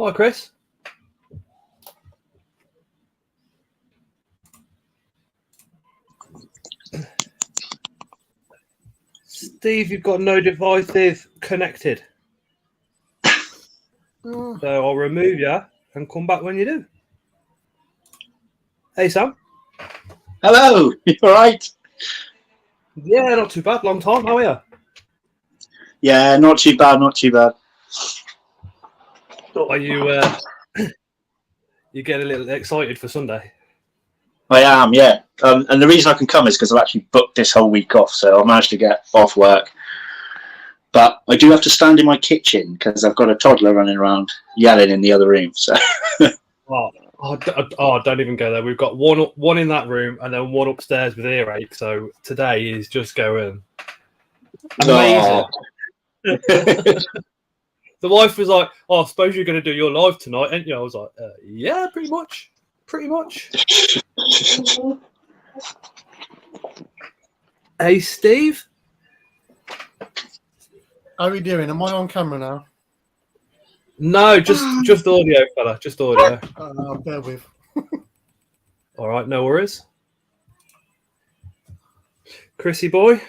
Hi, Chris. Steve, you've got no devices connected. So I'll remove you and come back when you do. Hey, Sam. Hello. You all right? Yeah, not too bad. Long time. How are you? Yeah, not too bad. Not too bad. Are you you getting a little excited for Sunday? I am, yeah. And the reason I can come is because I've actually booked this whole week off, so I managed to get off work. But I do have to stand in my kitchen because I've got a toddler running around yelling in the other room. So. Don't even go there. We've got one in that room and then one upstairs with earache. So today is just going amazing. Oh. The wife was like, "Oh, I suppose you're going to do your live tonight, ain't you?" I was like, "Yeah, pretty much. Hey, Steve. How are we doing? Am I on camera now? No, just audio, fella. Just audio. Bear with. All right, no worries. Chrissy boy.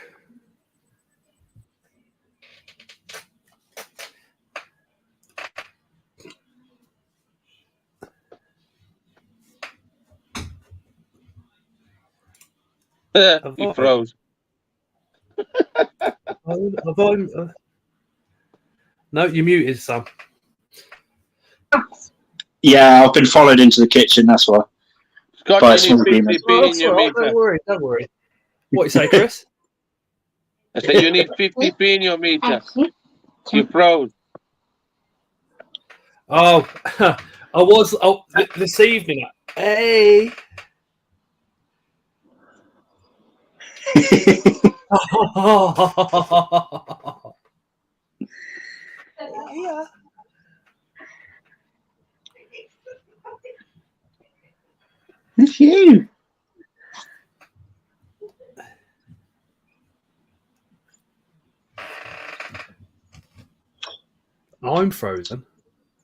He froze. No, you're muted, Sam. Yeah, I've been followed into the kitchen. That's why. Scott, you need 50p in your meter. Don't worry. What you say, Chris? I said you need 50p in your meter. You froze. Oh, I was this evening. Hey. Yeah. It's you. I'm frozen.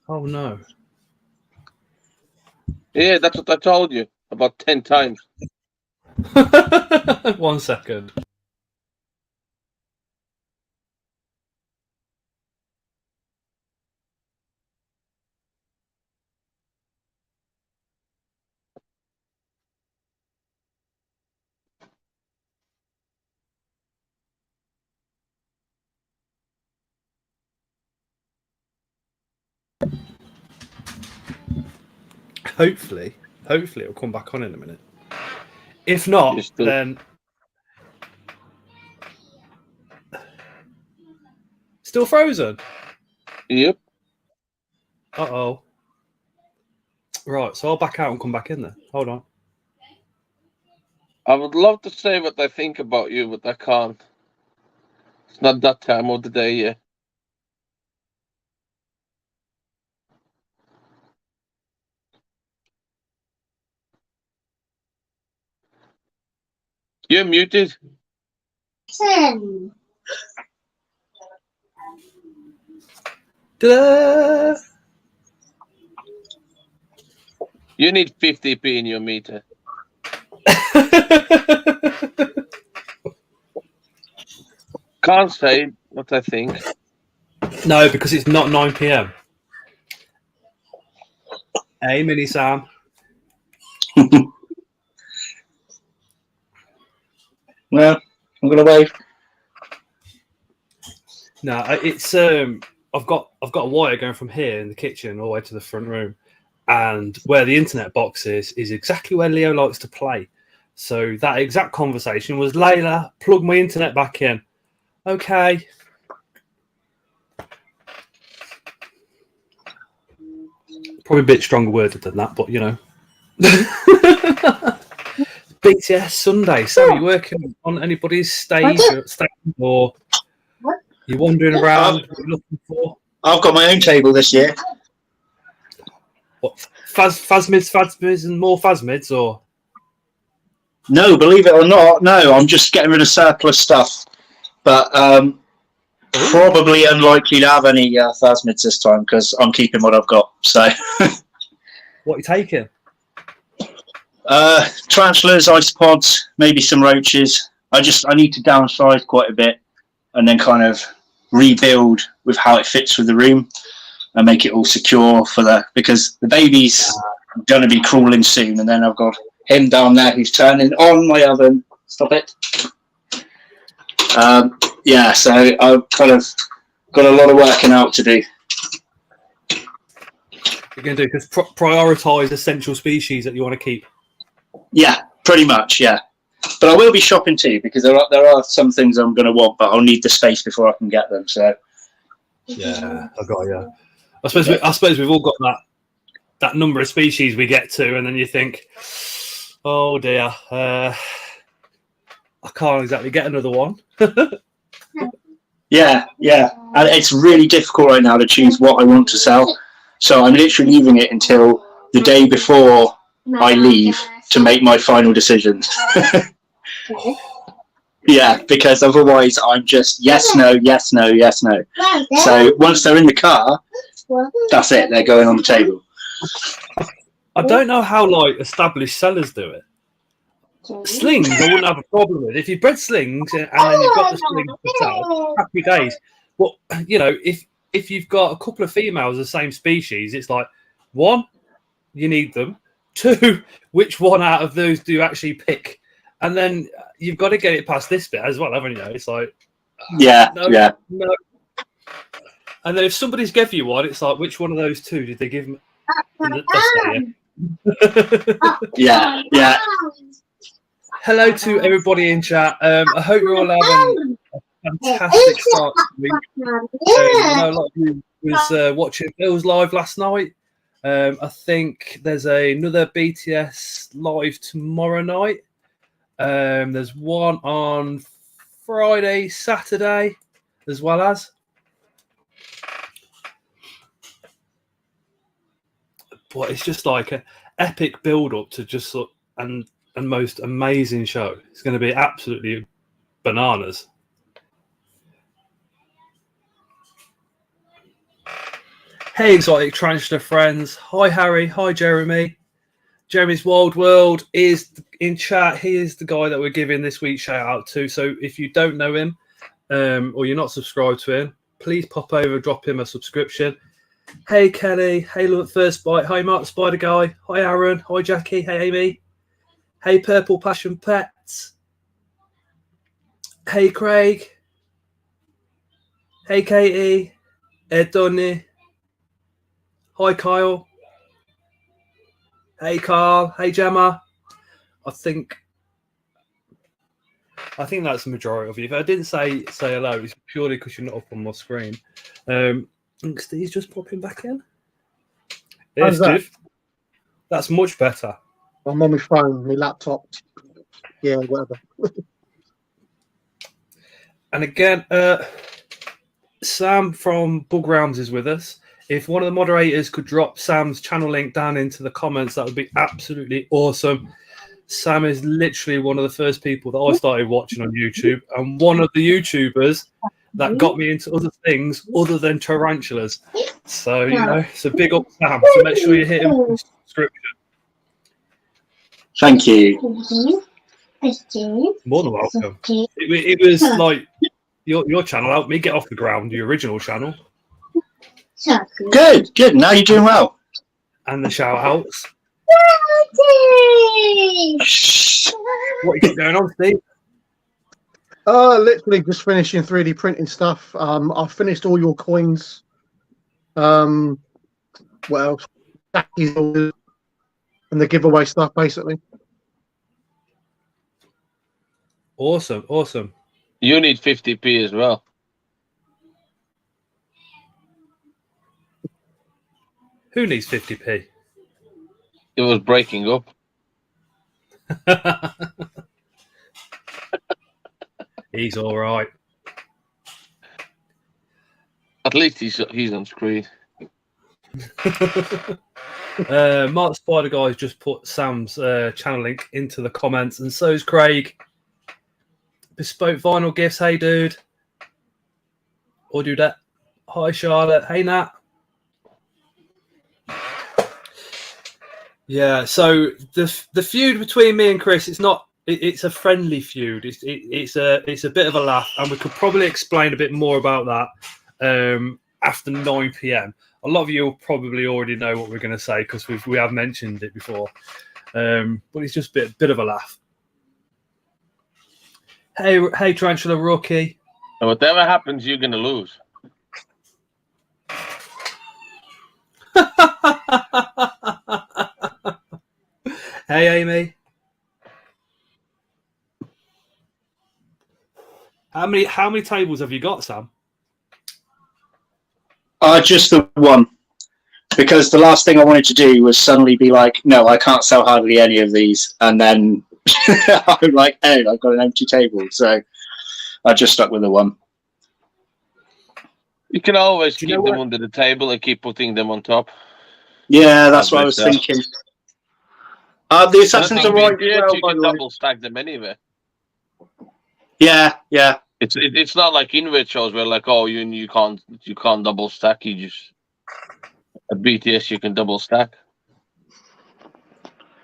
Oh no. Yeah, that's what I told you about 10 times. 1 second. Hopefully it'll come back on in a minute. If not, then still frozen. Yep. Uh-oh. Right, so I'll back out and come back in then. Hold on. I would love to say what I think about you, but I can't. It's not that time of the day yet. You're muted. Ta-da! You need 50p in your meter. Can't say what I think. No, because it's not 9 p.m. Hey, Mini Sam. Well, I'm gonna wave. No, it's I've got a wire going from here in the kitchen all the way to the front room, and where the internet box is exactly where Leo likes to play. So that exact conversation was, Layla, plug my internet back in. Okay. Probably a bit stronger worded than that, but you know. BTS Sunday. Sam, are you working on anybody's stage or you wandering around? What you're looking for? I've got my own table this year. What, Phasmids, and more Phasmids, or? No, believe it or not, no. I'm just getting rid of surplus stuff, but probably unlikely to have any Phasmids this time because I'm keeping what I've got. So, what are you taking? Tarantulas, isopods, maybe some roaches. I need to downsize quite a bit and then kind of rebuild with how it fits with the room and make it all secure because the baby's going to be crawling soon, and then I've got him down there who's turning on my oven. Stop it. Yeah, so I've kind of got a lot of working out to do. You're going to do because prioritise essential species that you want to keep. Yeah, pretty much, yeah. But I will be shopping too because there are some things I'm going to want, but I'll need the space before I can get them. So yeah, I got you. I suppose we've all got that number of species we get to, and then you think, oh dear, I can't exactly get another one. Yeah, and it's really difficult right now to choose what I want to sell. So I'm literally leaving it until the day before I leave to make my final decision. Yeah, because otherwise I'm just yes, no, yes, no, yes, no. So once they're in the car, that's it. They're going on the table. I don't know how established sellers do it. Slings, I wouldn't have a problem with. If you bred slings and then you've got the slings to sell, happy days. But you know, if you've got a couple of females of the same species, it's like, one, you need them. Two, which one out of those do you actually pick? And then you've got to get it past this bit as well, haven't you? It's like, yeah. No. And then if somebody's give you one, it's like, which one of those two did they give me? Yeah. Hello to everybody in chat. I hope you're all having a fantastic start to the week. I know a lot of you was watching Bill's live last night. I think there's another BTS live tomorrow night. There's one on Friday, Saturday, as well as. But it's just like an epic build-up to just and most amazing show. It's going to be absolutely bananas. Hey, exotic tarantula friends. Hi, Harry. Hi, Jeremy. Jeremy's Wild World is in chat. He is the guy that we're giving this week's shout out to. So if you don't know him or you're not subscribed to him, please pop over, drop him a subscription. Hey, Kelly. Hey, Love at First Bite. Hi, Mark the Spider Guy. Hi, Aaron. Hi, Jackie. Hey, Amy. Hey, Purple Passion Pets. Hey, Craig. Hey, Katie. Ed Donny. Hi, Kyle. Hey, Carl. Hey, Gemma. I think that's the majority of you. If I didn't say hello, it's purely because you're not up on my screen. Steve's just popping back in. There, Steve. That's much better. I'm on my phone, my laptop. Yeah, whatever. And again, Sam from Bug Realms is with us. If one of the moderators could drop Sam's channel link down into the comments, that would be absolutely awesome. Sam is literally one of the first people that I started watching on YouTube, and one of the YouTubers that got me into other things other than tarantulas. So, you know, it's a big up Sam. So make sure you hit him with a subscription. Thank you. More than welcome. It was like your channel helped me get off the ground, the original channel. Good. Now you're doing well. And the shout outs. What you got going on, Steve? Literally just finishing 3D printing stuff. I've finished all your coins. What else? stackies orders and the giveaway stuff, basically. Awesome, awesome. You need 50p as well. Who needs 50p? It was breaking up. He's all right. At least he's on screen. Mark Spider Guy's just put Sam's channel link into the comments, and so's Craig. Bespoke vinyl gifts. Hey, dude. Or do that. Hi, Charlotte. Hey, Nat. Yeah. So the feud between me and Chris, it's a friendly feud. It's a bit of a laugh, and we could probably explain a bit more about that after 9 p.m. A lot of you will probably already know what we're going to say because we have mentioned it before. But it's just a bit of a laugh. Hey, Tarantula Rookie. And whatever happens, you're going to lose. Hey, Amy. How many tables have you got, Sam? Just the one. Because the last thing I wanted to do was suddenly be like, no, I can't sell hardly any of these. And then I'm like, hey, I've got an empty table. So I just stuck with the one. You can always keep them under the table and keep putting them on top. Yeah, that's what I was thinking. The Assassins are right. You can double stack them anyway. Yeah. It's not like in shows where like, oh, you can't double stack. You just at BTS you can double stack.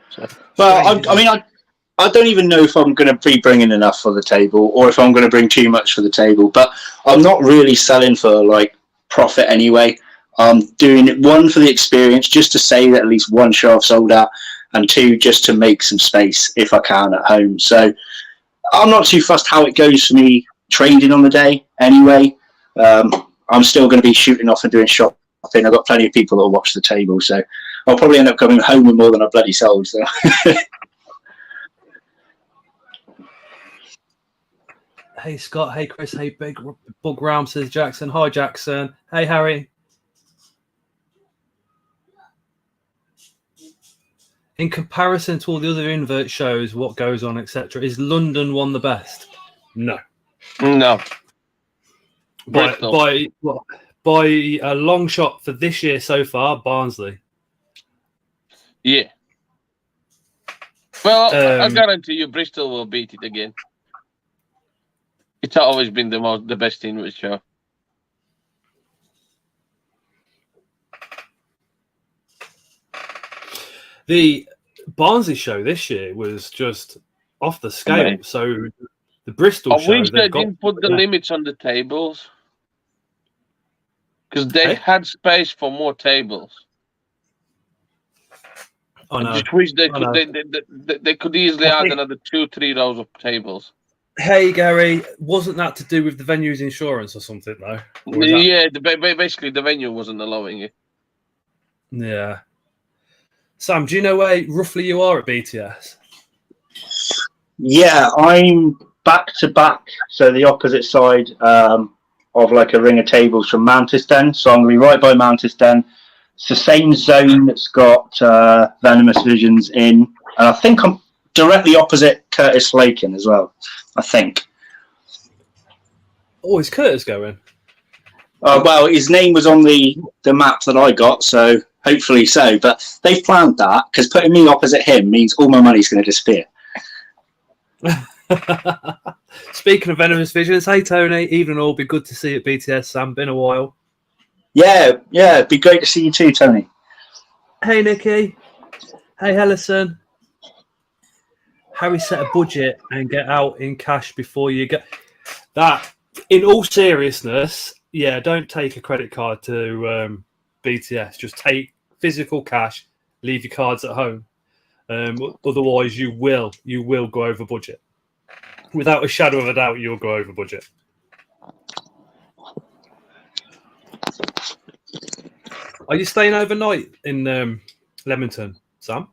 So, well, I don't even know if I'm going to be bringing enough for the table or if I'm going to bring too much for the table. But I'm not really selling for like profit anyway. I'm doing it, one, for the experience, just to say that at least one show I've sold out, and two, just to make some space if I can at home. So I'm not too fussed how it goes for me trading on the day anyway. I'm still going to be shooting off and doing shopping. I've got plenty of people that will watch the table, so I'll probably end up coming home with more than I've bloody sold. So. Hey, Scott. Hey, Chris. Hey, Big Bug Ram, says Jackson. Hi, Jackson. Hey, Harry. In comparison to all the other invert shows, what goes on, etc., is London one the best? No. By a long shot for this year so far, Barnsley. Yeah. Well, I guarantee you, Bristol will beat it again. It's always been the best invert show. The Barnsley show this year was just off the scale. Right. So the Bristol show... I wish they didn't put the limits on the tables. Because they had space for more tables. I just wish they could easily add another 2-3 rows of tables. Hey, Gary, wasn't that to do with the venue's insurance or something, though? Yeah, basically the venue wasn't allowing it. Yeah. Sam, do you know where roughly you are at BTS? Yeah, I'm back to back, so the opposite side of like a ring of tables from Mantis Den. So I'm going to be right by Mantis Den. It's the same zone that's got Venomous Visions in. And I think I'm directly opposite Curtis Lakin as well, I think. Oh, is Curtis going? Well, his name was on the map that I got, so hopefully so. But they've planned that, because putting me opposite him means all my money's going to disappear. Speaking of Venomous Visions, hey Tony, evening all, be good to see you at BTS, Sam, been a while. Yeah, it'd be great to see you too, Tony. Hey Nikki, hey Hellison. Harry, set a budget and get out in cash before you get that. In all seriousness, yeah, don't take a credit card to BTS. Just take physical cash, leave your cards at home. Otherwise, you will go over budget. Without a shadow of a doubt, you'll go over budget. Are you staying overnight in Leamington, Sam?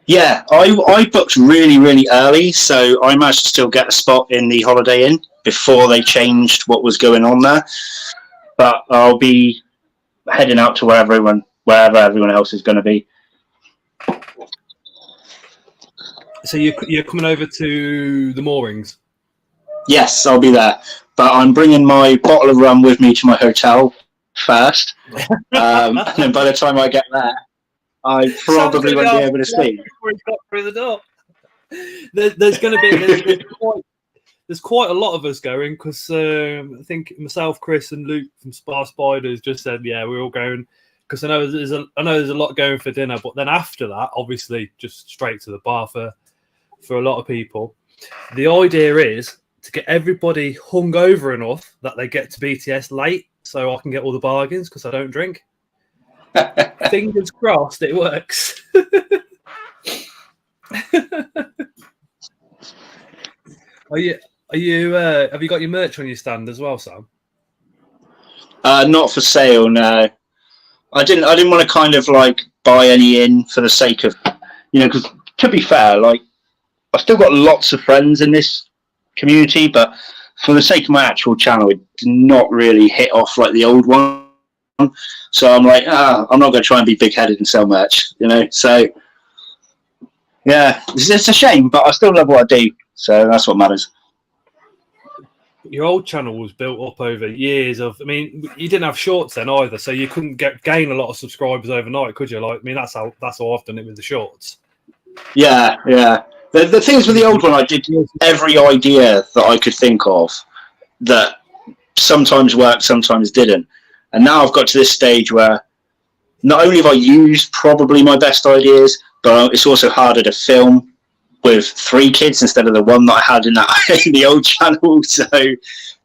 Yeah, I booked really, really early, so I managed to still get a spot in the Holiday Inn before they changed what was going on there. But I'll be heading out to wherever everyone else is going to be. So you're coming over to the moorings? Yes, I'll be there. But I'm bringing my bottle of rum with me to my hotel first. And then by the time I get there, I probably won't be able to sleep. Before he got through the door. There's going to be there's quite a lot of us going because I think myself, Chris, and Luke from Spar Spiders just said, yeah, we're all going because I know there's a lot going for dinner, but then after that, obviously, just straight to the bar for a lot of people. The idea is to get everybody hungover enough that they get to BTS late, so I can get all the bargains because I don't drink. Fingers crossed, it works. Are you? Have you got your merch on your stand as well, Sam? Not for sale, no. I didn't want to kind of like buy any in for the sake of, because to be fair, like I've still got lots of friends in this community, but for the sake of my actual channel, it did not really hit off like the old one. So I'm like, I'm not going to try and be big-headed and sell merch, So yeah, it's a shame, but I still love what I do, so that's what matters. Your old channel was built up over years of. I mean, you didn't have shorts then either, so you couldn't gain a lot of subscribers overnight, could you? Like, I mean, that's how I've done it with the shorts. Yeah. The things with the old one, I did every idea that I could think of that sometimes worked, sometimes didn't. And now I've got to this stage where not only have I used probably my best ideas, but it's also harder to film with 3 kids instead of the one that I had in the old channel. So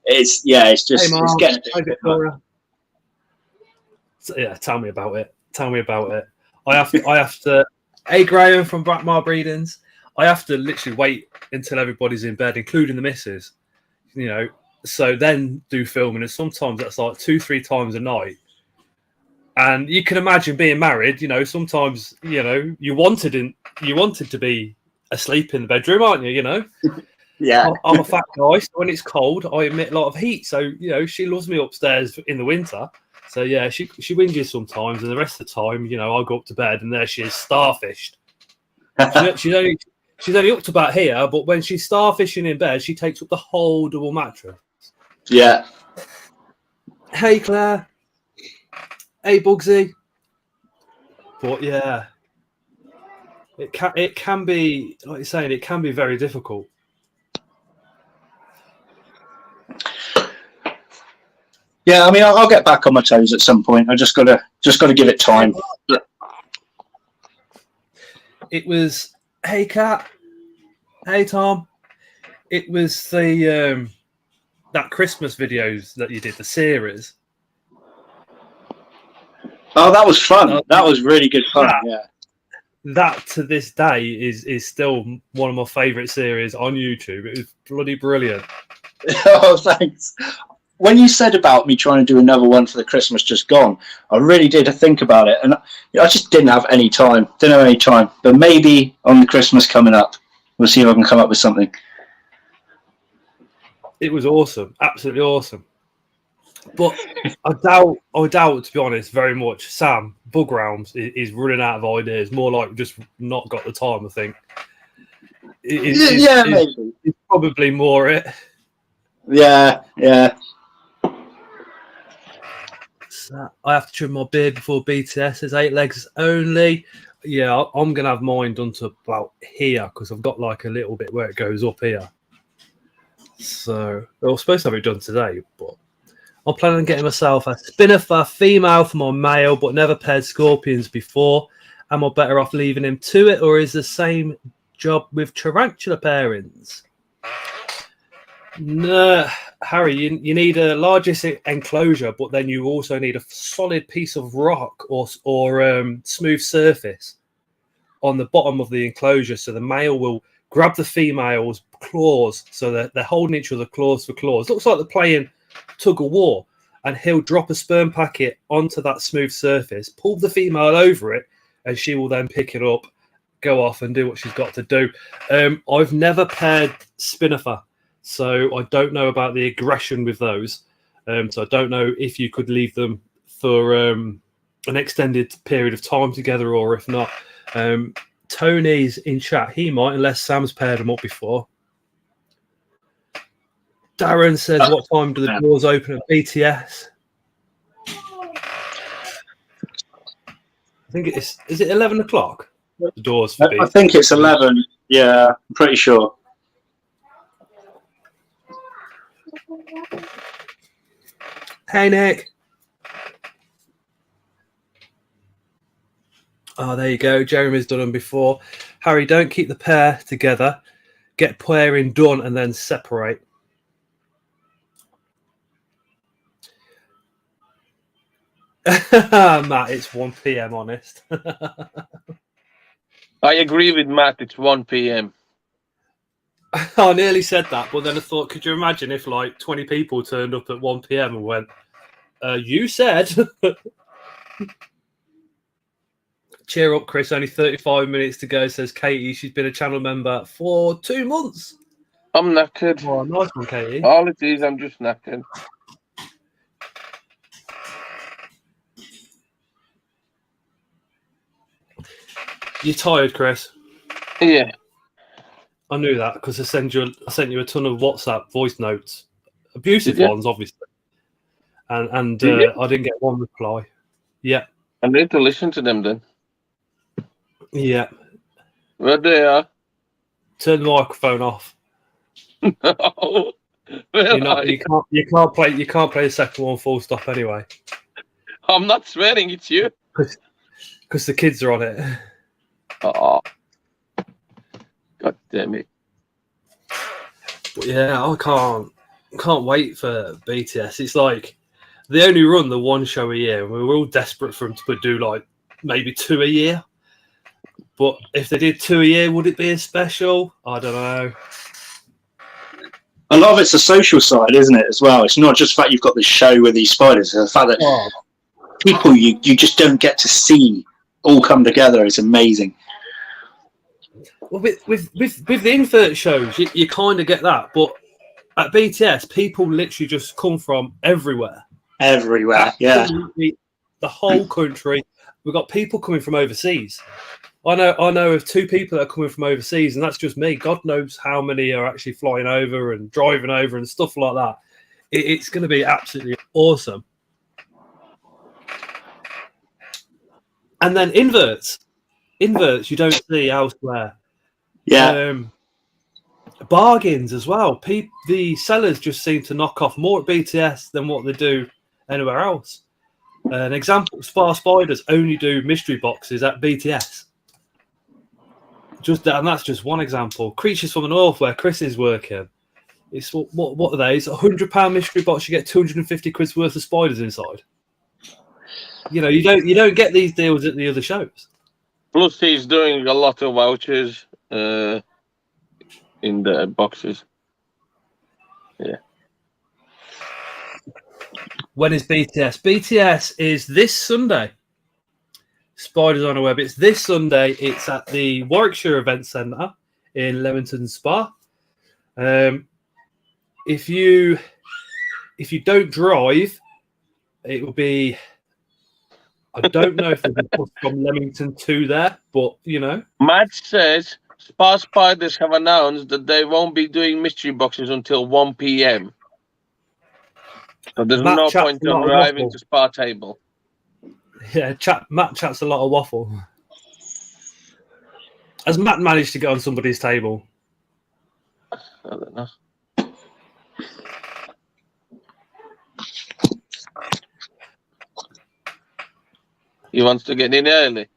it's just Hey, Mom, it's getting a bit so, yeah, tell me about it. I have to. Hey, Graham from Brackmar Breedings. I have to literally wait until everybody's in bed, including the missus. So then do filming, and sometimes that's like 2-3 times a night. And you can imagine being married. Sometimes you wanted to be asleep in the bedroom, aren't you? Yeah. I'm a fat guy, so when it's cold, I emit a lot of heat. So she loves me upstairs in the winter. So yeah, she whinges sometimes, and the rest of the time, I go up to bed, and there she is, starfished. She's only up to about here, but when she's starfishing in bed, she takes up the whole double mattress. Yeah. Hey, Claire. Hey, Bugsy. But yeah, it can be, like you're saying, it can be very difficult. Yeah, I mean, I'll get back on my toes at some point. I just gotta give it time. It was, hey, Kat. Hey, Tom. It was the that Christmas videos that you did, the series. Oh, that was fun. That was really good fun. That to this day is still one of my favourite series on YouTube. It was bloody brilliant. Oh, thanks. When you said about me trying to do another one for the Christmas just gone, I really did think about it, and I just didn't have any time. But maybe on the Christmas coming up, we'll see if I can come up with something. It was awesome, absolutely awesome. But I doubt, to be honest, very much. Sam Bug Realms is running out of ideas. More like just not got the time. I think. Maybe. It's probably more it. Yeah. So I have to trim my beard before BTS. There's 8 legs only. Yeah, I'm gonna have mine done to about here because I've got like a little bit where it goes up here. So I was supposed to have it done today, but I'm planning on getting myself a Spinnifer female for my male, but never paired scorpions before. Am I better off leaving him to it, or is the same job with tarantula pairings? No, Harry, you need a largest enclosure, but then you also need a solid piece of rock or smooth surface on the bottom of the enclosure, so the male will grab the female's claws, so that they're holding each other claws for claws. Looks like they're playing tug of war, and he'll drop a sperm packet onto that smooth surface, pull the female over it, and she will then pick it up, go off and do what she's got to do. I've never paired Spinnafer, so I don't know about the aggression with those. So I don't know if you could leave them for an extended period of time together, or if not. Tony's in chat. He might, unless Sam's paired them up before. Darren says, what time do the doors open at BTS? I think it's, is it 11 o'clock? The doors for BTS. I think it's 11. Yeah, I'm pretty sure. Hey, Nick. Oh, there you go. Jeremy's done them before. Harry, don't keep the pair together. Get pairing done and then separate. Matt, it's 1 p.m. honest. I agree with Matt. It's 1 p.m. I nearly said that, but then I thought, could you imagine if like 20 people turned up at 1 p.m. and went, you said. Cheer up, Chris. Only 35 minutes to go, says Katie. She's been a channel member for 2 months. I'm knackered. Oh, nice one, Katie. All it is, I'm just knackered. You're tired, Chris? Yeah. I knew that because I sent you a ton of WhatsApp voice notes, abusive ones, obviously, and I didn't get one reply. Yeah, I need to listen to them then. Yeah, Where they are? Turn the microphone off. No. You can't play the second one full stop anyway. I'm not swearing. It's you. Because the kids are on it. Oh. God damn it. But yeah, I can't wait for BTS. It's like they only run the one show a year, and we were all desperate for them to do like maybe 2 a year. But if they did 2 a year, would it be as special? I don't know. A lot of it's the social side, isn't it, as well? It's not just the fact you've got this show with these spiders. It's the fact that people you just don't get to see all come together is amazing. Well, with the invert shows, you kind of get that. But at BTS, people literally just come from everywhere. Everywhere, absolutely, the whole country. We've got people coming from overseas. I know of 2 people that are coming from overseas, and that's just me. God knows how many are actually flying over and driving over and stuff like that. It's going to be absolutely awesome. And then inverts you don't see elsewhere. Yeah. Bargains as well. The sellers just seem to knock off more at BTS than what they do anywhere else. An example: Spar Spiders only do mystery boxes at BTS. And that's just one example. Creatures from the North, where Chris is working, it's what are they? It's £100 mystery box. You get 250 quid's worth of spiders inside. You know, you don't get these deals at the other shows. Plus, he's doing a lot of vouchers in the boxes. Yeah. When is BTS? BTS is this Sunday. Spiders on a web. It's this Sunday. It's at the Warwickshire Event Centre in Leamington Spa. If you don't drive, it will be. I don't know if there's a bus from Leamington to there, but you know. Matt says Spa Spiders have announced that they won't be doing mystery boxes until 1 p.m. So there's no point in arriving to Spa Table. Yeah, Matt chats a lot of waffle. Has Matt managed to get on somebody's table? I don't know. He wants to get in early.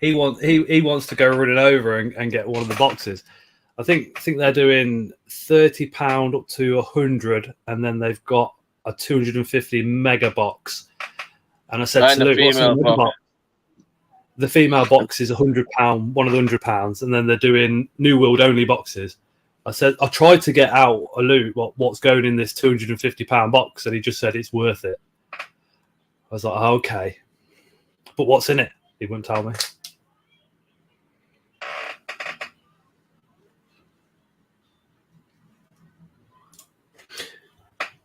he wants to go running over and get one of the boxes. I think they're doing £30 up to 100, and then they've got a 250 mega box. And I said to Luke, what's the box? The female box is £100, one of the £100, and then they're doing New World only boxes. I tried to get out a Luke what's going in this £250 box, and he just said it's worth it. I was like, okay. But what's in it? He wouldn't tell me.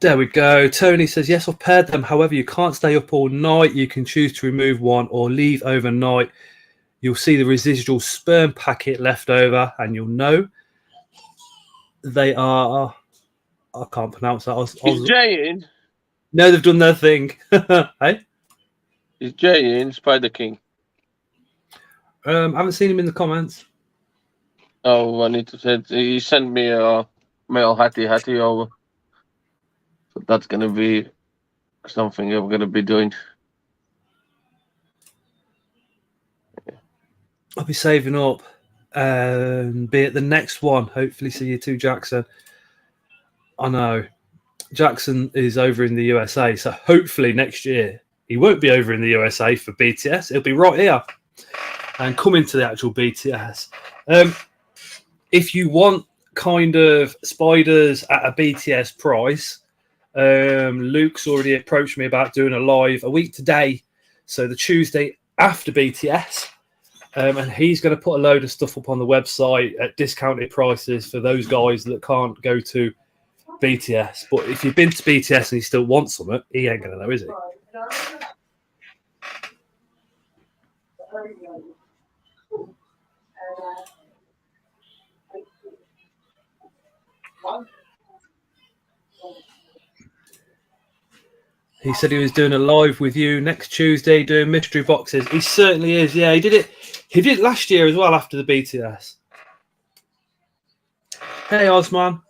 There we go. Tony says, yes, I've paired them. However, you can't stay up all night. You can choose to remove one or leave overnight. You'll see the residual sperm packet left over, and you'll know they are... I can't pronounce that. Is Jay in? No, they've done their thing. Hey? Is Jay in Spider King? I haven't seen him in the comments. Oh, I need to say he sent me a mail hatty over. So that's gonna be something I'm gonna be doing. I'll be saving up and be at the next one. Hopefully see you too, Jackson. I know. Jackson is over in the USA, so hopefully next year he won't be over in the USA for BTS. He'll be right here and come into the actual BTS. If you want kind of spiders at a BTS price, Luke's already approached me about doing a live a week today, so the Tuesday after BTS, and he's going to put a load of stuff up on the website at discounted prices for those guys that can't go to BTS. But if you've been to BTS and you still want something, he ain't going to know, is he? He said he was doing a live with you next Tuesday doing mystery boxes. He certainly is. Yeah, he did it. He did it last year as well after the BTS. Hey, Osman.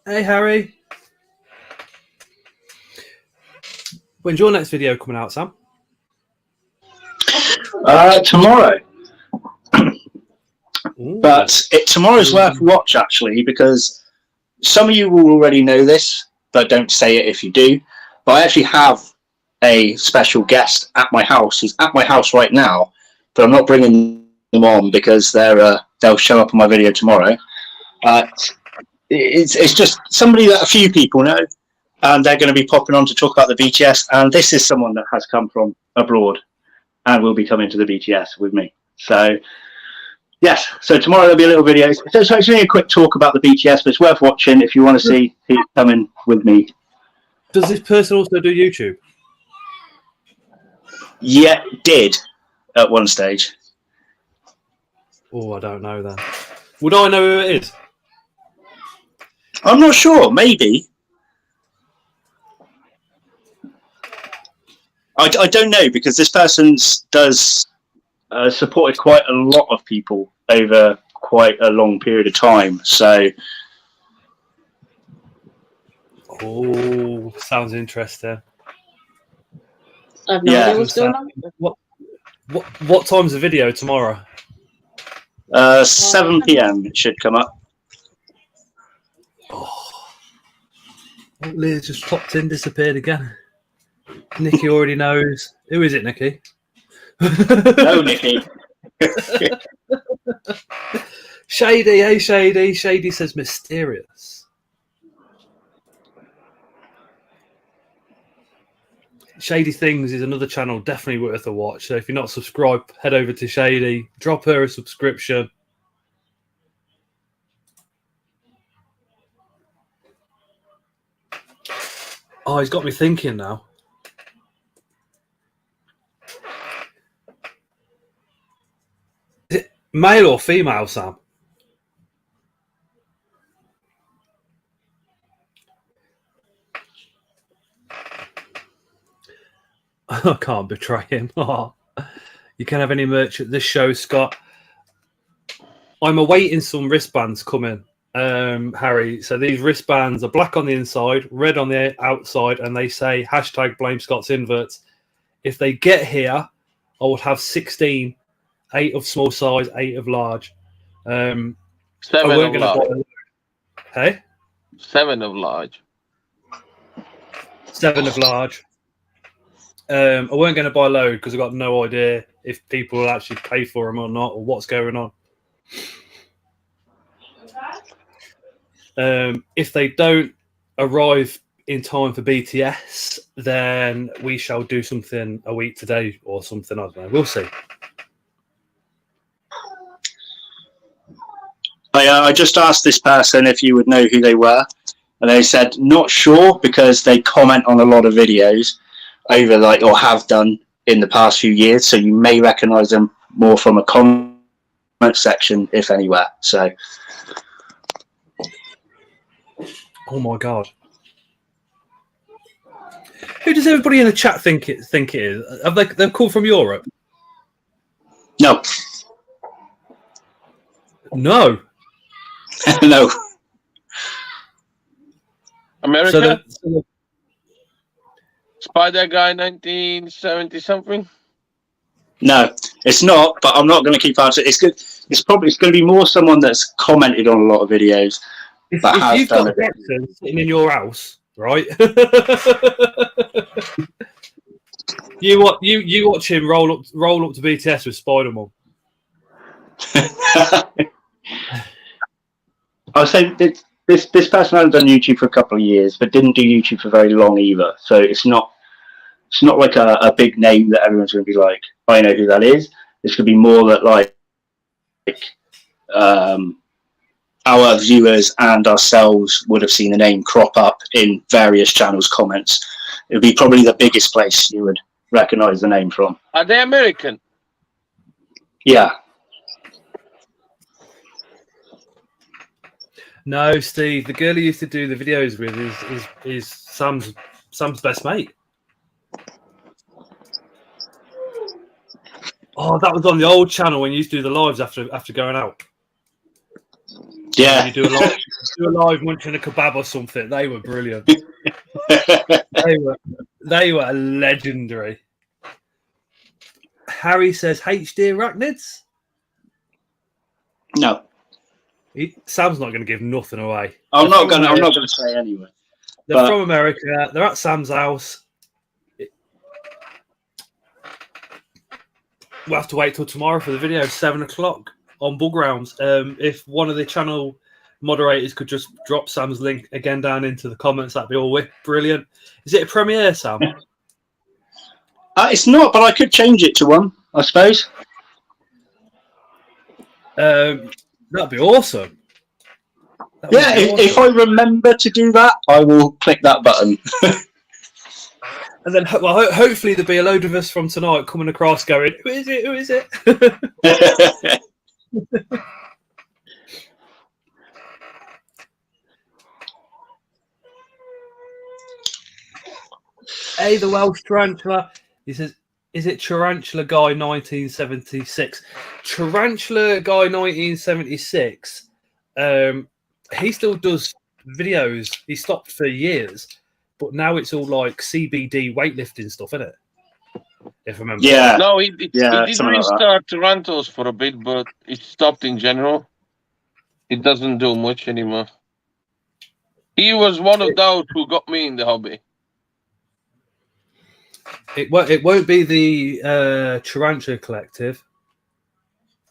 Hey, Harry. When's your next video coming out, Sam? Tomorrow. But tomorrow's worth a watch, actually, because some of you will already know this, but don't say it if you do. But I actually have a special guest at my house. He's at my house right now, but I'm not bringing them on because they'll show up on my video tomorrow. It's just somebody that a few people know, and they're going to be popping on to talk about the BTS. And this is someone that has come from abroad and will be coming to the BTS with me. So... yes, so tomorrow there'll be a little video. So it's only a quick talk about the BTS, but it's worth watching if you want to see who's coming with me. Does this person also do YouTube? Yeah, did at one stage. Oh, I don't know then. Would I know who it is? I'm not sure, maybe. I don't know, because this person does supported quite a lot of people over quite a long period of time. So, oh, sounds interesting. I have no idea what's going on. What time's the video tomorrow? 7 p.m. it should come up. Oh, Leah just popped in, disappeared again. Nikki already knows. Who is it, Nikki? No, Nikki. Shady, hey Shady. Shady says mysterious. Shady Things is another channel definitely worth a watch. So if you're not subscribed, head over to Shady, drop her a subscription. Oh, he's got me thinking now. Is it male or female, Sam? I can't betray him. Oh, you can have any merch at this show, Scott. I'm awaiting some wristbands coming, Harry. So these wristbands are black on the inside, red on the outside, and they say #blame Scott's inverts. If they get here, I will have 16, 8 of small size, 8 of large. 7 of large. Hey? 7 of large. 7 of large. I weren't going to buy a load because I've got no idea if people will actually pay for them or not, or what's going on. If they don't arrive in time for BTS, then we shall do something a week today or something. I don't know. We'll see. I just asked this person if you would know who they were, and they said not sure because they comment on a lot of videos over or have done in the past few years, so you may recognise them more from a comment section, if anywhere. So, oh my god, who does everybody in the chat think it is? Have they've called from Europe? No, no. no. America? Spider Guy 1970 something? No, it's not, but I'm not going to keep answering. It's good. It's going to be more someone that's commented on a lot of videos. If you've got Jackson sitting in your house, right? you watch him roll up to BTS with Spider-Man. I'll say this person hasn't done YouTube for a couple of years, but didn't do YouTube for very long either. So it's not like a big name that everyone's going to be like, I know who that is. This could be more that our viewers and ourselves would have seen the name crop up in various channels' comments. It would be probably the biggest place you would recognise the name from. Are they American? Yeah. No, Steve. The girl he used to do the videos with is Sam's best mate. Oh, that was on the old channel when you used to do the lives after going out. Yeah. You do a live munching a kebab or something. They were brilliant. they were legendary. Harry says HD arachnids. No. Sam's not going to give nothing away. I'm not going to say anyway. They're from America. They're at Sam's house. We'll have to wait till tomorrow for the video, 7 o'clock on Bug Rounds. If one of the channel moderators could just drop Sam's link again down into the comments, that'd be all brilliant. Is it a premiere, Sam? It's not, but I could change it to one, I suppose. That'd be awesome. If I remember to do that, I will click that button. And then, hopefully, there'll be a load of us from tonight coming across going, who is it? Who is it? Hey, the Welsh Tarantula. He says, is it Tarantula Guy 1976? Tarantula Guy 1976. He still does videos. He stopped for years, but now it's all like CBD weightlifting stuff, isn't it? If I remember. Yeah. No, he did restart Tarantos for a bit, but it stopped in general. It doesn't do much anymore. He was one of those who got me in the hobby. It won't be the Tarantula Collective,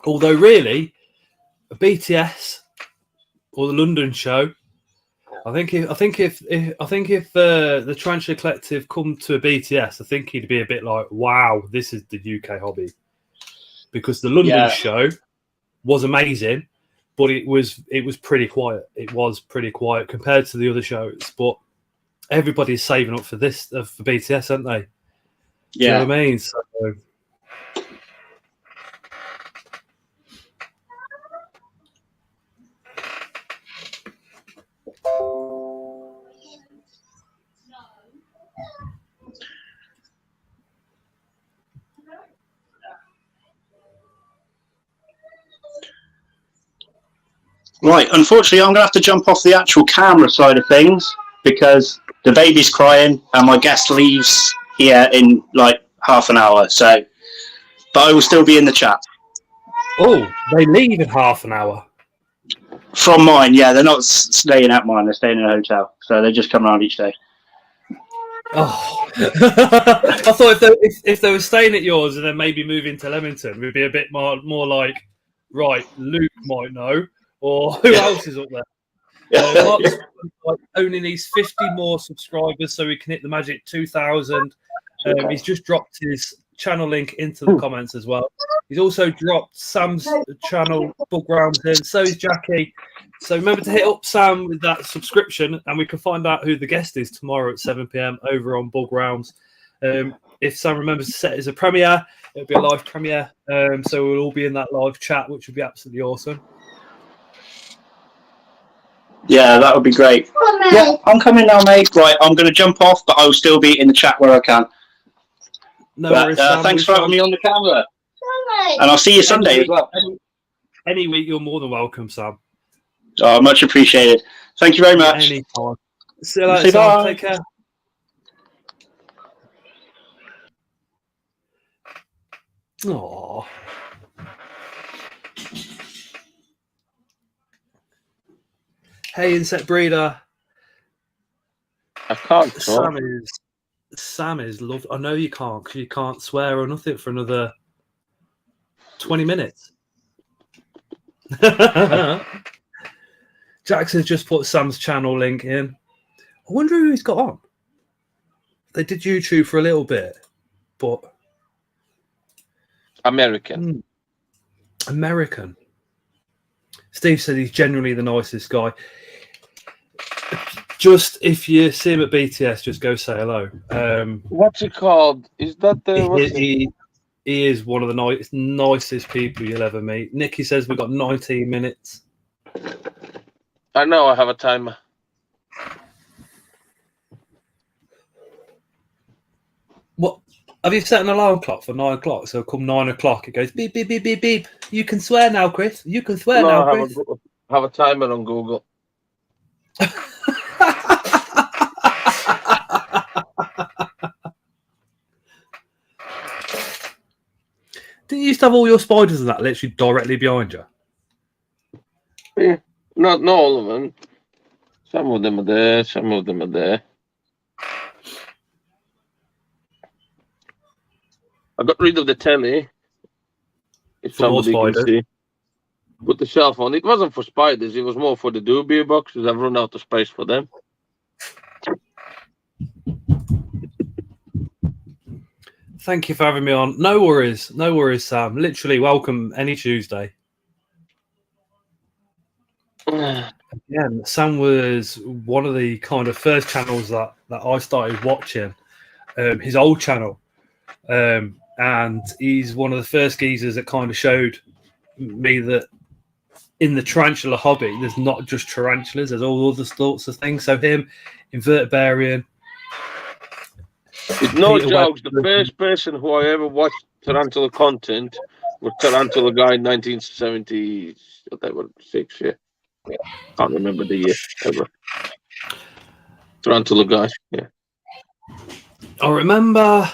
although really, BTS or the London show. I think if the Tarantula Collective come to a BTS, I think he'd be a bit like, wow, this is the UK hobby, because the London show was amazing, but it was pretty quiet. It was pretty quiet compared to the other shows, but everybody's saving up for this for BTS, aren't they? Yeah, you know what I mean. So, right. Unfortunately, I'm going to have to jump off the actual camera side of things because the baby's crying and my guest leaves here in like half an hour. So, but I will still be in the chat. Oh, they leave in half an hour. From mine, yeah, they're not staying at mine. They're staying in a hotel, so they just come around each day. Oh, I thought if they were staying at yours and then maybe moving to Leamington, we'd be a bit more like, right, Luke might know, or who else is up there? Mark's only needs 50 more subscribers so we can hit the magic 2,000. He's just dropped his channel link into the comments as well. He's also dropped Sam's channel, Bug Rounds, in. So is Jackie. So remember to hit up Sam with that subscription, and we can find out who the guest is tomorrow at 7 p.m. over on Bug Rounds. If Sam remembers to set it as a premiere, it'll be a live premiere. So we'll all be in that live chat, which would be absolutely awesome. Yeah, that would be great. Yeah, I'm coming now, mate. Right, I'm going to jump off, but I'll still be in the chat where I can. No worries, Sam. Thanks for having me on the camera. And I'll see you Sunday as well. Any week, you're more than welcome, Sam. Oh, much appreciated. Thank you very much. Anytime. See you later, Sam. Take care. Aww. Hey, insect breeder. I can't talk. Sam is loved. I know you can't because you can't swear or nothing for another 20 minutes. Jackson's just put Sam's channel link in. I wonder who he's got on. They did YouTube for a little bit, but American. American. Steve said he's genuinely the nicest guy. Just if you see him at BTS, just go say hello. What's it called? Is that the? He is one of the nicest people you'll ever meet. Nikki says we've got 19 minutes. I know I have a timer. What? Have you set an alarm clock for 9 o'clock? So come 9 o'clock, it goes beep, beep, beep, beep, beep. You can swear now, Chris. You can swear now, Chris. I have a timer on Google. Didn't you used to have all your spiders and that literally directly behind you? Yeah, not all of them. Some of them are there. Some of them are there. I got rid of the telly. If somebody can see. Put the shelf on. It wasn't for spiders. It was more for the doobie boxes. I've run out of space for them. Thank you for having me on. No worries, Sam. Literally, welcome any Tuesday. Again, Sam was one of the kind of first channels that I started watching. His old channel, and he's one of the first geezers that kind of showed me that in the tarantula hobby, there's not just tarantulas. There's all other sorts of things. So him, invertebrarian. With no jokes, the first person who I ever watched tarantula content was Tarantula Guy in 1976. Yeah, can't remember the year ever. Tarantula Guy. Yeah, I remember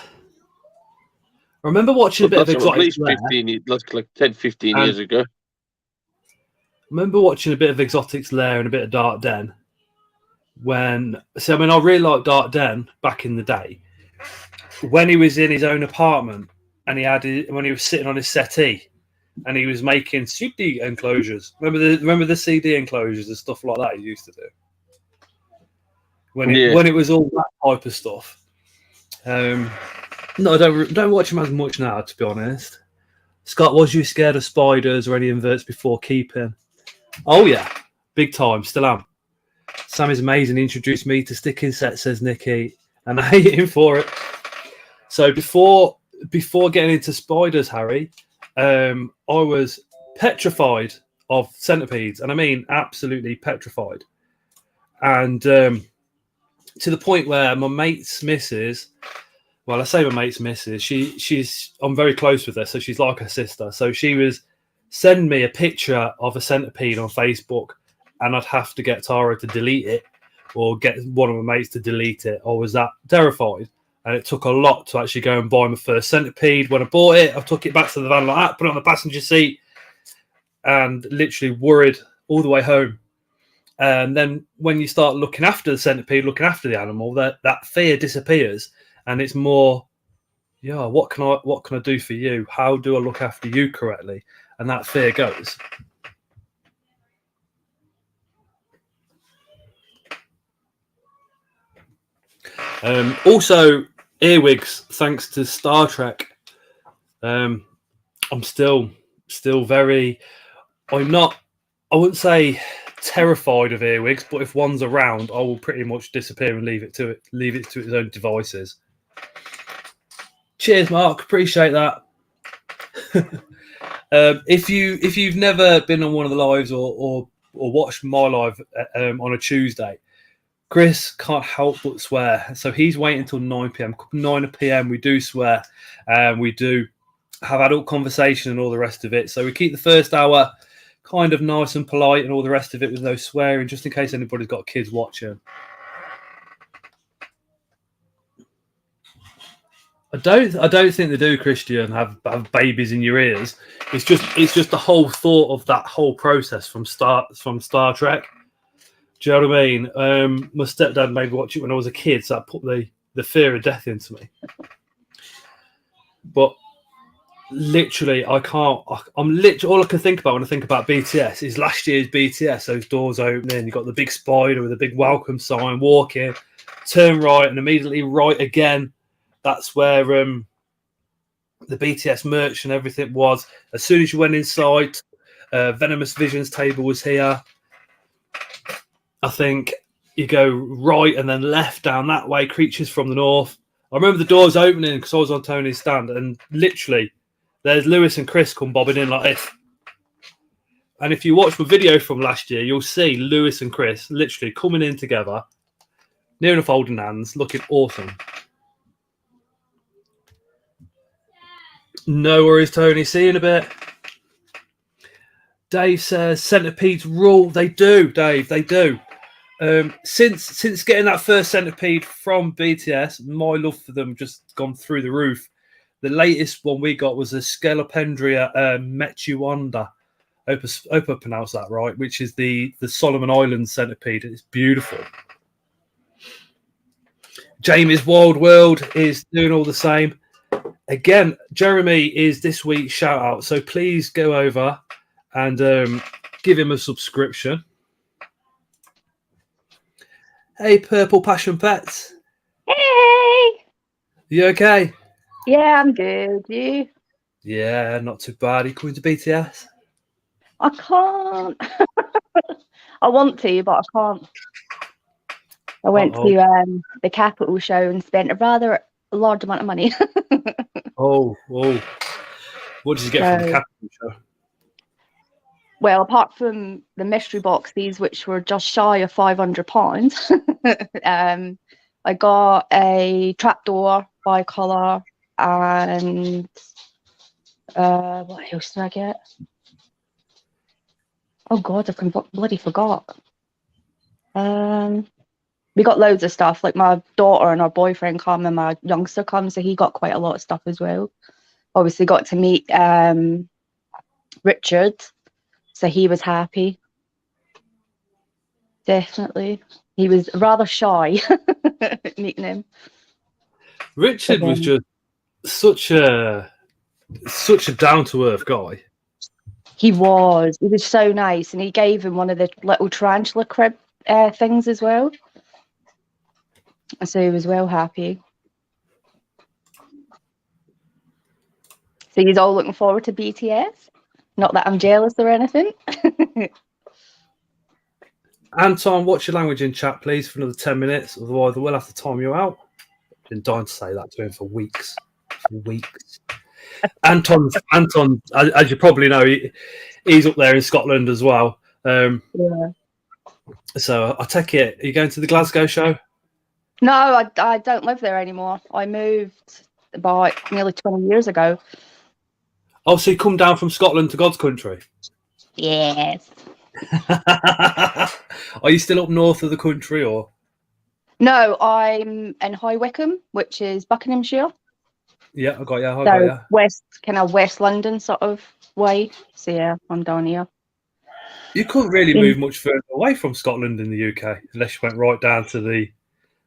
watching a bit of Exotic. At least 15. That's like 10, 15 years ago. I remember watching a bit of Exotic's Lair and a bit of Dark Den. I really liked Dark Den back in the day. When he was in his own apartment and when he was sitting on his settee and he was making CD enclosures. Remember the CD enclosures and stuff like that he used to do? When it was all that type of stuff. No, I don't watch him as much now, to be honest. Scott, was you scared of spiders or any inverts before keeping? Oh yeah, big time, still am. Sam is amazing. He introduced me to stick insects, says Nikki, and I hate him for it. So before getting into spiders, Harry, I was petrified of centipedes, and I mean absolutely petrified. And to the point where my mate's missus, well, I say my mate's missus, I'm very close with her, so she's like a sister. So she was sending me a picture of a centipede on Facebook, and I'd have to get Tara to delete it or get one of my mates to delete it. I was that terrified. And it took a lot to actually go and buy my first centipede. When I bought it, I took it back to the van like that, put it on the passenger seat, and literally worried all the way home. And then when you start looking after the centipede, looking after the animal, that fear disappears, and it's more, yeah, what can I do for you? How do I look after you correctly? And that fear goes. Also, earwigs, thanks to Star Trek. I'm still very. I wouldn't say terrified of earwigs, but if one's around, I will pretty much disappear and leave it to its own devices. Cheers, Mark. Appreciate that. If you've never been on one of the lives or watched my live on a Tuesday, Kris can't help but swear. So he's waiting until 9 p.m. 9 p.m. we do swear, and we do have adult conversation and all the rest of it. So we keep the first hour kind of nice and polite, and all the rest of it with no swearing, just in case anybody's got kids watching. I don't think they do, Christian, have babies in your ears. It's just the whole thought of that whole process from Star Trek. Do you know what I mean? My stepdad made me watch it when I was a kid, so that put the fear of death into me. But literally, I can't. All I can think about when I think about BTS is last year's BTS. Those doors opening, you got the big spider with a big welcome sign. Walk in, turn right, and immediately right again. That's where the BTS merch and everything was. As soon as you went inside, Venomous Visions table was here. I think you go right and then left down that way. Creatures from the North. I remember the doors opening because I was on Tony's stand, and literally, there's Lewis and Kris come bobbing in like this. And if you watch my video from last year, you'll see Lewis and Kris literally coming in together, near enough holding hands, looking awesome. No worries, Tony. See you in a bit. Dave says centipedes rule. They do, Dave. They do. Since getting that first centipede from BTS, my love for them just gone through the roof. The latest one we got was a Scelopendria metuanda. I hope I pronounced that right, which is the Solomon Islands centipede. It's beautiful. Jamie's Wild World is doing all the same. Again, Jeremy is this week's shout out, so please go over and give him a subscription. Hey, Purple Passion Pets. Hey! You okay? Yeah, I'm good. You? Yeah, not too bad. Are you coming to BTS? I can't. I want to, but I can't. I went to the Capital show and spent a rather large amount of money. Oh. What did you get from the Capital show? Well, apart from the mystery boxes, which were just shy of £500, I got a trapdoor bi-colour and what else did I get? Oh God, I bloody forgot. We got loads of stuff. Like my daughter and her boyfriend come, and my youngster comes, so he got quite a lot of stuff as well. Obviously, got to meet Richard, so he was happy. Definitely, he was rather shy meeting him. Richard was just such a down to earth guy. He was so nice, and he gave him one of the little tarantula crib things as well. So he was well happy. So he's all looking forward to BTS. Not that I'm jealous or anything. Anton, watch your language in chat, please, for another 10 minutes. Otherwise, we'll have to time you out. I've been dying to say that to him for weeks. Anton, as you probably know, he's up there in Scotland as well. Yeah. So I take it, are you going to the Glasgow show? No, I don't live there anymore. I moved about nearly 20 years ago. Oh, so you come down from Scotland to God's country? Yes. Are you still up north of the country, or? No, I'm in High Wycombe, which is Buckinghamshire. Yeah, I got you. West, kind of West London sort of way. So yeah, I'm down here. You couldn't really move much further away from Scotland in the UK unless you went right down to the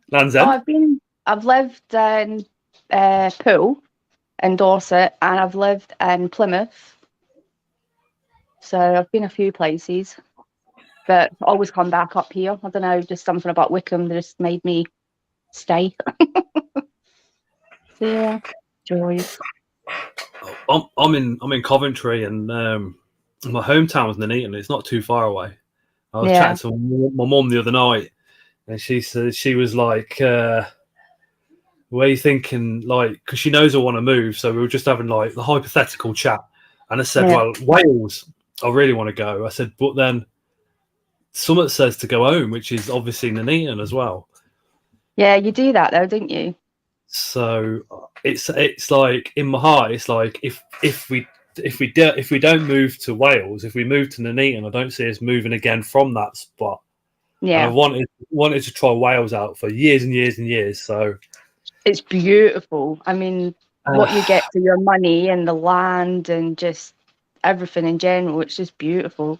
Land's End. I've lived in Poole in Dorset, and I've lived in Plymouth. So I've been a few places, but always come back up here. I don't know, just something about Wycombe that just made me stay. So, yeah, joys. I'm in Coventry, and my hometown was Nuneaton. It's not too far away. I was chatting to my mum the other night, and she said she was like, "Where are you thinking?" Like, because she knows I want to move, so we were just having like the hypothetical chat. And I said, "Well, Wales, I really want to go." I said, "But then Summit says to go home, which is obviously Nuneaton as well." Yeah, you do that though, don't you? So it's like in my heart, it's like if we don't move to Wales, if we move to Nuneaton, I don't see us moving again from that spot. Yeah, and I wanted to try Wales out for years and years and years. So it's beautiful. I mean, what you get for your money and the land and just everything in general, it's just beautiful.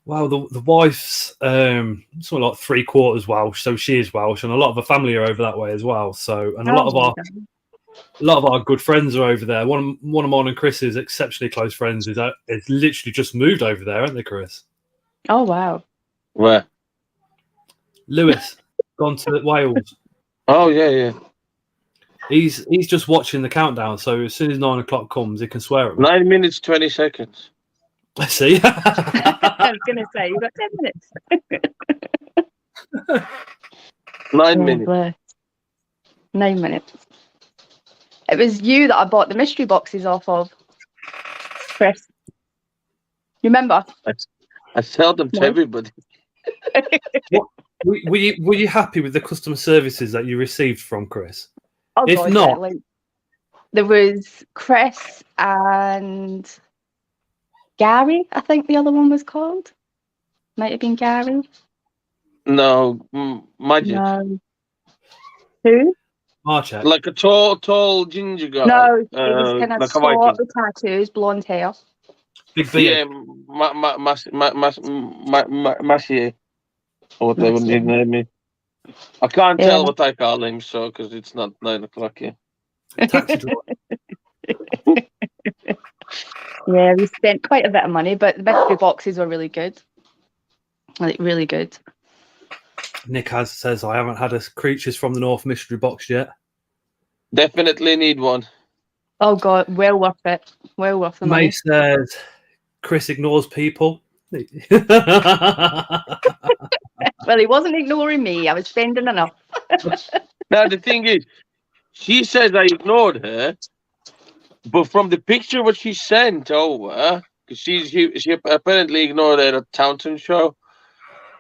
Well, the wife's something like 3/4 Welsh, so she is Welsh, and a lot of her family are over that way as well. So, and a lot of our good friends are over there. One of mine and Chris's exceptionally close friends is literally just moved over there, aren't they, Chris? Oh wow! Where? Lewis gone to Wales. Oh yeah. He's just watching the countdown. So as soon as 9 o'clock comes, he can swear at me. 9 minutes 20 seconds. Let's see. I was gonna say you got 10 minutes. 9 minutes. 9 minutes. It was you that I bought the mystery boxes off of, Chris. You remember? I sell them to everybody. Were you happy with the customer services that you received from Chris? Oh, if God, not, yeah, like, there was Chris and Gary. I think the other one was called. Might have been Gary. No, Magic. No. Who? Marchek. Like a tall ginger guy. No, he was kind of like a short Viking. with tattoos, blonde hair. Big beard. Massier. Or whatever his name is. I can't tell what I call him, so because it's not 9 o'clock yet. Taxi driver. Yeah, we spent quite a bit of money, but the mystery boxes were really good. Like, really good. Nick says, I haven't had a Creatures from the North mystery box yet. Definitely need one. Oh, God, well worth it. Well worth the money. May says, Chris ignores people. Well, he wasn't ignoring me. I was spending enough. Now, the thing is, she says I ignored her, but from the picture what she sent over, because she apparently ignored her at Townsend show.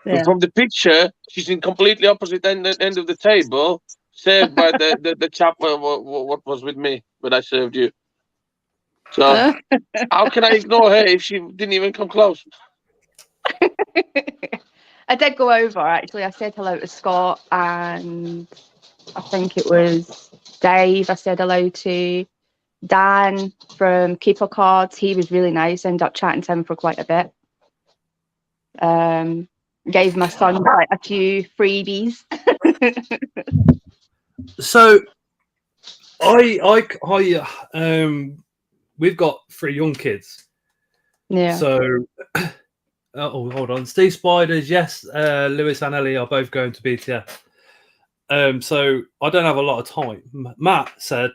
Yeah. But from the picture, she's in completely opposite end of the table, served by the chap what was with me when I served you. So how can I ignore her if she didn't even come close? I did go over, actually. I said hello to Scott and I think it was Dave. I said hello to Dan from Keeper Cards. He was really nice. Ended up chatting to him for quite a bit. Gave my son quite a few freebies. So, we've got 3 young kids. Yeah. So, hold on. Steve Spiders, yes. Lewis and Ellie are both going to BTS. So I don't have a lot of time. Matt said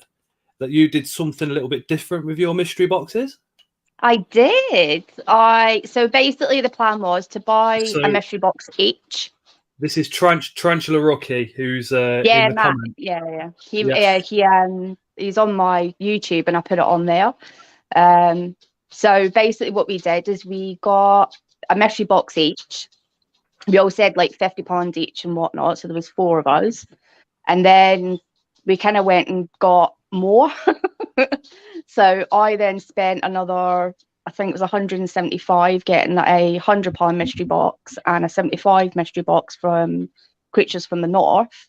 that you did something a little bit different with your mystery boxes. I did. So basically the plan was to buy a mystery box each. This is Tarantula Rocky, who's in the Matt. comment. Yeah. He's on my YouTube and I put it on there. So basically what we did is we got a mystery box each. We all said like £50 each and whatnot. So there was 4 of us. And then we kind of went and got more. So I then spent another, I think it was 175 getting a £100 mystery box and a 75 mystery box from Creatures from the North.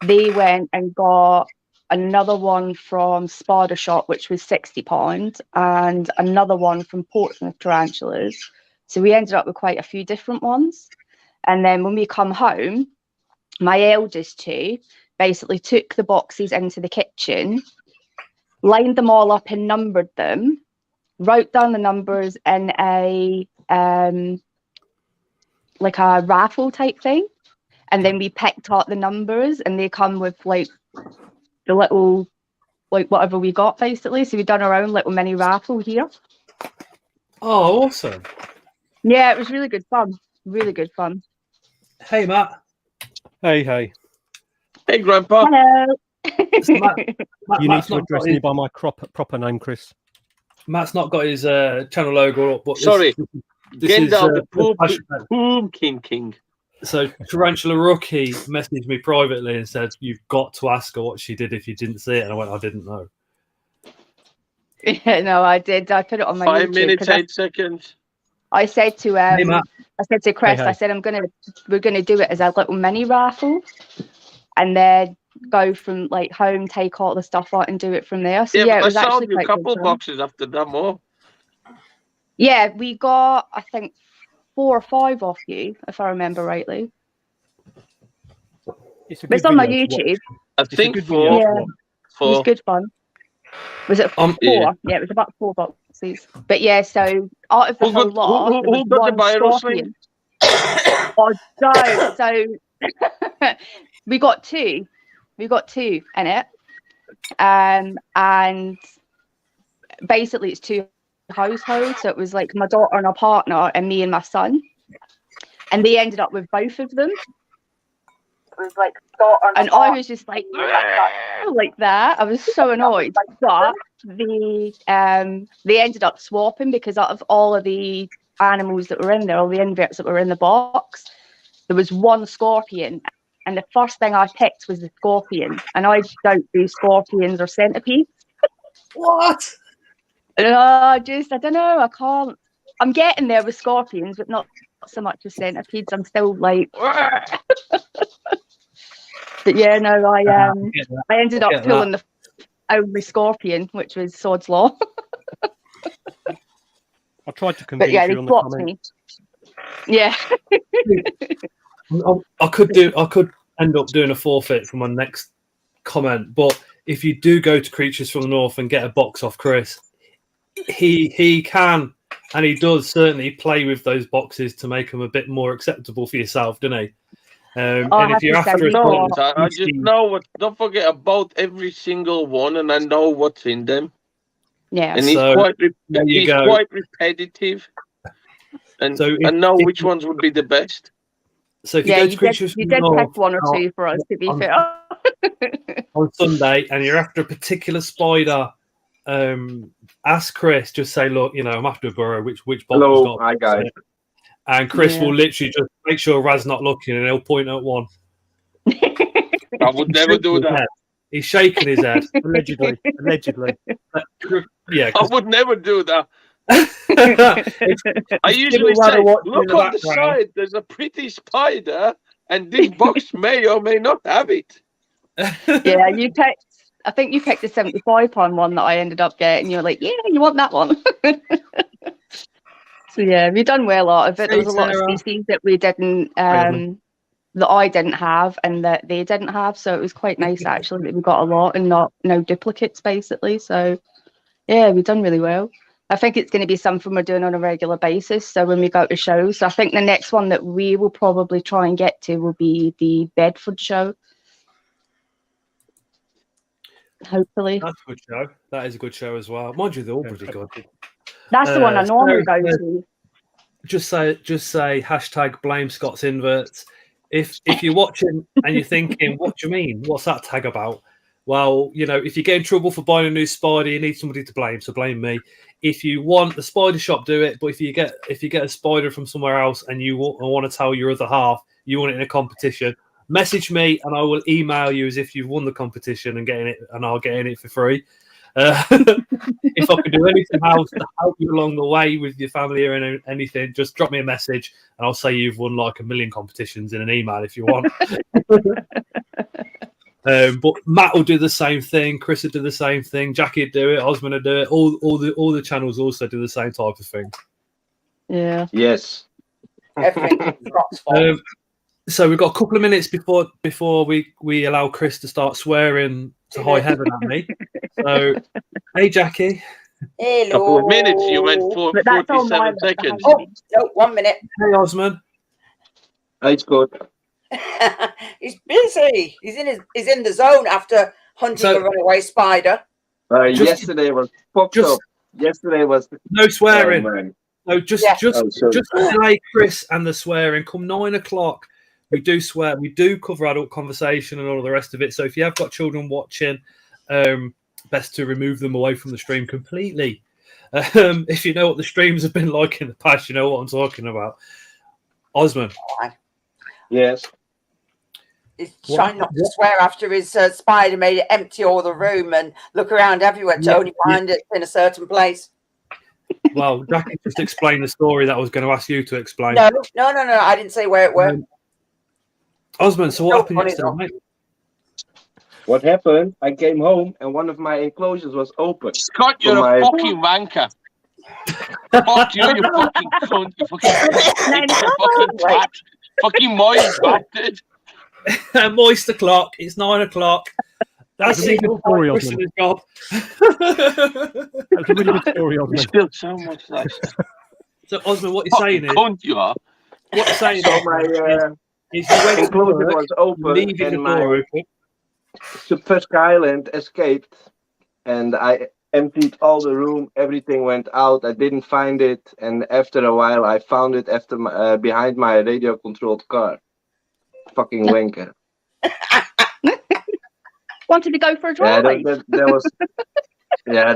They went and got another one from Sparta Shop, which was £60, and another one from Portsmouth Tarantulas. So we ended up with quite a few different ones. And then when we come home, my eldest 2 basically took the boxes into the kitchen, lined them all up and numbered them, wrote down the numbers in a like a raffle type thing, and then we picked out the numbers, and they come with like the little, like whatever we got basically. So we've done our own little mini raffle here. Oh, awesome. Yeah, it was really good fun. Really good fun. Hey, Matt. Hey. Hey, Grandpa. Hello. You need to address me by my proper name, Chris. Matt's not got his channel logo up, but Sorry. this is the Poom King. So Tarantula Rookie messaged me privately and said, "You've got to ask her what she did if you didn't see it." And I went, "I didn't know." Yeah, no, I did. I put it on my 5 YouTube, minutes, 8 seconds. I said to Hey, Matt. Chris, Hey. I said we're gonna do it as a little mini raffle, and then go from like home, take all the stuff out, and do it from there. So yeah, it I was sold actually you a quite couple good fun. boxes after that more. Yeah, we got I think 4 or 5 off you, if I remember rightly. It's on my YouTube. I think good 4. video. Yeah, it was good fun. Was it 4? Yeah. Yeah, it was about 4 boxes. But yeah, so out of the whole lot, there was who got the one viral scorpion. Oh, don't. So we got 2. We got 2 in it. And basically it's 2 households. So it was like my daughter and her partner and me and my son. And they ended up with both of them. It was like daughter and I was just like that. I was so annoyed. But they ended up swapping because out of all of the animals that were in there, all the inverts that were in the box, there was one scorpion. And the first thing I picked was the scorpion. And I don't do scorpions or centipedes. What? And I don't know. I can't. I'm getting there with scorpions, but not so much with centipedes. I'm still like. But yeah, no, I ended up pulling the only scorpion, which was Sod's Law. I tried to convince but yeah, you they on the swapped comment. me. Yeah. I could end up doing a forfeit for my next comment, but if you do go to Creatures from the North and get a box off Chris, he can and he does certainly play with those boxes to make them a bit more acceptable for yourself, doesn't he? And if you're after I just know what. Don't forget about every single one, and I know what's in them. Yeah, and he's quite repetitive, and so I know which ones would be the best. So if you go to Creatures you did pick 1 or 2 for us, to be fair. On Sunday, and you're after a particular spider, ask Chris. Just say, "Look, I'm after a burrow. Which box?" Hello, hi guys. And Chris will literally just make sure Raz not looking, and he'll point at one. I would never do that. He's shaking his head. Allegedly. Yeah, I would never do that. I usually say, look on the side, there's a pretty spider, and this box may or may not have it. Yeah, I think you picked the 75-pound one that I ended up getting. You're like, yeah, you want that one. So yeah, we've done well out of it. There was a lot of species that we didn't, that I didn't have and that they didn't have. So it was quite nice actually that we got a lot and no duplicates basically. So yeah, we've done really well. I think it's going to be something we're doing on a regular basis. So when we go to shows, so I think the next one that we will probably try and get to will be the Bedford show. Hopefully. That's a good show. That is a good show as well. Mind you, they're all pretty good. That's the one I normally go to. Just say hashtag blame Scott's inverts. If you're watching and you're thinking, what do you mean? What's that tag about? Well, if you get in trouble for buying a new spider, you need somebody to blame. So blame me. If you want the spider shop, do it. But if you get a spider from somewhere else and you want to tell your other half you want it in a competition, message me and I will email you as if you've won the competition and I'll get in it for free. If I can do anything else to help you along the way with your family or anything, just drop me a message and I'll say you've won like 1 million competitions in an email if you want. But Matt will do the same thing, Chris will do the same thing, Jackie will do it, Osman will do it. All the channels also do the same type of thing. Yeah. Yes. So we've got a couple of minutes before we allow Chris to start swearing to high heaven at me. So, hey Jackie. Hello. Couple of minutes, you went for 47 seconds. Oh, no, 1 minute. Hey Osman. It's good. He's busy. He's in the zone after hunting a runaway spider. Yesterday was fucked up. Yesterday was no swearing. Oh, no, just delay Kris and the swearing. Come 9 o'clock, we do swear. We do cover adult conversation and all the rest of it. So if you have got children watching, best to remove them away from the stream completely. If you know what the streams have been like in the past, you know what I'm talking about. Osman. Yes. He's trying not to swear after his spider made it empty all the room and look around everywhere to only find it in a certain place. Well, Jackie just explained the story that I was going to ask you to explain. No. I didn't say where it went. Osman, so what happened yesterday, mate? What happened? I came home and one of my enclosures was open. Scott, you're a fucking wanker. Fuck you, you fucking cunt. You fucking twat. Fucking moist bastard. Moist o'clock. It's 9 o'clock. That's a good story, Osman. That's a really good story, Osman. Still so much less. So, Osman, what you're saying is... Cunt you are. What you're saying is my enclosure was open and my Subfusc Island escaped and I emptied all the room. Everything went out. I didn't find it. And after a while, I found it behind my radio-controlled car. Fucking wanker. Wanted to go for a drive. That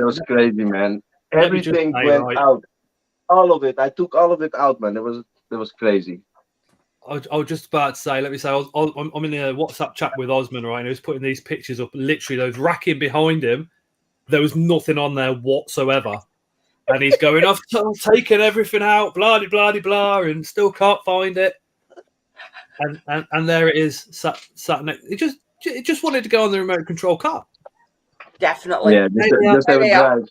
was crazy, man. Everything went out. All of it. I took all of it out, man. It was crazy. I was just about to say, I'm in a WhatsApp chat with Osman, right? And he was putting these pictures up, literally those racking behind him. There was nothing on there whatsoever. And he's going, I've taken everything out, blah, blah, blah, blah, and still can't find it. And there it is, sat next. It just wanted to go on the remote control car. Definitely. Yeah, just have a drive.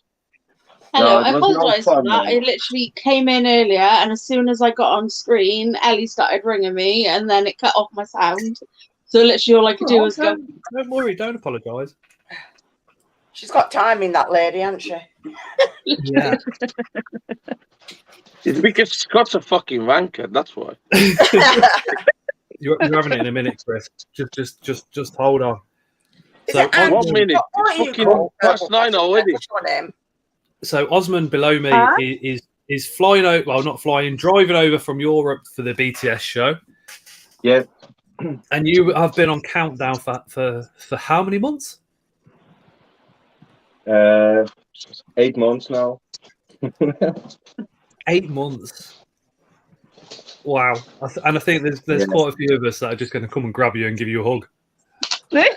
Hello, I apologise for that. I literally came in earlier, and as soon as I got on screen, Ellie started ringing me, and then it cut off my sound. So literally all I could do was go. Don't worry, don't apologise. She's got timing, that lady, hasn't she? Yeah. It's because Scott's a fucking wanker, that's why. You're having it in a minute, Kris. Just hold on. So 1 minute. It's fucking past 9 already. So Osman below me is flying out. Well, not flying, driving over from Europe for the BTS show. Yeah. And you have been on countdown for how many months? 8 months now. 8 months. Wow. And I think there's quite a few of us that are just going to come and grab you and give you a hug. Look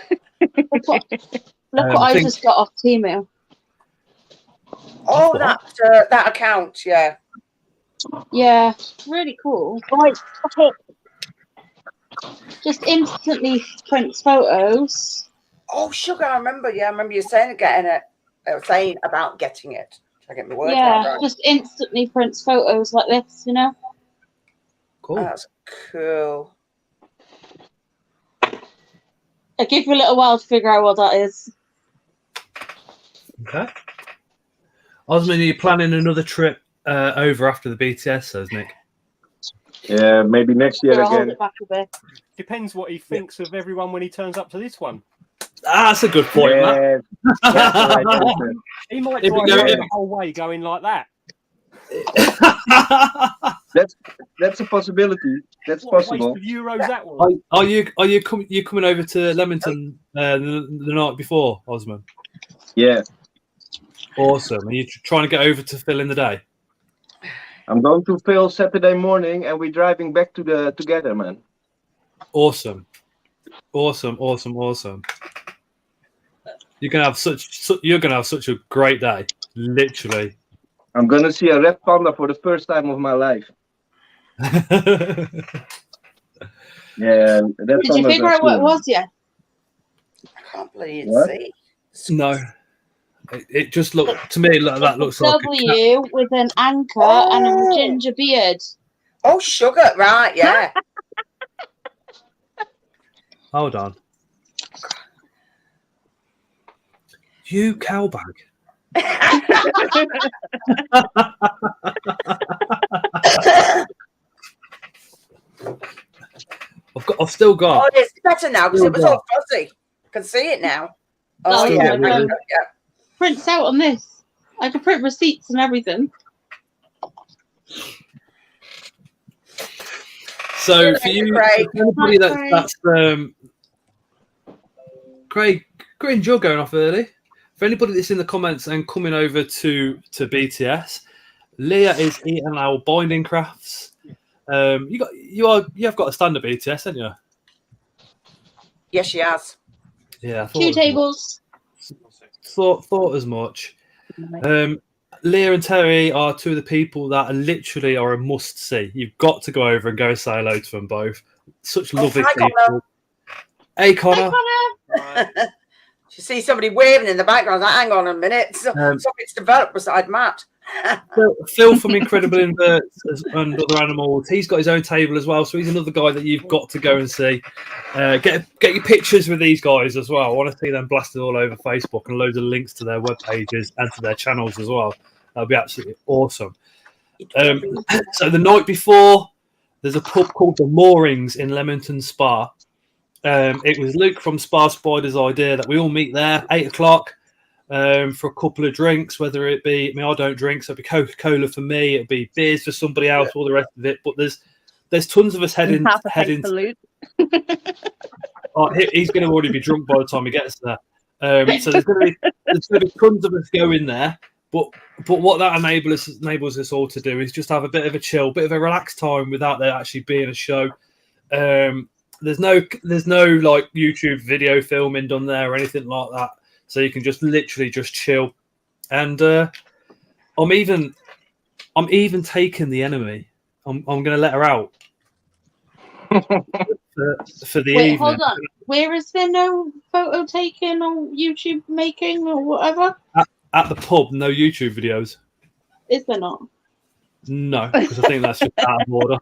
what I just got off Temu. Oh, that account, yeah. Yeah, really cool. Right, okay. Just instantly prints photos. Oh, sugar! I remember you saying about getting it. I get my word Yeah, right. just instantly prints photos like this, you know. Cool. That's cool. It gives you a little while to figure out what that is. Okay. Osman, are you planning another trip over after the BTS, says Nick? Yeah, maybe next year Hold again. it back a bit. Depends what he thinks of everyone when he turns up to this one. That's a good point, Matt. He might drive the whole way going like that. That's a possibility. That's what possible. A waste of euros that was. Are you coming over to Leamington the night before, Osman? Yeah. Awesome. Are you trying to get over to Phil in the day? I'm going to Phil Saturday morning, and we're driving back together, man. Awesome. You're gonna have such a great day. Literally. I'm gonna see a red panda for the first time of my life. Yeah, Did you figure out what it was yet? I can't believe see. No. It just looked to me like that looks like W with an anchor and a ginger beard. Oh, sugar, right? Yeah. Hold on. You cowbag. I've still got. Oh, it's better now because it was all fuzzy. I can see it now. Oh, yeah. Prints out on this. I can print receipts and everything. So for you, anybody that's Craig, Gringe, you're going off early. For anybody that's in the comments and coming over to BTS, Leah is eating our binding crafts. You have got a stand at BTS, haven't you? Yes, she has. Yeah, 2 tables. Thought as much. Leah and Terry are 2 of the people that are a must see. You've got to go over and go say hello to them both. Such lovely people. Connor. Hey, Connor. You see somebody waving in the background. Like, hang on a minute. Something's developed beside Matt. Phil from Incredible Inverts and Other Animals. He's got his own table as well, so he's another guy that you've got to go and see. Get your pictures with these guys as well. I want to see them blasted all over Facebook and loads of links to their web pages and to their channels as well. That'll be absolutely awesome. So the night before, there's a pub called the Moorings in Leamington Spa. It was Luke from Spa Spider's idea that we all meet there 8 o'clock. For a couple of drinks, whether it be, I don't drink, so it'd be Coca-Cola for me, it'd be beers for somebody else, all the rest of it. But there's tons of us heading. Oh, he's going to already be drunk by the time he gets there. So there's going to be tons of us going there. But what that enables us all to do is just have a bit of a chill, bit of a relaxed time without there actually being a show. There's no like YouTube video filming done there or anything like that. So you can just literally just chill, and I'm even taking the enemy. I'm going to let her out for the evening. Hold on. Where is there no photo taking or YouTube making or whatever? At the pub, no YouTube videos. Is there not? No, because I think that's just out of order.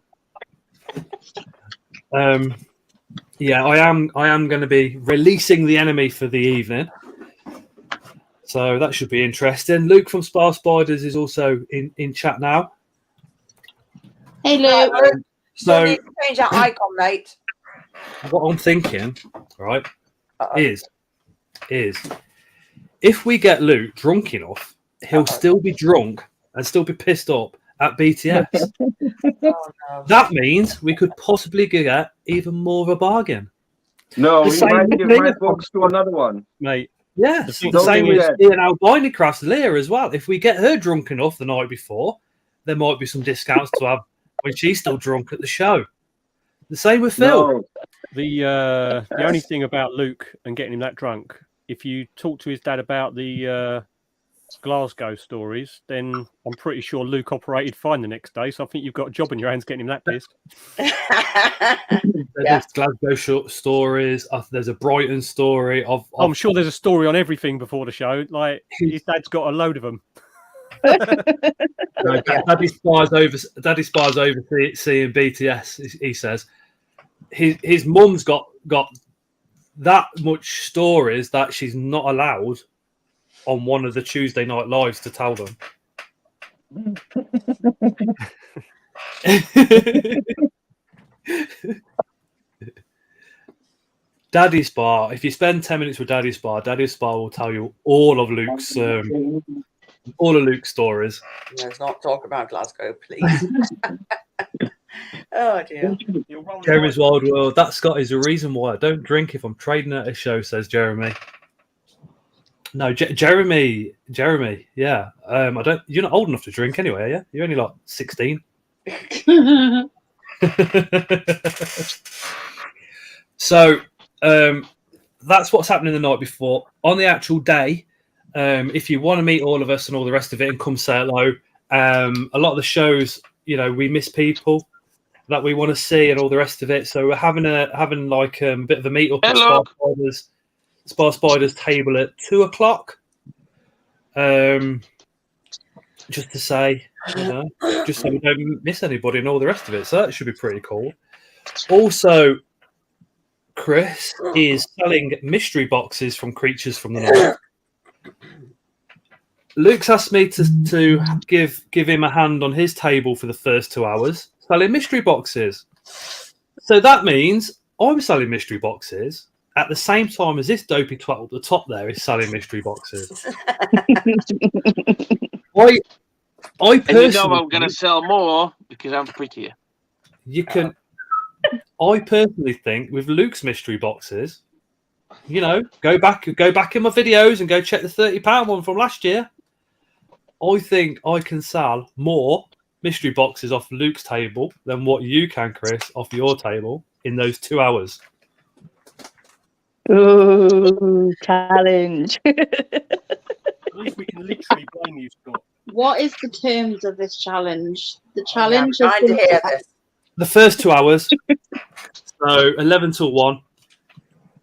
Yeah, I am going to be releasing the enemy for the evening. So that should be interesting. Luke from Spa Spiders is also in chat now. Hey, Luke. So need to change that icon, mate. What I'm thinking, right, is if we get Luke drunk enough, he'll still be drunk and still be pissed up at BTS. No. That means we could possibly get even more of a bargain. No, we might give my box to another one, mate. Yes, the same with our binding crafts Leah as well. If we get her drunk enough the night before, there might be some discounts to have when she's still drunk at the show. The same with Phil. No. The only thing about Luke and getting him that drunk, if you talk to his dad about the Glasgow stories, then I'm pretty sure Luke operated fine the next day. So I think you've got a job in your hands getting him that pissed. There's Glasgow stories. There's a Brighton story. I'm sure there's a story on everything before the show. Like his dad's got a load of them. No, Daddy spies over seeing BTS. He says his mum's got that much stories that she's not allowed on one of the Tuesday night lives to tell them. Daddy Spa. If you spend 10 minutes with Daddy Spa will tell you all of Luke's stories. Let's not talk about Glasgow, please. Oh dear. Jeremy's Wild World. That Scott is the reason why I don't drink if I'm trading at a show, says Jeremy. No, Jeremy. Yeah. I don't. You're not old enough to drink anyway, are you? You're only like 16. So that's what's happening the night before. On the actual day, if you want to meet all of us and all the rest of it and come say hello, a lot of the shows, we miss people that we want to see and all the rest of it. So we're having like a bit of a meet up at Spa Spiders table at 2 o'clock. Just to say, just so we don't miss anybody and all the rest of it. So that should be pretty cool. Also, Chris is selling mystery boxes from Creatures from the North. Luke's asked me to give him a hand on his table for the first 2 hours selling mystery boxes. So that means I'm selling mystery boxes at the same time as this dopey twat up the top there is selling mystery boxes. I personally, and you know I'm going to sell more because I'm prettier. You can. I personally think with Luke's mystery boxes, you know, go back in my videos and go check the £30 one from last year. I think I can sell more mystery boxes off Luke's table than what you can, Chris, off your table in those 2 hours. Ooh, challenge. At least we can literally blame you, Scott. What is the terms of this challenge? The challenge I'm has trying to been hear this. The first 2 hours, so 11 till 1.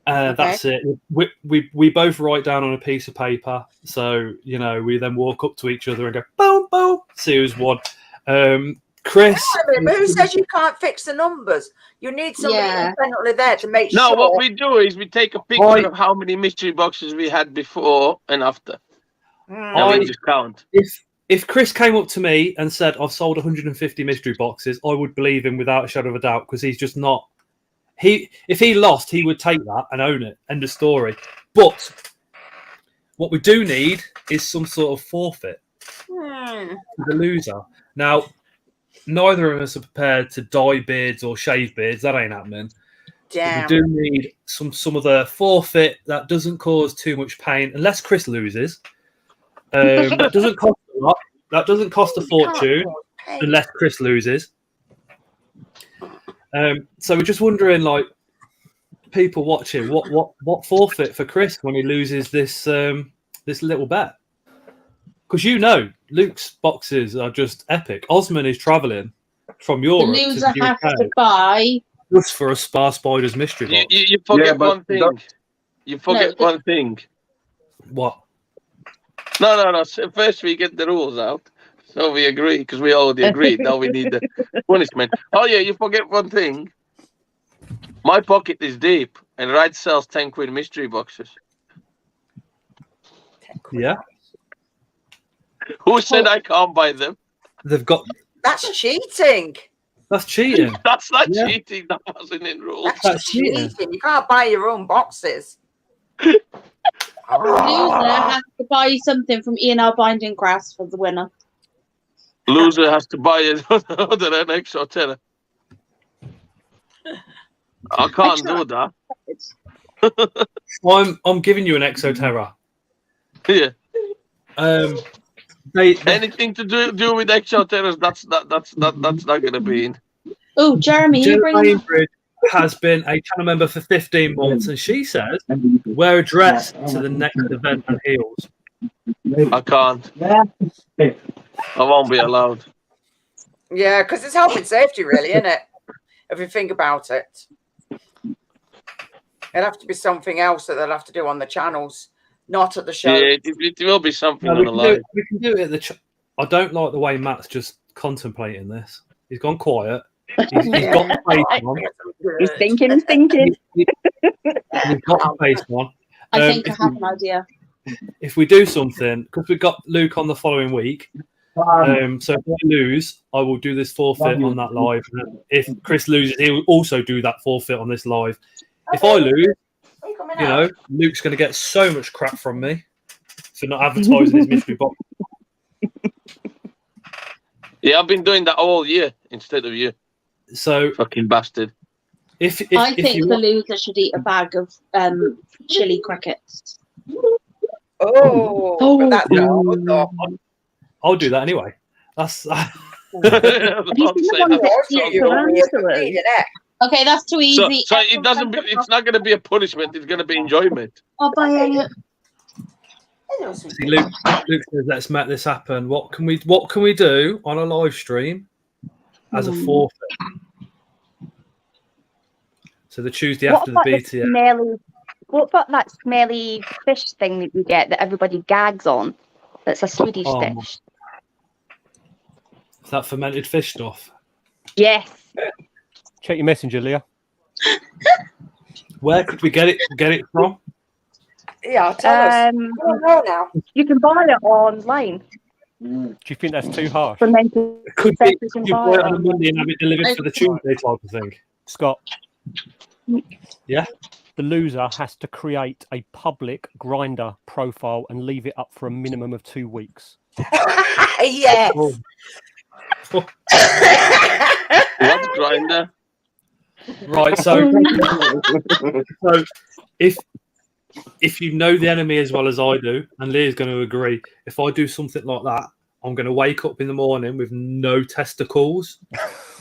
That's it. We both write down on a piece of paper. So, you know, we then walk up to each other and go, boom, boom, see who's won. Chris. But who says you can't fix the numbers? You need somebody independently there to make sure. No, what we do is we take a picture of how many mystery boxes we had before and after. And we just count. If Chris came up to me and said, I've sold 150 mystery boxes, I would believe him without a shadow of a doubt, because he's just not. If he lost, he would take that and own it. End of story. But what we do need is some sort of forfeit for the loser. Now, neither of us are prepared to dye beards or shave beards. That ain't happening. Damn. We do need some of the forfeit that doesn't cause too much pain, unless Chris loses. That doesn't cost a lot. That doesn't cost a fortune, unless Chris loses. So we're just wondering, like, people watching, what forfeit for Chris when he loses this little bet? Because you know, Luke's boxes are just epic. Osman is travelling from Europe. The loser to the has UK to buy just for a Spar Spiders mystery box. You forget one thing. You forget one thing. What? No. First we get the rules out. So we agree, because we already agreed. Now we need the punishment. Oh, yeah, you forget one thing. My pocket is deep, and Right sells 10 quid mystery boxes. Yeah. Who said I can't buy them? They've got. That's cheating. That's cheating. That's not cheating. That wasn't in rules. That's cheating. You can't buy your own boxes. The loser has to buy something from E&R Binding Crafts for the winner. Loser has to buy an extra tenner. I can't do that. I'm giving you an Exoterra. Yeah. They anything to do with Exoterras, that's not going to be in. Oh, Jeremy, you bring Bainbridge has been a channel member for 15 months, and she says, wear a dress to the next event and heels. I can't. I won't be allowed. Yeah, because it's health and safety, really, isn't it? If you think about it. It'll have to be something else that they'll have to do on the channels, not at the show. Yeah, it will be something on the live. We can do it at the I don't like the way Matt's just contemplating this. He's gone quiet. He's got the face on. He's thinking. He's got the face on. I think I have an idea. If we do something, because we've got Luke on the following week, so if I lose, I will do this forfeit on that live. If Chris loses, he will also do that forfeit on this live. If I lose, you know, Luke's going to get so much crap from me for not advertising his mystery box. Yeah, I've been doing that all year instead of you. So fucking bastard. I think the loser should eat a bag of chili crickets. But that's not. I'll do that anyway. That's. Okay, that's too easy. So it doesn't. It's not going to be a punishment. It's going to be enjoyment. I'll buy it. See, Luke says, "Let's make this happen." What can we do on a live stream as a forfeit? So the Tuesday after the BTS. What about that smelly fish thing that you get that everybody gags on? That's a Swedish dish. Is that fermented fish stuff? Yes. Check your messenger, Leah. Where could we get it from? Yeah, tell us. I don't know now. You can buy it online. Do you think that's too harsh? Could be you buy it on a Monday and have it delivered for the Tuesday type of thing. Scott. Yeah. The loser has to create a public Grindr profile and leave it up for a minimum of 2 weeks. Yes. What Grindr? Right. So if you know the enemy as well as I do, and Leah's going to agree, if I do something like that, I'm going to wake up in the morning with no testicles,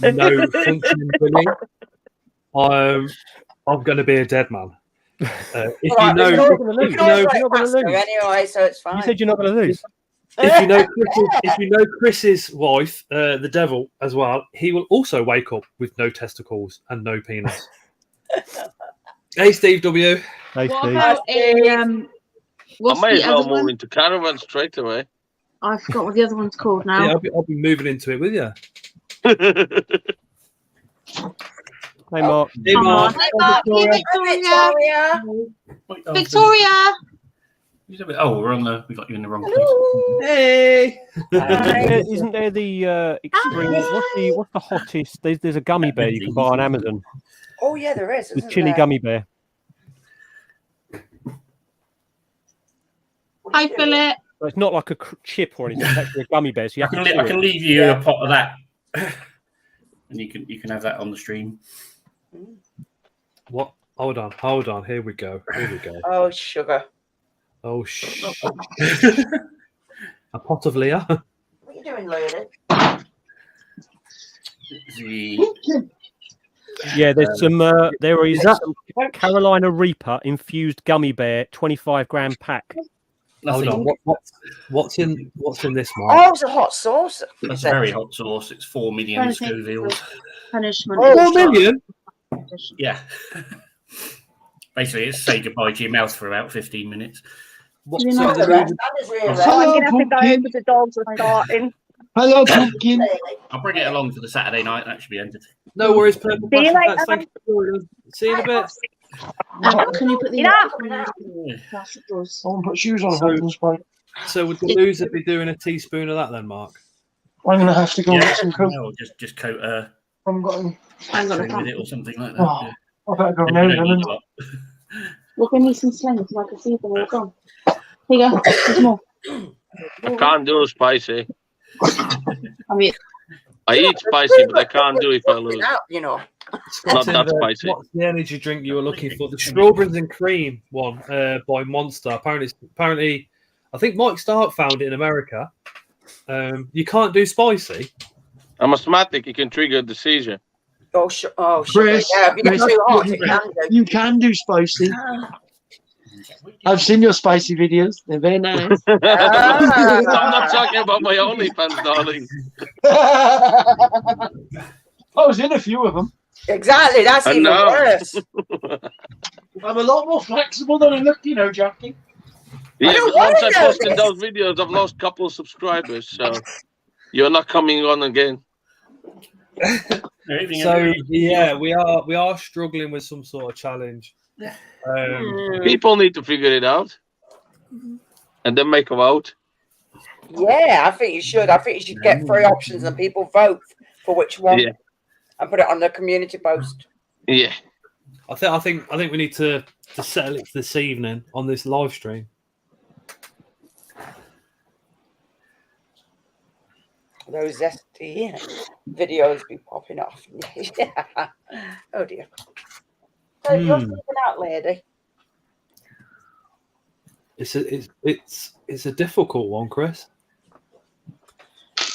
no functioning billy. I'm going to be a dead man. If Right, you know, you're not gonna lose. Anyway, so it's fine. You said you're not going to lose. if you know Chris's wife, the devil as well, he will also wake up with no testicles and no penis. Hey, Steve W. Hey, What Steve. about I what's may the as well other move one? into caravan straight away. I forgot what the other one's called now. Yeah, I'll be moving into it with you. Hey, Mark. Hey, Mark. Hi, Mark. Hey, Victoria. Victoria. Oh, we got you in the wrong place. Hey. Isn't there the extreme? What's the hottest? There's a gummy bear you can buy on Amazon. Oh yeah, there is. The chili gummy bear. Hi, Philip. Well, it's not like a chip or anything. It's actually a gummy bear. So you have I can leave you a pot of that, and you can have that on the stream. What? Hold on. Here we go. Oh, sugar. Oh, a pot of Leah. What are you doing, lady? Yeah, there's some. There is some Carolina Reaper infused gummy bear, 25-gram pack. Hold on. What's in this one? Oh, it's a hot sauce. That's a very hot sauce. It's 4 million Scovilles. Punishment. 4 million? Yeah. Basically, it's say goodbye to your mouth for about 15 minutes. I'm going to have to go because the dogs are starting. Hello, pumpkin. I'll bring it along for the Saturday night. That should be entertaining. No worries, Purple. See you later. Thank you. See you in a bit. Can you put the I want to put shoes on. So would the loser be doing a teaspoon of that then, Mark? I'm going to have to go get some coke. No, just coat a I'm going with it or something like that. Oh, I better go now. Look, I need some slings so I can see them all gone. Here you go. There's more. I can't do spicy. I mean, I eat spicy, but I can't do it if I lose. You know. Not that spicy. What's the energy drink you were looking for? The strawberries and cream one by Monster. Apparently, I think Mike Stark found it in America. You can't do spicy. I'm asthmatic. It can trigger the seizure. Oh, Chris, yeah, you can do spicy. I've seen your spicy videos. They're very nice. I'm not talking about my OnlyFans, darling. I was in a few of them. Exactly, that's even worse. I'm a lot more flexible than I look, Jackie. Yeah, but once I posted those videos, I've lost a couple of subscribers, so you're not coming on again. So yeah, we are struggling with some sort of challenge. People need to figure it out and then make a vote. Yeah, I think you should. I think you should get 3 options and people vote for which one, and put it on the community post. Yeah, I think we need to settle it this evening on this live stream. Those ST videos be popping off. Yeah. Oh dear. So you're sleeping out, lady. It's a difficult one, Chris.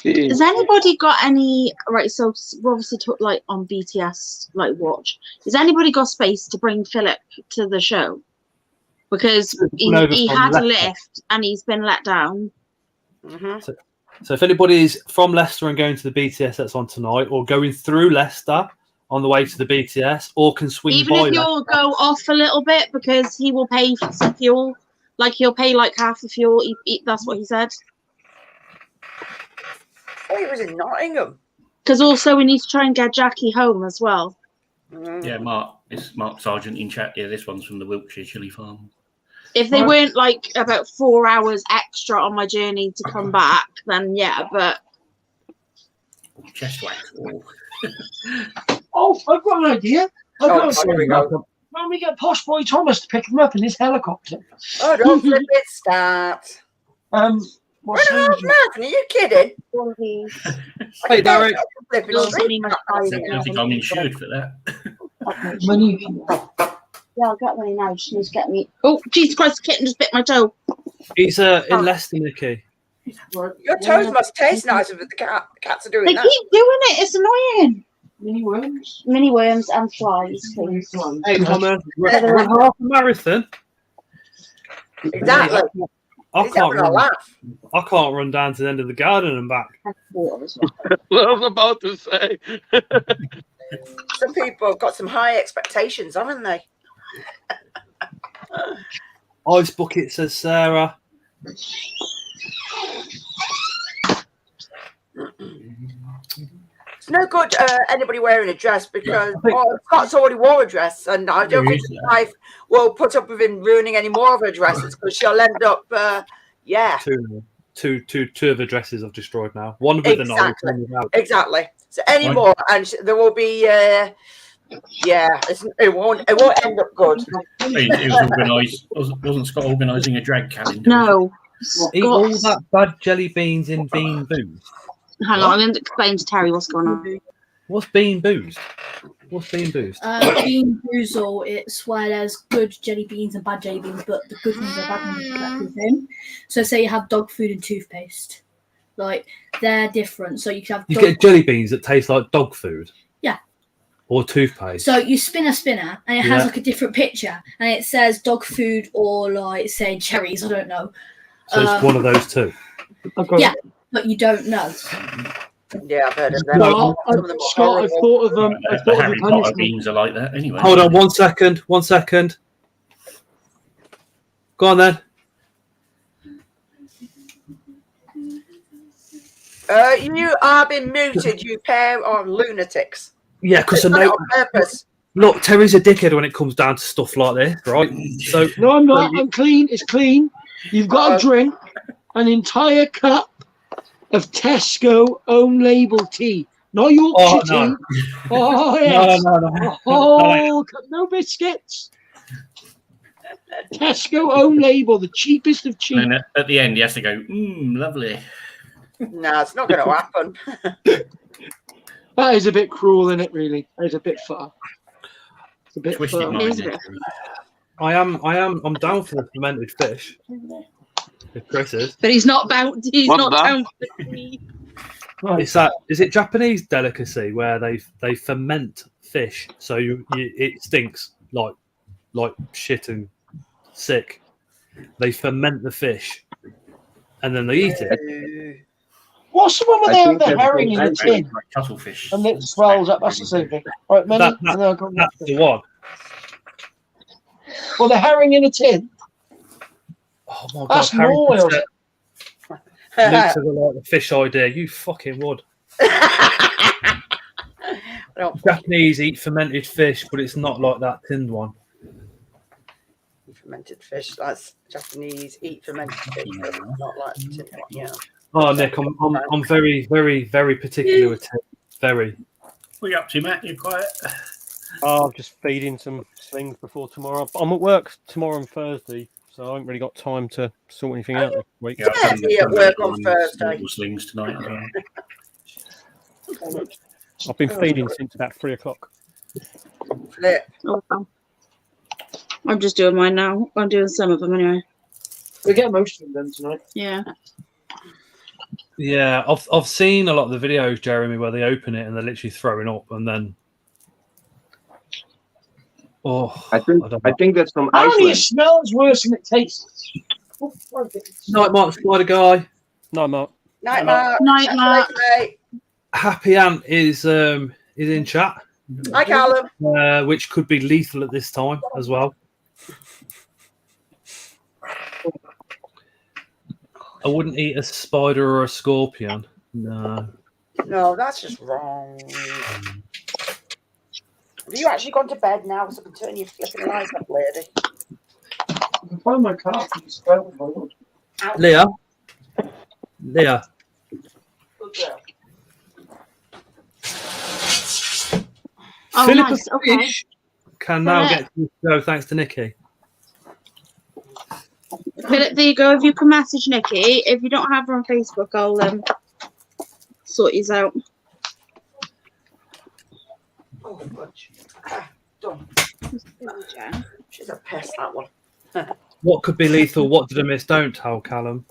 has anybody got any So we obviously took on BTS watch. Has anybody got space to bring Philip to the show? Because he had a lift and he's been let down. Mm-hmm. So if anybody's from Leicester and going to the BTS that's on tonight, or going through Leicester on the way to the BTS, or can swing even by if you'll go off a little bit, because he will pay for some fuel. He'll pay half the fuel. That's what he said. Oh, he was in Nottingham. Because also we need to try and get Jackie home as well. Yeah, Mark. It's Mark Sargent in chat. Yeah, this one's from the Wiltshire Chili Farm. If they weren't about 4 hours extra on my journey to come back, then yeah, but Chest wax. Oh, I've got an idea. When we get Posh Boy Thomas to pick him up in his helicopter. Oh, don't flip it, start. What's Marvin, are you kidding? Hey, Derek. I don't think I'm insured for that. Money. Yeah, I'll get money now. She needs to get me. Oh, Jesus Christ, the kitten just bit my toe. It's in Leicester, Nikki. Your toes must taste nicer with the cats are doing They that. keep doing it. It's annoying. Mini worms and flies, please. Hey, Thomas, run half a marathon. Exactly. I can't run down to the end of the garden and back. I was about to say. Some people have got some high expectations, haven't they? Ice bucket, says Sarah. It's no good anybody wearing a dress because Scott's already wore a dress, and I don't think his wife will put up with him ruining any more of her dresses because she'll end up, Two of the dresses I've destroyed now. One with the knife. Exactly. So any more, and there will be, it won't end up good. It was organised. Wasn't Scott organising a drag calendar? No. Eat all that bad jelly beans in bean booze. Hang on, I'm going to explain to Terry what's going on. What's bean boozed? What's bean boozed? Bean boozle, it's where there's good jelly beans and bad jelly beans, but the good ones are bad ones are within. So say you have dog food and toothpaste. Like, they're different. So you can have get jelly beans that taste like dog food? Yeah. Or toothpaste? So you spin a spinner and it has like a different picture and it says dog food or like, say, cherries, I don't know. So it's one of those two? Yeah, but you don't know. Yeah, I've heard of them. No, Scott, I've thought of them. The Harry Potter beans are like that anyway. Hold on, 1 second. 1 second. Go on then. You are being muted, you pair of lunatics. Yeah, because on purpose. Look, Terry's a dickhead when it comes down to stuff like this, right? So no, I'm not. I'm clean. It's clean. You've got to drink an entire cup of Tesco own label tea, not Yorkshire tea. Oh yes. No. No biscuits. Tesco own label, the cheapest of cheap. And at the end, he has to go, lovely. No, it's not going to happen. That is a bit cruel, isn't it? Really, it's a bit far. It's a bit twisted mind. I'm down for the fermented fish. If Chris is, but he's not bound. He's not down for me. Is it Japanese delicacy where they ferment fish so it stinks like shit and sick? They ferment the fish and then they eat it. What's the one where they have the herring in the tin? Like cuttlefish. And it swells up. That's the same thing. All right, Manny, that's the one. Well, the herring in a tin. Oh my God, that's more oil. Luke says I like the fish idea. You fucking would. Japanese eat fermented fish, but it's not like that tinned one. Fermented fish. That's Japanese. Eat fermented fish. Not like the tinned one. Yeah. Oh, Nick, I'm very, very, very particular with tin. Very. What are you up to, Matt? You quiet? Oh, I'm just feeding some slings before tomorrow. I'm at work tomorrow and Thursday, so I haven't really got time to sort anything out this week. Yeah, at work on Thursday. Slings tonight. I've been feeding since about 3 o'clock. I'm just doing mine now. I'm doing some of them anyway. We get most of them tonight. Yeah. Yeah, I've seen a lot of the videos, Jeremy, where they open it and they're literally throwing up, and then I think that's from Iceland. Only it smells worse than it tastes. Night, Mark, Spider Guy. Night, Mark. Night, Mark. Night, Mark. Happy Ant is in chat. Hi, Callum. Which could be lethal at this time as well. I wouldn't eat a spider or a scorpion. No. No, that's just wrong. Have you actually gone to bed now? So I can turn your flipping lights up, lady. I can find my car. Leah. Oh, Philip nice. of Fish can now get to the show thanks to Nikki. Philip, there you go. If you can message Nikki, if you don't have her on Facebook, I'll sort you out. Oh, fudge. Done. She's a pest, that one. What could be lethal? What did I miss? Don't tell Callum.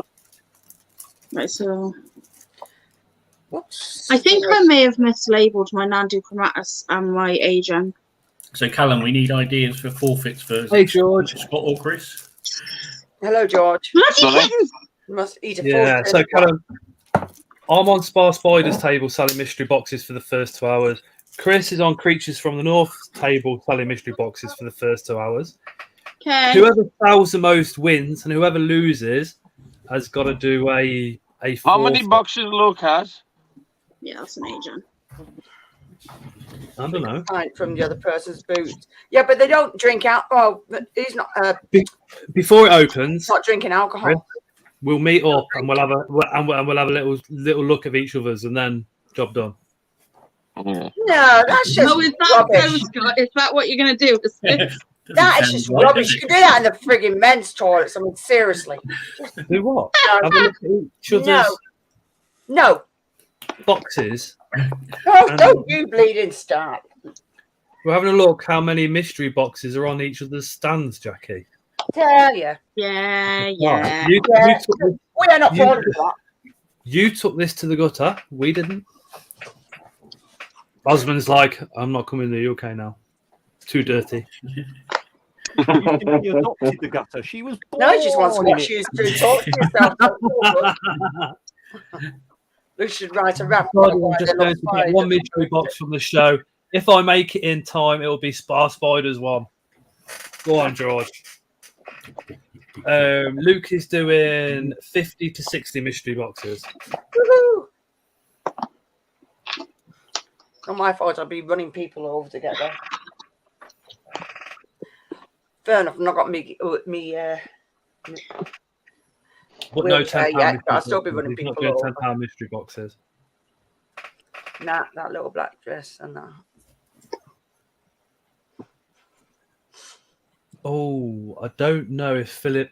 Right, so I think I may have mislabeled my Nandu Chromatus and my agent. So, Callum, we need ideas for forfeits for Hey, George. Scott or Chris. Hello, George. Bloody kittens! You must eat a Yeah, so Callum, I'm on Spar Spider's table selling mystery boxes for the first 2 hours. Chris is on Creatures from the North table selling mystery boxes for the first 2 hours. Okay. Whoever sells the most wins, and whoever loses has got to do a How many forfeit. boxes Luke has? Yeah, that's an agent. I don't know. From the other person's boot. Yeah, but they don't drink out. Oh, he's not. Before it opens, Not drinking alcohol. we'll meet up and we'll have a little look at each other's, and then job done. No, that's just Oh, is that rubbish. Scott? Is that what you're going to do? That is just rubbish. You can do that in the frigging men's toilets. I mean, seriously. Do what? No. Have a look at each other's No. boxes. Oh, don't you bleeding start. We're having a look how many mystery boxes are on each other's stands, Jackie. Tell you. Yeah. We are not proud of that. You took this to the gutter. We didn't. Osmond's like, I'm not coming to the UK now. Too dirty. You adopted the gutter. She was born. No, she just wants to watch you to talk to yourself. We should write a rap. I'm just going to get one mystery box from the show. If I make it in time, it will be Spar Spiders one. Go on, George. Luke is doing 50 to 60 mystery boxes. Woohoo! Not my fault. I'll be running people over to get there. Fair enough. I've not got me. But no £10 yeah, mystery I'll still be boxes. running He's people not doing over. £10 mystery boxes. Nah, that little black dress and that. Oh, I don't know if Philip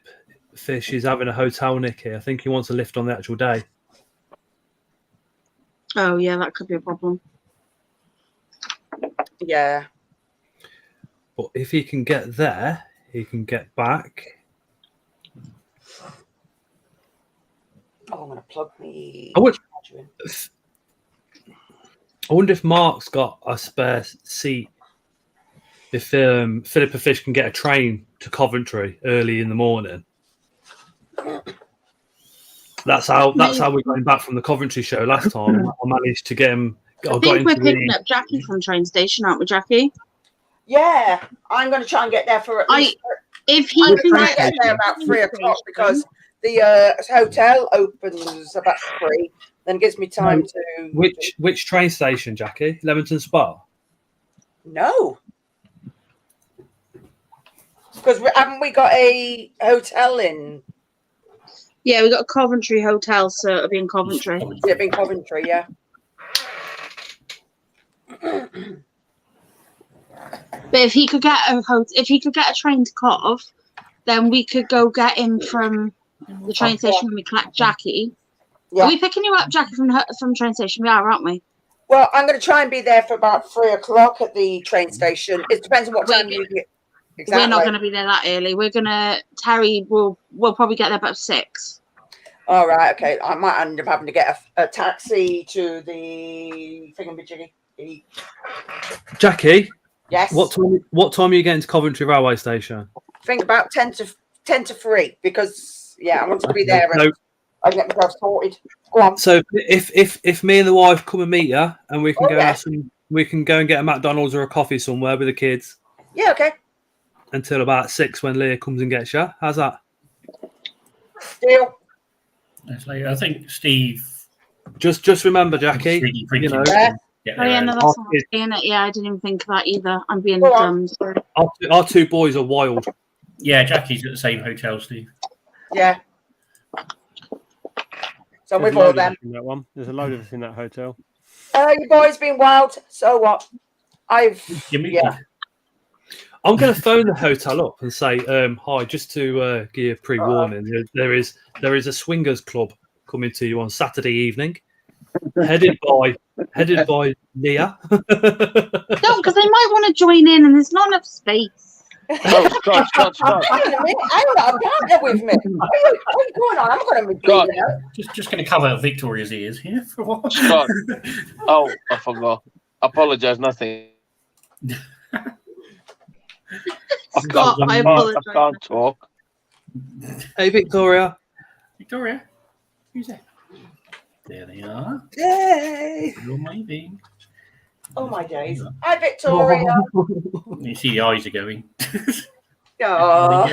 Fish is having a hotel, Nikki. I think he wants a lift on the actual day. Oh, yeah, that could be a problem. Yeah. But if he can get there, he can get back. Oh, I'm going to plug me. I wonder if Mark's got a spare seat. If Philippa Fish can get a train to Coventry early in the morning. That's how we're going back from the Coventry show last time. I managed to get him. I think we're picking up Jackie from the train station, aren't we, Jackie? Yeah, I'm going to try and get there for at least. If he can get there about 3 o'clock because the hotel opens about 3. Then gives me time to. Which train station, Jackie? Leamington Spa. No. Because haven't we got a hotel in? Yeah, we got a Coventry hotel, so it'll be in Coventry. It'll be in Coventry, yeah. But if he could get a train to Cov, then we could go get him from the train station when we collect Jackie. Yeah. Are we picking you up, Jackie, from the train station? We are, aren't we? Well, I'm going to try and be there for about 3 o'clock at the train station. It depends on what time you get. Exactly. We're not going to be there that early. Terry will probably get there about 6. All right, okay. I might end up having to get a taxi to the thingamajiggy. Jackie. Yes. What time are you getting to Coventry railway station? Think about 10 to 3 because I want to be there. So, I can get myself sorted. Go on. So if me and the wife come and meet you, and we can we can go and get a McDonald's or a coffee somewhere with the kids. Yeah. Okay. Until about 6 when Leah comes and gets you. How's that? Deal. I think Steve. Just remember, Jackie. You know. Yeah, no, that's not in it. Yeah, I didn't even think of that either. I'm being dumb. Our 2 boys are wild. Yeah, Jackie's at the same hotel, Steve. Yeah. So with all them. That one. There's a load of us in that hotel. You boys been wild. So what? I'm going to phone the hotel up and say, hi, just to give you a pre-warning, there is a swingers club coming to you on Saturday evening, headed by Leah. No, because they might want to join in, and there's not enough space. Oh, Scott. Hang on a minute. I haven't got a partner with me. What's going on? I'm going to Scott. Just going to cover Victoria's ears here for a while. Scott. Oh, I forgot. Apologise, nothing. Scott, I apologise. I can't talk. Hey, Victoria. Victoria, who's that? There they are. Yay! You're amazing. Oh my days. Hi, Victoria. You see the eyes are going. Oh.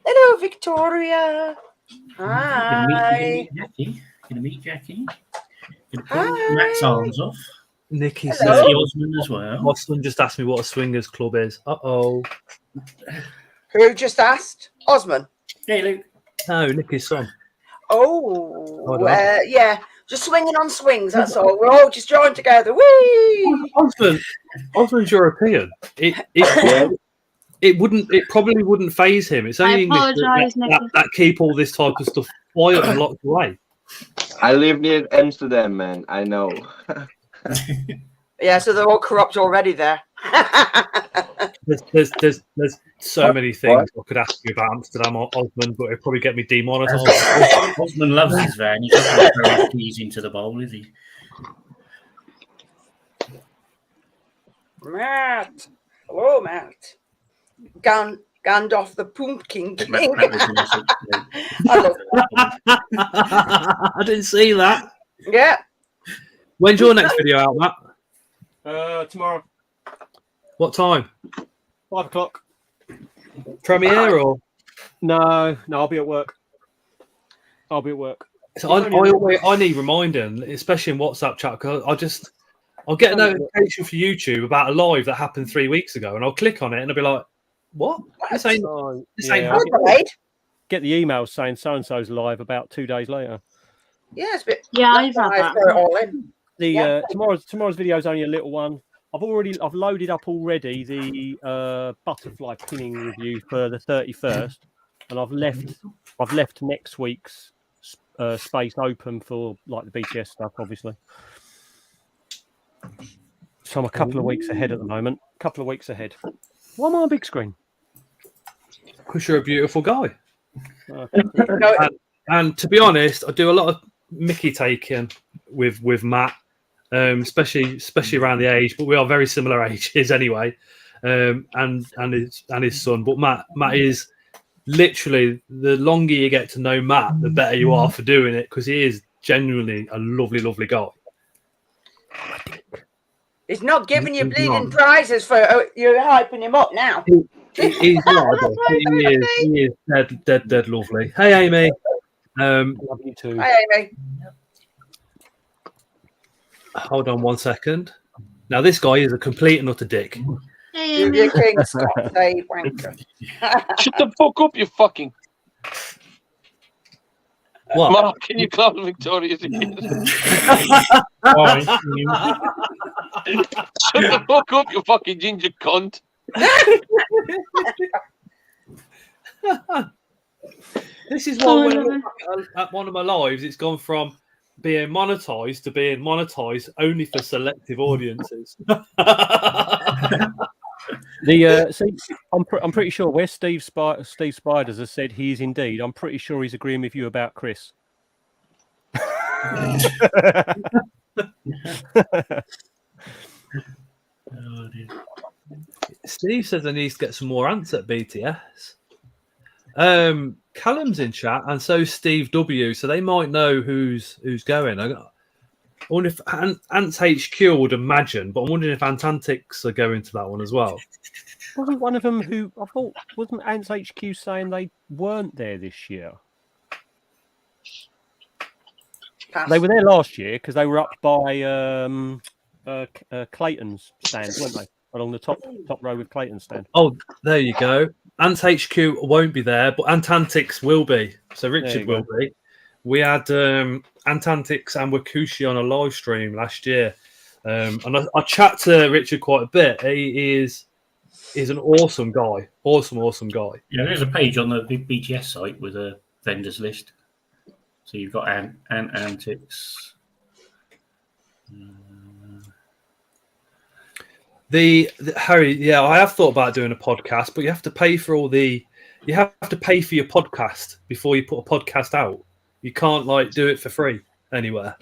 Hello, Victoria. Hi. Gonna meet Jackie. Gonna pull Matt's arms off. Nikki See said, Osman as well. my son just asked me what a swingers club is. Uh-oh. Who just asked? Osman. Hey, Luke. No, Nikki's son. Oh, yeah. Just swinging on swings, that's all. We're all just joined together. Whee! Osman's European. It probably wouldn't phase him. It's only English that keep all this type of stuff quiet and locked away. I live near Amsterdam, man. I know. Yeah, so they're all corrupt already there. There's so many things I could ask you about Amsterdam, Osman, but it'd probably get me demonetised. Osman loves his van. He's not going to throw his keys into the bowl, is he? Matt. Hello, Matt. Gandalf the Pumpkin King. I love that. I didn't see that. Yeah. When's your next video out, Matt? Tomorrow. What time? 5 o'clock. Premiere or? No, I'll be at work. So I need reminding, especially in WhatsApp chat, because I'll get a notification for YouTube about a live that happened 3 weeks ago, and I'll click on it and I'll be like, "What? This ain't happening." Get the email saying so and so's live about 2 days later. Yeah, it's a bit. Yeah, I've had that. Tomorrow's video is only a little one. I've loaded up already the butterfly pinning review for the 31st, and I've left next week's space open for like the BTS stuff, obviously. So I'm a couple of weeks ahead at the moment. Why am I on big screen? Because you're a beautiful guy. And to be honest, I do a lot of Mickey taking with Matt, especially around the age. But we are very similar ages anyway, and his son. But Matt is literally, the longer you get to know Matt, the better you are for doing it, because he is genuinely a lovely guy. He's not giving you bleeding prizes for you're hyping him up now. He's not. He is dead lovely. Hey, Amy. Love you too. Hi, Amy. Hold on 1 second. Now this guy is a complete and utter dick. You're king, Scott. Say wanker. Shut the fuck up, you fucking. What? Mark, can you call Victoria's again? Shut the fuck up, you fucking ginger cunt. This is why when I look at one of my lives, it's gone from being monetized to being monetized only for selective audiences. I'm pretty sure where Steve Spiders has said he is indeed. I'm pretty sure he's agreeing with you about Chris. Oh, dear. Steve says I need to get some more ants at BTS. Callum's in chat, and so Steve W. So they might know who's going. I wonder if Ants HQ, I would imagine, but I'm wondering if Antantics are going to that one as well. Wasn't one of them who I thought wasn't Ants HQ saying they weren't there this year? They were there last year because they were up by Clayton's stand, weren't they? Along the top row with Clayton's stand. Oh, there you go. Ants HQ won't be there, but Antantics will be. So Richard will be. We had Antantics and Wakushi on a live stream last year. And I chat to Richard quite a bit. He is is an awesome guy. Awesome guy. Yeah, there's a page on the BTS site with a vendors list. So you've got Antics. The Harry, yeah, I have thought about doing a podcast, but you have to pay for you have to pay for your podcast before you put a podcast out. You can't like do it for free anywhere.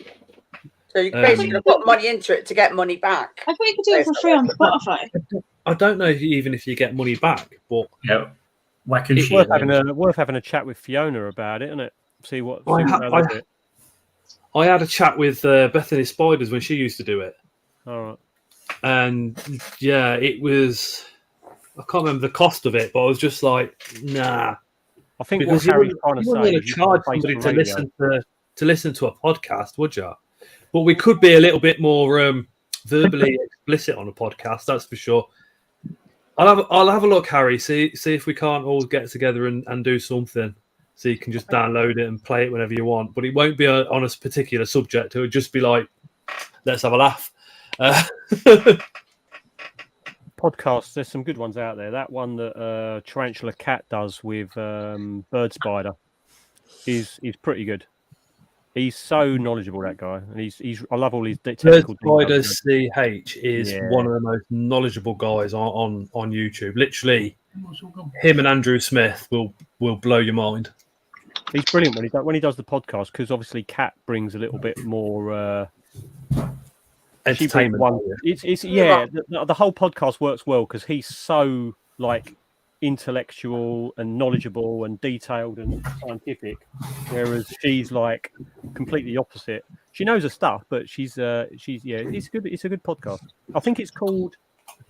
So you're basically going to put money into it to get money back. I thought you could do it for free on Spotify. I don't know even if you get money back, but yeah, it's worth having a chat with Fiona about it, isn't it? See what I had a chat with Bethany Spiders when she used to do it. All right. And yeah, it was. I can't remember the cost of it, but I was just like, nah. I think what Harry's trying to say is charge somebody to listen to a podcast, would you? But we could be a little bit more verbally explicit on a podcast, that's for sure. I'll have a look, Harry. See if we can't all get together and do something. So you can just download it and play it whenever you want. But it won't be on a particular subject. It would just be like, let's have a laugh. Podcasts, there's some good ones out there. That one that Tarantula Cat does with Bird Spider is pretty good. He's so knowledgeable, that guy, and he's. I love all his technical. Bird Spider CH is one of the most knowledgeable guys on YouTube. Literally, him and Andrew Smith will blow your mind. He's brilliant when he does the podcast, because obviously Cat brings a little bit more. Entertainment. The whole podcast works well because he's so like intellectual and knowledgeable and detailed and scientific, whereas she's like completely opposite. She knows her stuff, but she's it's a good podcast. I think it's called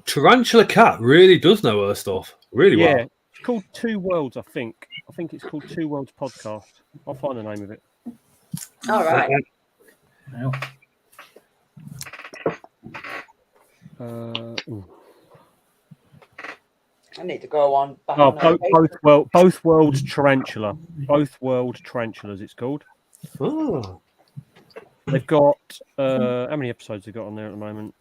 Tarantula Cat really does know her stuff really well. Yeah, it's called Two Worlds. I think it's called Two Worlds Podcast. I'll find the name of it. All right. I need to go on. Both Worlds Tarantula. Both World Tarantulas, it's called. Oh. They've got how many episodes they got on there at the moment?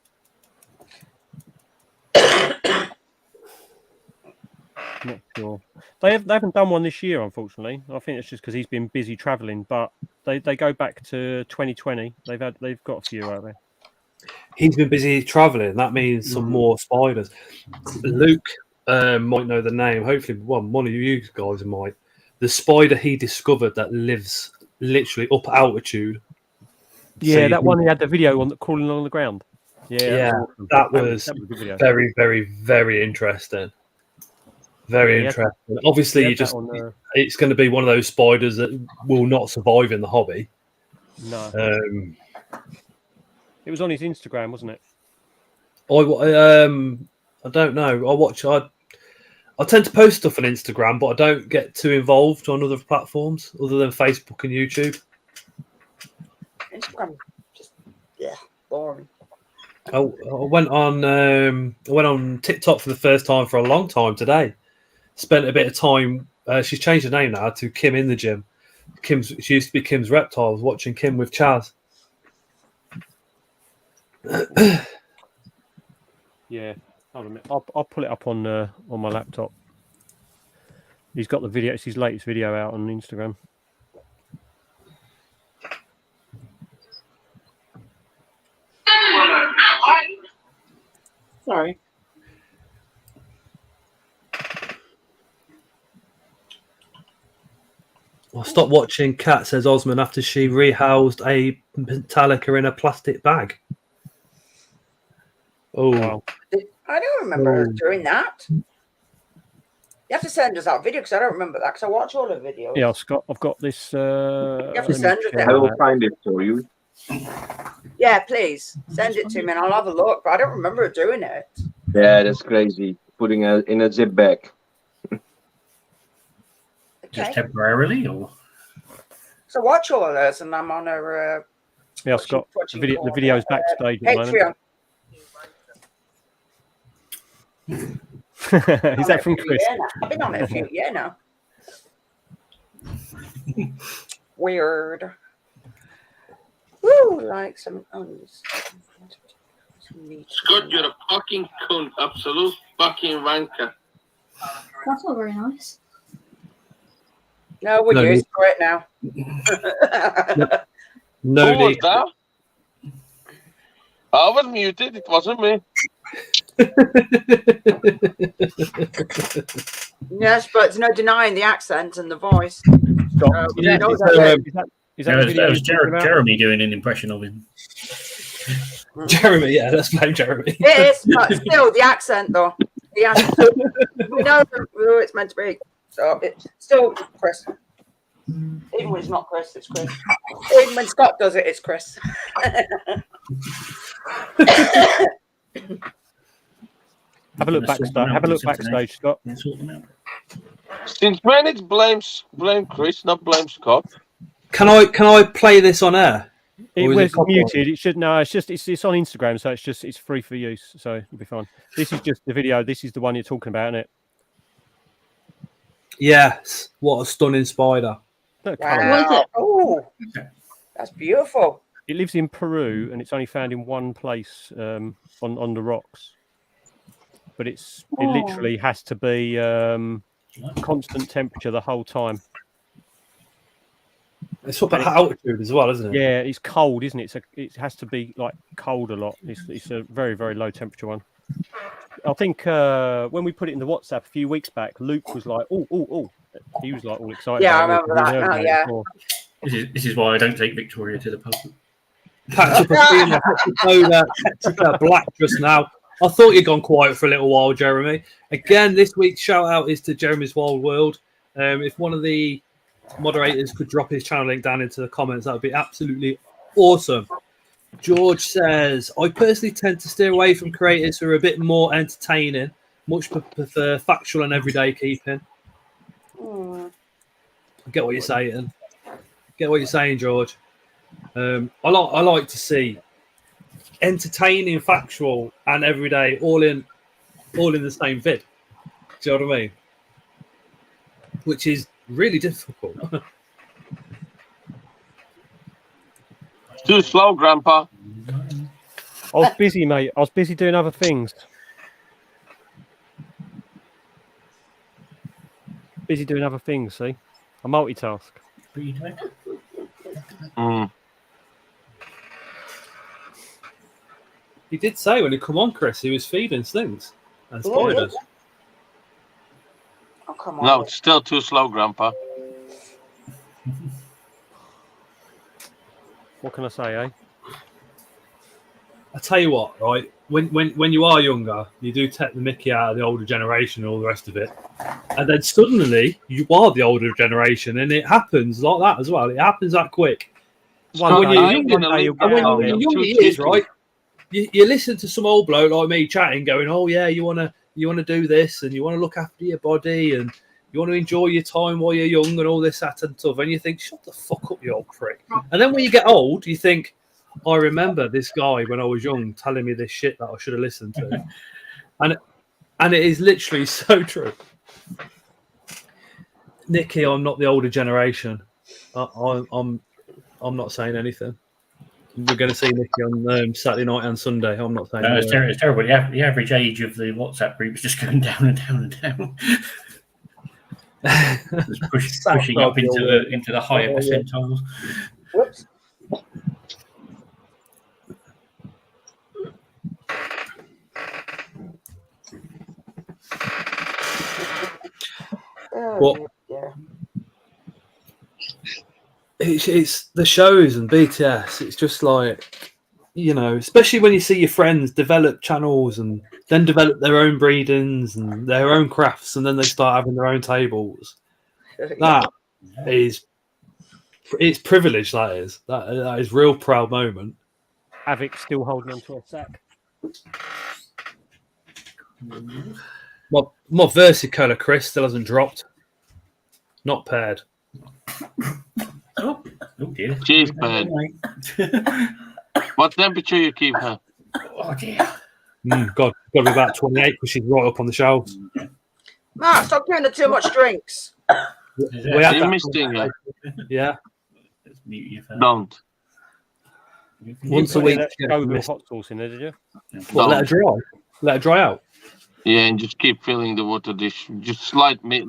Not sure. They haven't done one this year, unfortunately. I think it's just because he's been busy travelling. But they go back to 2020. They've got a few out there. He's been busy travelling. That means some more spiders. Luke might know the name. Hopefully, one of you guys might. The spider he discovered that lives literally up altitude. Yeah, that one he had the video on crawling along the ground. Yeah, that was very, very, very interesting. Very interesting. Obviously, it's going to be one of those spiders that will not survive in the hobby. No. It was on his Instagram, wasn't it? I don't know. I tend to post stuff on Instagram, but I don't get too involved on other platforms other than Facebook and YouTube. Instagram, just boring. I went on TikTok for the first time for a long time today. Spent a bit of time. She's changed her name now to Kim in the Gym. She used to be Kim's Reptiles. Watching Kim with Chaz. Yeah, hold a minute. I'll pull it up on my laptop. He's got the video. It's his latest video out on Instagram. Sorry. I'll stop watching Cat, says Osman, after she rehoused a Metallica in a plastic bag. Oh, wow. I don't remember doing that. You have to send us that video because I don't remember that because I watch all the videos. Yeah, Scott, I've got this. You have to send us it. I will find it for you. Yeah, please send it to me and I'll have a look. But I don't remember doing it. Yeah, that's crazy. Putting it in a zip bag. Just temporarily, or so watch all of this, and I'm on a. Yeah, Scott. The video's backstage at the moment. Is that from Chris? I've been on it a few years now. Weird. Woo, like some. Scott, you're a fucking cunt. Absolute fucking wanker. That's not very nice. No, we're used to it now. No Who was need. that? I was muted. It wasn't me. Yes, but there's no denying the accent and the voice. That was Jeremy doing an impression of him. Jeremy, yeah, let's blame Jeremy. It is, but still the accent though. The accent. We know who it's meant to be. So it's still Chris. Even when it's not Chris, it's Chris. Even when Scott does it, it's Chris. Have a look backstage. Have a look backstage, Scott. Since when it's blame Chris, not blame Scott? Can I play this on air? It was muted. It should no. It's on Instagram, so it's free for use. So you'll be fine. This is just the video. This is the one you're talking about, isn't it? Yes. What a stunning spider! Wow. Oh, that's beautiful. It lives in Peru, and it's only found in one place on the rocks. But it literally has to be constant temperature the whole time. It's up at altitude as well, isn't it? Yeah, it's cold, isn't it? It has to be like cold a lot. It's a very, very low temperature one. I think when we put it in the WhatsApp a few weeks back, Luke was like, "Oh!" He was like all excited. Yeah, I remember that. Oh, yeah. This is why I don't take Victoria to the pub. Patch up black just now. I thought you'd gone quiet for a little while, Jeremy. Again, this week's shout out is to Jeremy's Wild World. If one of the moderators could drop his channel link down into the comments, that would be absolutely awesome. George says, I personally tend to steer away from creators who are a bit more entertaining, much prefer factual and everyday keeping. I get what you're saying. George. I like to see entertaining, factual, and everyday all in the same vid. Do you know what I mean? Which is really difficult. Too slow, Grandpa. I was busy, mate. I was busy doing other things. See? I multitask. He did say when he come on, Chris, he was feeding things and spiders. Oh, come on. No, it's still too slow, Grandpa. What can I say, eh? I tell you what, right? When you are younger, you do take the mickey out of the older generation and all the rest of it, and then suddenly you are the older generation, and it happens like that as well. It happens that quick. When you're younger years, right? You listen to some old bloke like me chatting, going, "Oh yeah, you wanna do this, and you wanna look after your body, and you want to enjoy your time while you're young, and all this, that, and stuff." And you think, "Shut the fuck up, you old prick." And then when you get old, you think, I remember this guy when I was young telling me this shit that I should have listened to, and it is literally so true. Nicky, I'm not the older generation. I'm not saying anything. We're going to see Nicky on Saturday night and Sunday. I'm not saying. No, it's terrible. The average age of the WhatsApp group is just going down and down and down. It's pushing up into the higher percentiles. Whoops. Well, it's the shows and BTS. It's just like, especially when you see your friends develop channels and then develop their own breedings and their own crafts, and then they start having their own tables. It's privilege. That is real proud moment. Avic still holding on to a sack. My versicolor, Chris, still hasn't dropped. Not paired. Oh dear. She's paired. What temperature you keep her? Oh dear. God, got to be about 28 because she's right up on the shelves. Mark, stop doing the too much drinks. You're missing her. Yeah. Don't. Once a week. Go with hot sauce in there, did you? What, let it dry? Let it dry out? Yeah, and just keep filling the water dish. Just slightly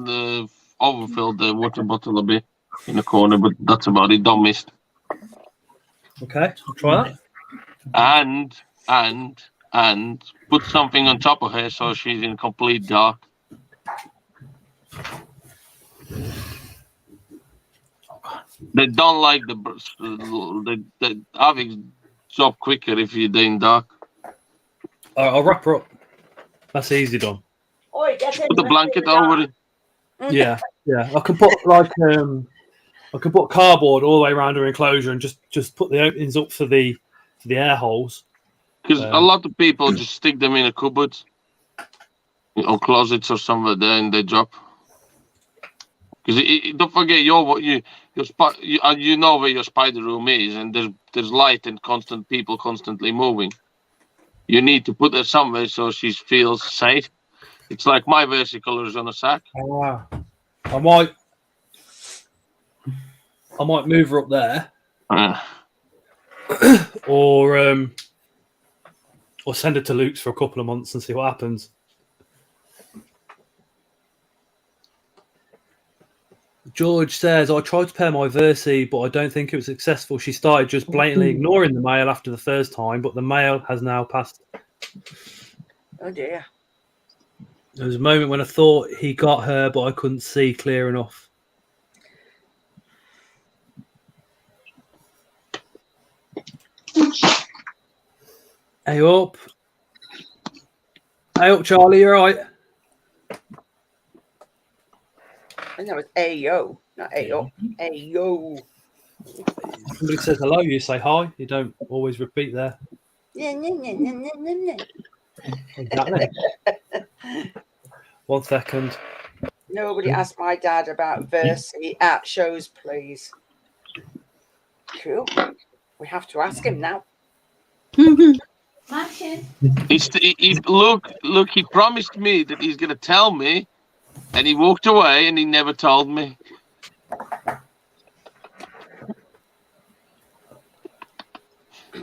overfill the water bottle a bit in the corner, but that's about it. Don't miss. Okay, I'll try that. And put something on top of her so she's in complete dark. They don't like the having job quicker if you're in dark. All right, I'll wrap her up. That's easy done. Oi, Put the blanket over it. Yeah. I can put cardboard all the way around her enclosure and just put the openings up for the air holes. Because a lot of people just stick them in a cupboard, or closets or somewhere there, and they drop. Because don't forget you know where your spider room is, and there's light and people constantly moving. You need to put her somewhere so she feels safe. It's like my versicolors on a sack. Oh, wow. I might move her up there, or send her to Luke's for a couple of months and see what happens. George says, I tried to pair my Versi, but I don't think it was successful. She started just blatantly ignoring the male after the first time, but the male has now passed. Oh dear. There was a moment when I thought he got her, but I couldn't see clear enough. Hey up. Hey up, Charlie, you all right? I know it's Ayo, not Ayo. Ayo. Somebody says hello, you say hi. You don't always repeat there. Exactly. 1 second. Nobody asked my dad about Versi at shows, please. Cool. We have to ask him now. Look, he promised me that he's going to tell me, and he walked away and he never told me.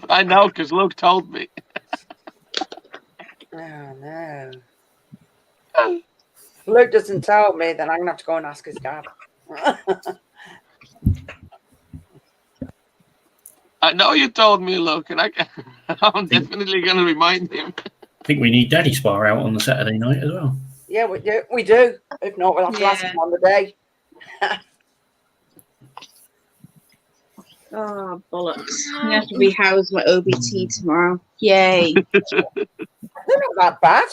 I know, because Luke told me. Oh, no. If Luke doesn't tell me, then I'm going to have to go and ask his dad. I know you told me, Luke, and I'm definitely going to remind him. I think we need Daddy Spa out on the Saturday night as well. Yeah, we do. If not, we'll have to ask him on the day. Oh, bollocks. I have to rehouse my OBT tomorrow. Yay. They're not that bad.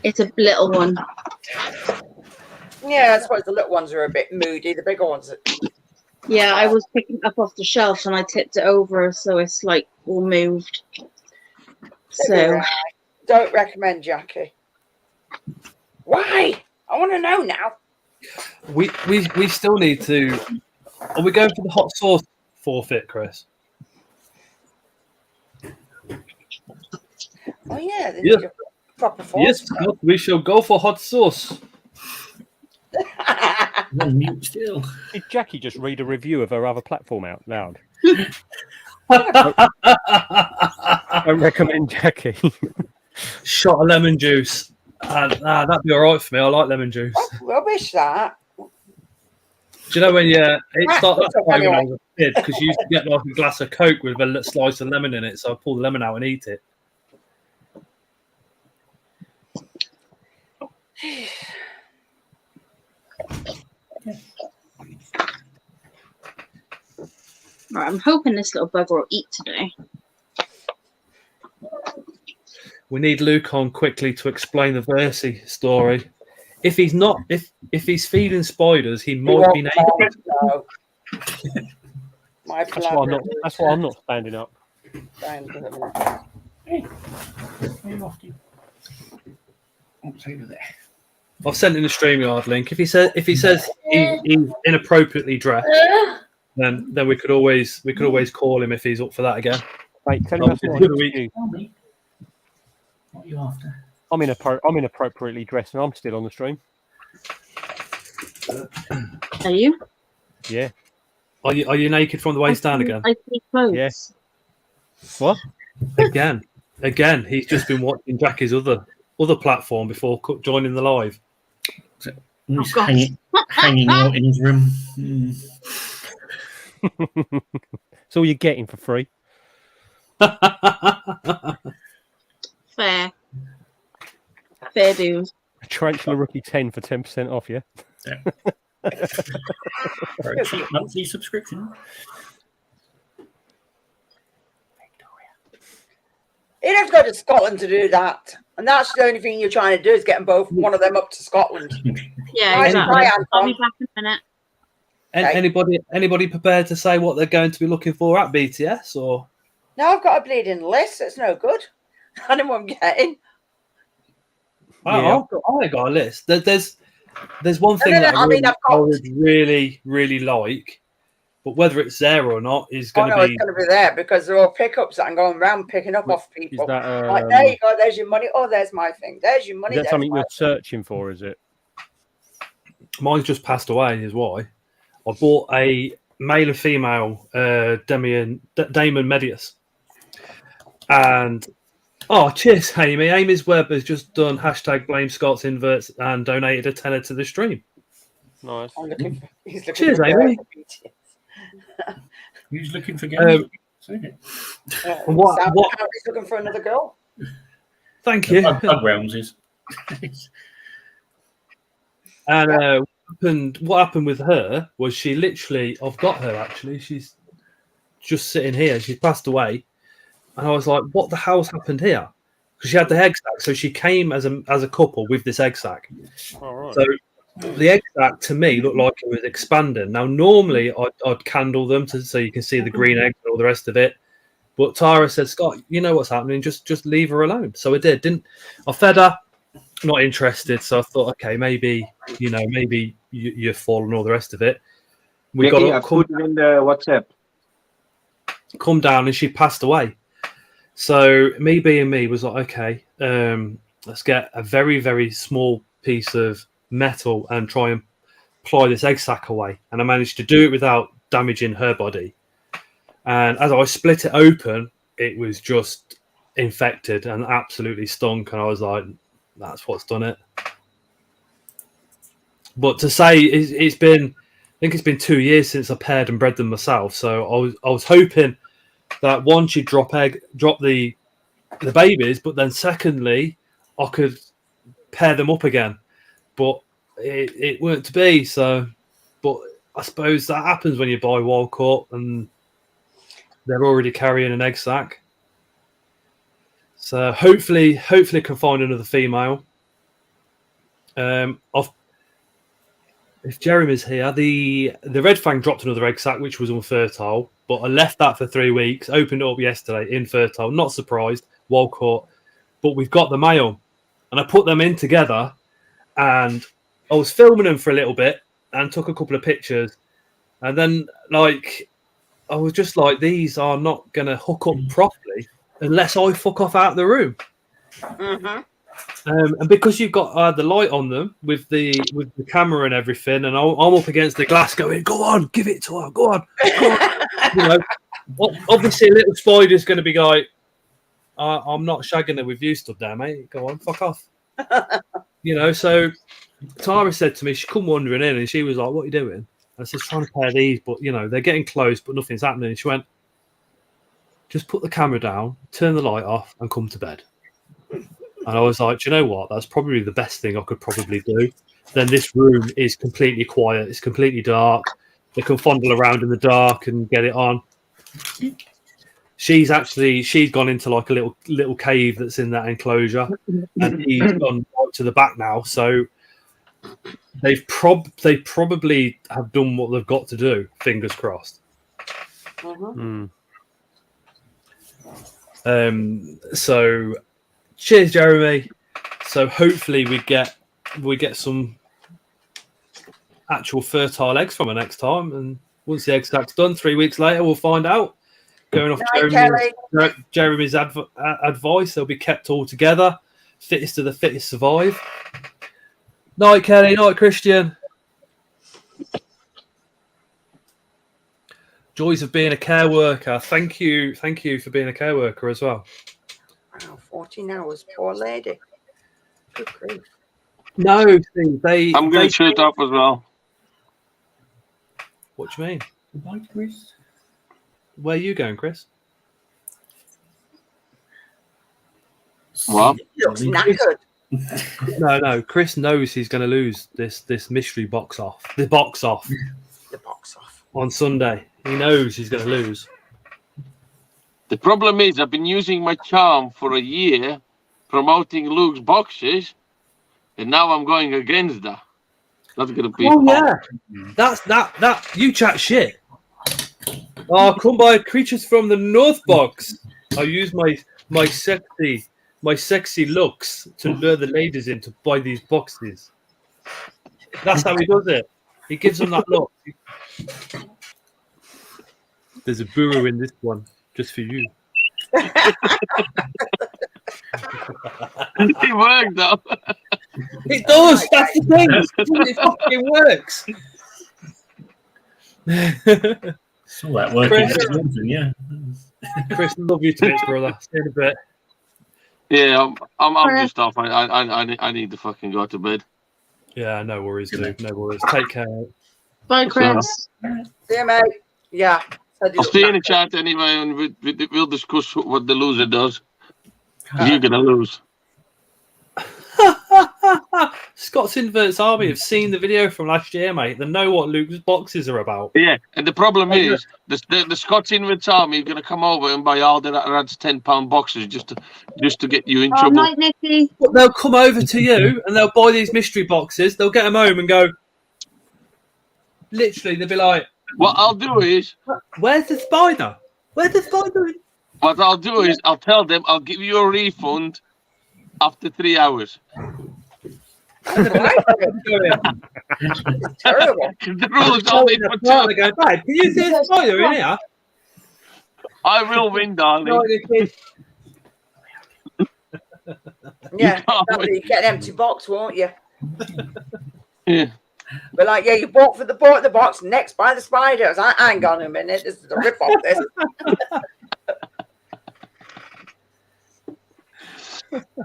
It's a little one. Yeah, I suppose the little ones are a bit moody. The bigger ones are... Yeah, I was picking it up off the shelf and I tipped it over, so it's like all moved. So don't recommend Jackie. Why? I want to know now. We still need to. Are we going for the hot sauce forfeit, Chris? Oh yeah, they Yeah. need a proper force. Yes, we shall go for hot sauce. Still. Did Jackie just read a review of her other platform out loud? I recommend Jackie. Shot of lemon juice. That'd be all right for me. I like lemon juice. What rubbish that. Do you know when it started when I was a kid, because you used to get like a glass of Coke with a slice of lemon in it, so I pull the lemon out and eat it. right, I'm hoping this little bugger will eat today. We need Luke on quickly to explain the Versi story. If he's not, if he's feeding spiders, he might be naked. That's why I'm not standing up. I've sent in a StreamYard link. If he says he's inappropriately dressed, then we could always call him if he's up for that again. Mate, tell him that's not the week. What are you after? I'm inappropriately dressed and I'm still on the stream. Are you? Yeah. Are you naked from the waist down again? I see clothes. Yes. What? Again, he's just been watching Jackie's other platform before joining the live. He's hanging out in his room. It's all you're getting for free. Fair dues. A Tarantula Rookie 10 for 10% off, yeah? Very cheap monthly subscription. He'd have to go to Scotland to do that. And that's the only thing you're trying to do is get them both, one of them up to Scotland. Yeah, Right, exactly. bye, I'll be Anton. back in a minute. Okay. Anybody prepared to say what they're going to be looking for at BTS or? No, I've got a bleeding list. It's no good. I know what I'm getting. I ain't got a list. There's one thing No, that I mean, I've I got. would really, really like, but whether it's there or not is Oh going to no, be. it's going to be there because there are pickups that I'm going around picking up off people. Is that, like, there you go. There's your money. Oh, there's my thing. There's your money. Is that There's something my you're searching for, is it? Mine's just passed away, is why. I bought a male and female Damon Medius. And, cheers, Amy. Amy's Web has just done #blame Scott's inverts and donated a tenner to the stream. Nice. He's looking Cheers, for Amy. Who's looking for games? What? He's looking for another girl. Thank you. Bug Realms is. And what happened with her was she literally, I've got her actually, she's just sitting here, she's passed away. And I was like, what the hell's happened here? Because she had the egg sac, so she came as a couple with this egg sac. All right. So the egg sac to me looked like it was expanding. Now, normally I'd candle them so you can see the green eggs and all the rest of it. But Tara said, Scott, you know what's happening, just leave her alone. So I did. I fed her, not interested. So I thought, okay, maybe you're full and all the rest of it. We Jackie, got I put it in the WhatsApp. Come down and she passed away. So me being me was like, okay, let's get a very, very small piece of metal and try and ply this egg sac away. And I managed to do it without damaging her body. And as I split it open, it was just infected and absolutely stunk. And I was like, that's what's done it. But to say I think it's been 2 years since I paired and bred them myself. So I was hoping that one, she'd drop the babies, but then secondly, I could pair them up again. But it weren't to be. So, but I suppose that happens when you buy wild caught and they're already carrying an egg sac. So hopefully I can find another female. If Jeremy's here, the red fang dropped another egg sac, which was unfertile, but I left that for 3 weeks, opened it up yesterday, infertile, not surprised, wild caught, but we've got the male. And I put them in together, and I was filming them for a little bit and took a couple of pictures. And then, I was just like, these are not going to hook up properly unless I fuck off out of the room. Mm-hmm. And because you've got the light on them with the camera and everything, and I'm up against the glass going, go on, give it to her, go on. Obviously a little spider's going to be like, I'm not shagging her with you stood there, mate. Go on, fuck off. So Tara said to me, she come wandering in and she was like, what are you doing? I said, trying to pair these, but, they're getting close, but nothing's happening. And she went, just put the camera down, turn the light off and come to bed. And I was like, do you know what? That's probably the best thing I could probably do. Then this room is completely quiet. It's completely dark. They can fondle around in the dark and get it on. She's gone into like a little cave that's in that enclosure. And he's gone right to the back now. So they probably have done what they've got to do. Fingers crossed. So cheers, Jeremy. So hopefully we get some actual fertile eggs from her next time. And once the egg sack's done, 3 weeks later, we'll find out. Going off Jeremy's advice, they'll be kept all together. Fittest of the fittest survive. Night, Kelly. Night, Christian. Joys of being a care worker. Thank you for being a care worker as well. Wow, 14 hours, poor lady. Good grief. No, Steve, I'm going to shoot up as well. What do you mean? Goodbye, Chris. Where are you going, Chris? What? He looks knackered. No. Chris knows he's going to lose this mystery box off. The box off. The box off. On Sunday. He knows he's going to lose. The problem is I've been using my charm for a year promoting Luke's boxes, and now I'm going against that. That's going to be Oh, yeah. That's that. You chat shit. Oh, come by Creatures from the North box. I use my sexy looks to lure the ladies in to buy these boxes. That's how he does it. He gives them that look. There's a burrow in this one, just for you. It worked though. It does. That's the thing. It fucking works. It's all that working. Yeah. Chris, love you too, brother. See you in a bit. Yeah, I'm just off. I need to fucking go to bed. Yeah, no worries, dude. No worries. Take care. Bye, Chris. See you, mate. Yeah. I'll see you in the chat anyway, and we'll discuss what the loser does. You're gonna lose. Scott's Inverts Army have seen the video from last year, mate. They know what Luke's boxes are about. Yeah, and the problem is the Scots Inverts Army are gonna come over and buy all the lads £10 boxes just to get you in trouble. Night, Nicky. But they'll come over to you and they'll buy these mystery boxes. They'll get them home and go. Literally, they'll be like, "What I'll do is, where's the spider? Where's the spider?" What I'll do is, I'll tell them I'll give you a refund after 3 hours. Terrible. The rules only for They go, "Babe, can you see a spider in here?" I will win, darling. Yeah, you get an empty box, won't you? Yeah. But like, yeah, you bought the box, next buy the spiders. Hang on a minute, this is a rip off. This.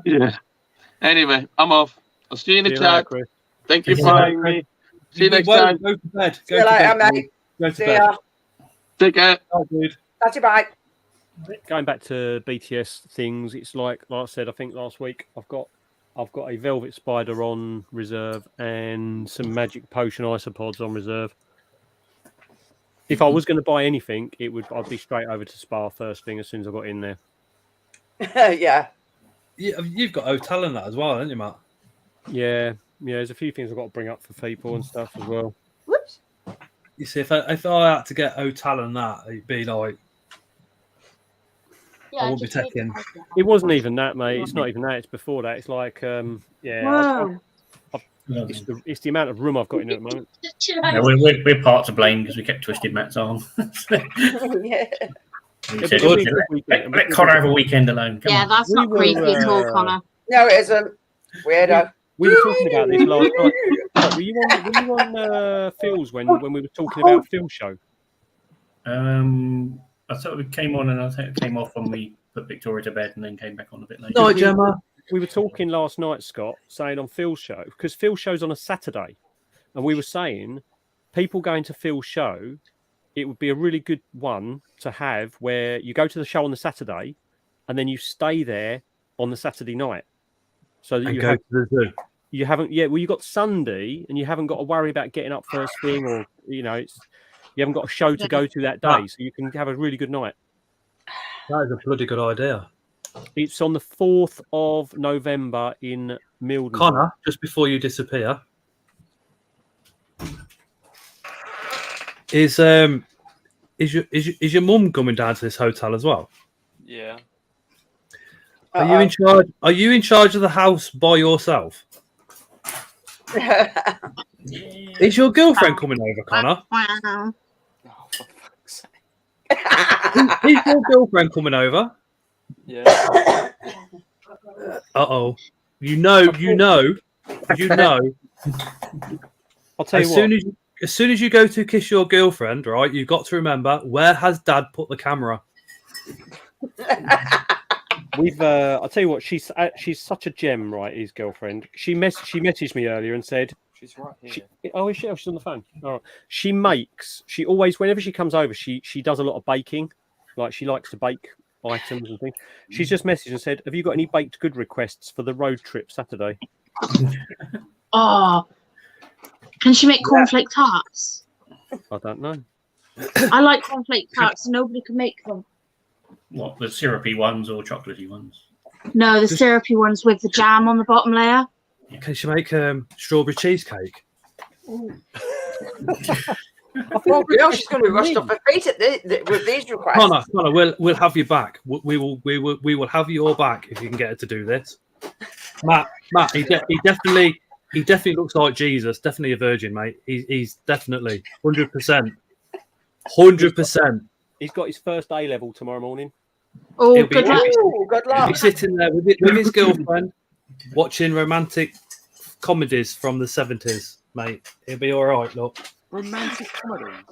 Yeah. Anyway, I'm off. I'll see you in the See you chat. later, Thank you for having me. See you next time. Go to bed. See you later, mate. Go to See bed. ya. Take care. Bye, dude. That's your bye. Going back to BTS things, it's like I said, I think last week I've got a Velvet Spider on reserve and some Magic Potion Isopods on reserve. If I was going to buy anything, I'd be straight over to Spa first thing as soon as I got in there. Yeah. You've got hotel in that as well, haven't you, Matt? Yeah. There's a few things I've got to bring up for people and stuff as well. Whoops. You see, if I had to get hotel and that, it'd be like I won't be taking. It wasn't even that, mate. It's not even that. It's before that. It's like, Wow. It's the amount of room I've got in at the moment. Yeah, we're part to blame because we kept twisting Matt's arm. Yeah. We said, let Connor have a weekend alone. Come Yeah, on. that's not creepy at all, Connor. No, it isn't. Weirdo. We were talking about this last night. Like, were you on Phil's when we were talking about Phil show? I thought we came on and I think it came off when we put Victoria to bed and then came back on a bit later. Night, Gemma. We were talking last night, Scott, saying on Phil's show, because Phil's show's on a Saturday, and we were saying people going to Phil's show, it would be a really good one to have where you go to the show on the Saturday and then you stay there on the Saturday night. So that go to the zoo. You haven't, yeah. Well, you got Sunday, and you haven't got to worry about getting up first thing, or you haven't got a show to go to that day, so you can have a really good night. That is a bloody good idea. It's on the 4th of November in Milton. Connor, just before you disappear, is your mum coming down to this hotel as well? Yeah. Are you in charge? Are you in charge of the house by yourself? Is your girlfriend coming over, Connor? Wow. Is your girlfriend coming over? Yeah. Uh-oh. You know. I'll tell you As as soon as you go to kiss your girlfriend, right, you've got to remember, where has Dad put the camera? I'll tell you what, she's such a gem, right? His girlfriend. She messaged me earlier and said she's right here. Is she? Oh, she's on the phone. All right. She always, whenever she comes over, she does a lot of baking. Like she likes to bake items and things. She's just messaged and said, "Have you got any baked good requests for the road trip Saturday?" Oh, can she make cornflake tarts? I don't know. I like cornflake tarts. Nobody can make them. What, the syrupy ones or chocolatey ones? No, the syrupy ones with the jam on the bottom layer. Can she make strawberry cheesecake? Oh, girl, she's going to be rushed off her feet with these requests. Connor, we'll have you back. We will have your back if you can get her to do this. Matt, he definitely looks like Jesus. Definitely a virgin, mate. He's definitely 100%. 100%. He's got his first A level tomorrow morning. Oh, good luck. He'll be sitting there with his girlfriend, watching romantic comedies from the 70s, mate. He'll be all right, look. Romantic comedies?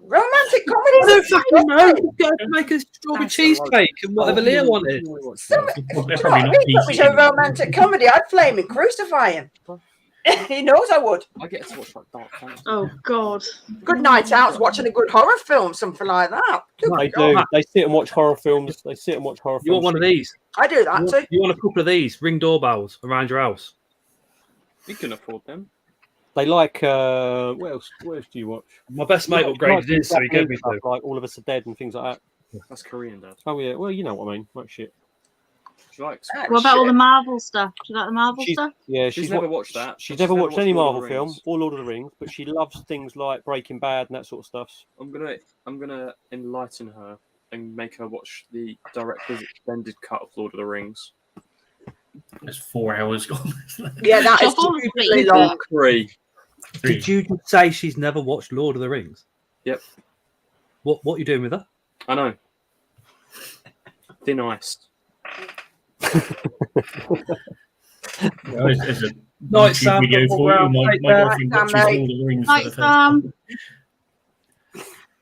Romantic comedies? I don't fucking know. Go make a strawberry cheesecake and whatever Leah wanted. If it was a romantic comedy, I'd flame and crucify him. He knows I would. I get to watch like dark fantasy. Oh God. Good night out watching a good horror film, something like that. They do. They sit and watch horror films. You want one of these? I do that too. You want a couple of these Ring doorbells around your house? You can afford them. They like what else do you watch? My best mate upgraded his, so he gave me two. Like All of Us Are Dead and things like that. That's Korean, Dad. Oh yeah, well you know what I mean. Like shit. She likes. What about all the Marvel stuff? Do you like the Marvel stuff? Yeah, she's never watched that. She's never watched any Marvel film or Lord of the Rings, but she loves things like Breaking Bad and that sort of stuff. I'm gonna enlighten her and make her watch the director's extended cut of Lord of the Rings. There's 4 hours gone. Yeah, that is stupidly long. 3. Did you just say she's never watched Lord of the Rings? Yep. What are you doing with her? I know. Thin iced. There's a Night, Sam. video for you. My girlfriend watches Lord of the Rings for the first time.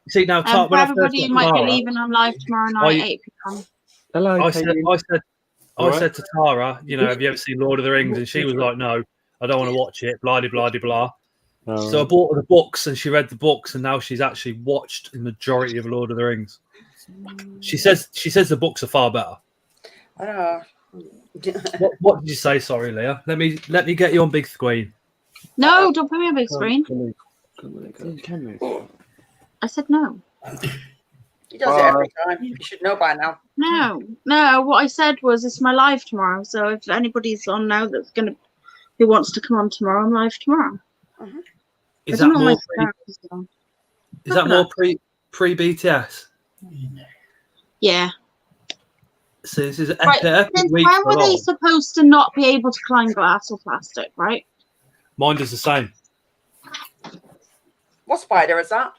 See now, For everybody who might be leaving on live tomorrow night, 8 p.m. Hello. I said to Tara, you know, have you ever seen Lord of the Rings? And she was like, no, I don't want to watch it. Blah blah blah blah. So I bought her the books, and she read the books, and now she's actually watched the majority of Lord of the Rings. She says the books are far better. I know. What did you say? Sorry, Leah. Let me get you on big screen. No, don't put me on big screen. I said no. He does it every time. You should know by now. No. What I said was it's my live tomorrow. So if anybody's on now who wants to come on tomorrow, I'm live tomorrow. Uh-huh. Is that more pre BTS? Yeah. So this is Right. epic week. When were they supposed to not be able to climb glass or plastic? Right. Mine does the same. What spider is that?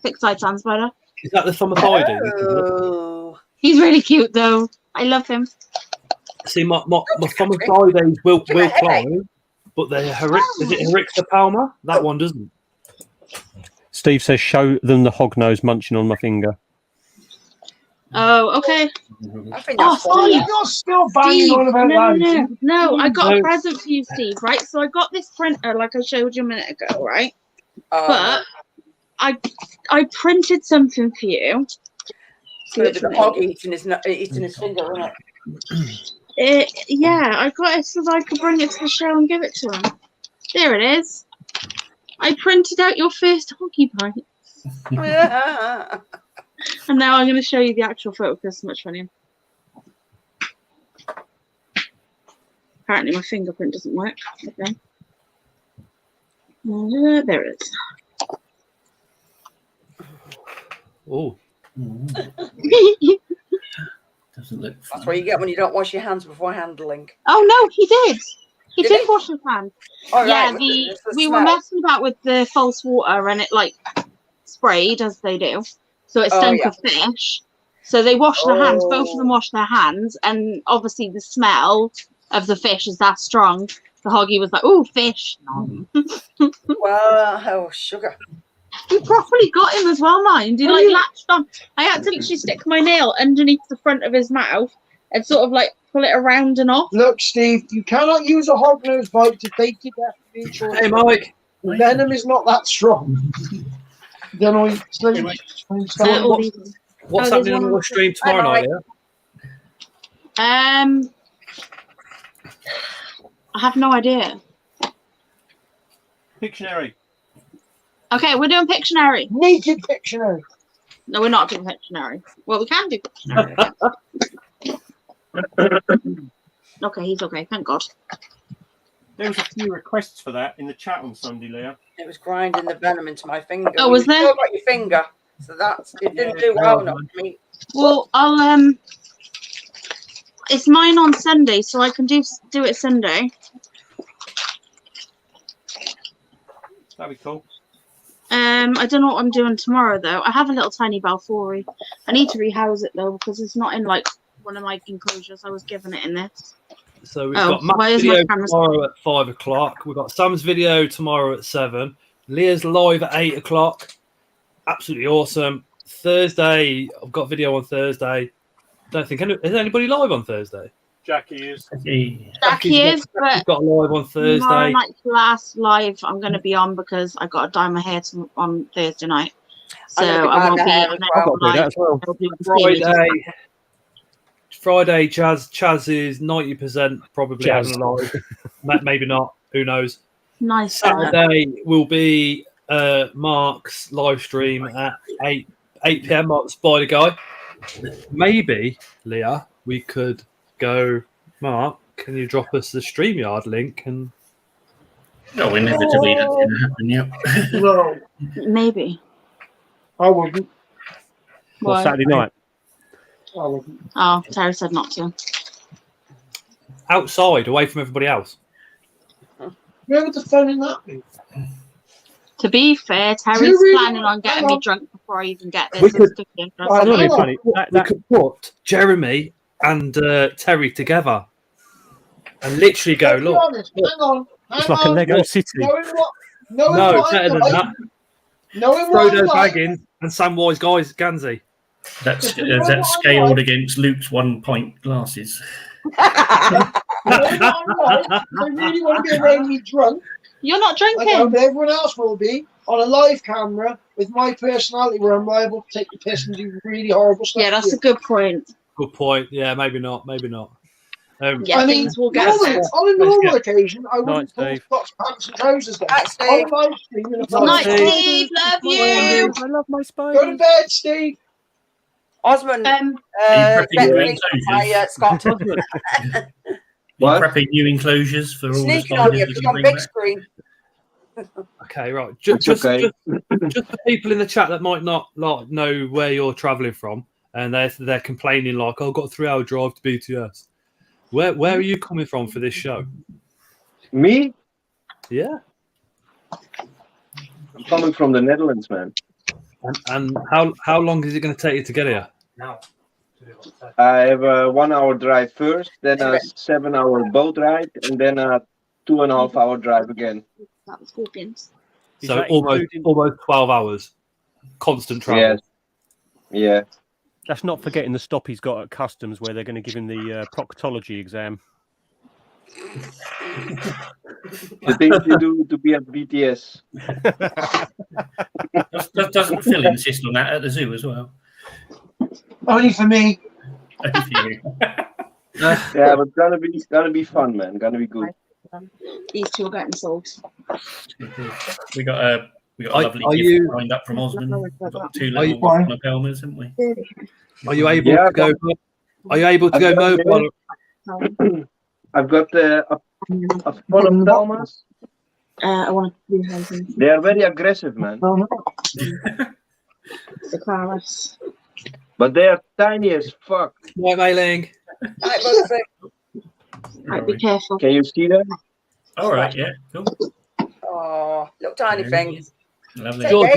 Fixed-eyed sand spider. Is that the Thumaphydes? Oh. He's really cute though. I love him. See, my Thumaphydes will climb, but the is it Herixa palma? That one doesn't. Steve says, "Show them the hog nose munching on my finger." Oh, okay. I think that's Steve, you're still banging on about that. No, I got a present for you, Steve, right? So I got this printer like I showed you a minute ago, right? Oh. But I printed something for you. The hog eating his finger, isn't it? Yeah, I got it so that I could bring it to the show and give it to him. There it is. I printed out your first hockey pint. And now I'm going to show you the actual photo because it's much funnier. Apparently my fingerprint doesn't work. Okay. There it is. Oh. Doesn't look. That's what you get when you don't wash your hands before handling. Oh no, he did. He did wash his hands. Oh, yeah, right. we were messing about with the false water and it like sprayed as they do. So it stunk of fish. So they washed their hands. Both of them washed their hands, and obviously the smell of the fish is that strong The hoggy was like, "Oh, fish." Well, oh, sugar. We properly got him as well, mind. He like latched on. I had to literally stick my nail underneath the front of his mouth and sort of like pull it around and off. Look, Steve, you cannot use a hognose bite to take your death to be sure. Hey, Mike. The venom is not that strong. Then What's happening on your stream tomorrow night? I have no idea. Pictionary. Okay, we're doing Pictionary. Naked Pictionary. No, we're not doing Pictionary. Well, we can do Pictionary. Okay, he's okay. Thank God. There was a few requests for that in the chat on Sunday, Leah. It was grinding the venom into my finger. Oh, was there? You still got your finger, so it didn't do well enough for me. Well, I'll it's mine on Sunday, so I can do it Sunday. That'd be cool. I don't know what I'm doing tomorrow though. I have a little tiny Balfouri. I need to rehouse it though because it's not in like one of my enclosures. I was given it in this. So we've got Matt's video tomorrow at 5 o'clock. We've got Sam's video tomorrow at 7. Leah's live at 8 o'clock. Absolutely awesome. Thursday, I've got video on Thursday. Don't think is anybody live on Thursday? Jackie is. Jackie is, but got live on Thursday. Tomorrow night's last live I'm going to be on because I got to dye my hair on Thursday night. So I won't be live. Friday, Chaz is 90% probably having a live. Maybe not. Who knows? Nice. Saturday will be Mark's live stream at 8 p.m. Mark the Spider Guy. Maybe, Leah, we could go. Mark, can you drop us the StreamYard link? And no, inevitably that's going to happen. Yeah. No. Maybe. I wouldn't. Well, Saturday night. Oh, Terry said not to. Outside, away from everybody else. Where would the fun in that be? To be fair, Terry's planning on getting me drunk before I even get this. We could put Jeremy and Terry together and literally go, look. Hang on. It's like a Lego City. No, better than that. Frodo Baggins and Samwise Gansey. That's scaled against Luke's 1 point glasses. I really want to be around me drunk. You're not drinking. I know, but everyone else will be on a live camera with my personality where I'm liable to take the piss and do really horrible stuff. Yeah, that's a good point. Good point. Yeah, maybe not. Maybe not. Yeah, I mean, will get on a normal occasion, I wouldn't pull Scott's pants and trousers down. On a live stream in a Night, Steve. Love you. I love my Spidey. Go to bed, Steve. Osmond. Scott. What? Prepping new enclosures for all Sneaking on you, on big screen. Okay, right. Just for people in the chat that might not know where you're travelling from, and they're complaining like, "Oh, I've got a 3-hour drive to BTS." Where are you coming from for this show? Me? Yeah. I'm coming from the Netherlands, man. And how long is it going to take you to get here? Now. I have a 1 hour drive first, then a 7 hour boat ride, and then a 2.5 hour drive again. That was Scorpions. So almost 12 hours. Constant travel. Yeah. That's not forgetting the stop he's got at customs where they're going to give him the proctology exam. The things you do to be at BTS. Doesn't Phil insist on that at the zoo as well? Only for me. Yeah, but it's gonna be fun, man. Gonna be good. These two are getting sold. We got a lovely gift lined up from Osmond. We've got 2 little lapelmas, haven't we? Are you able to go? Are you able to go mobile? I've got a full of Dalmas. I want to do something. They are very aggressive, man. The Claris. But they are tiny as fuck. White mailing. Right, be careful. Can you see them? All right, yeah, cool. Oh, little tiny things. Lovely. George,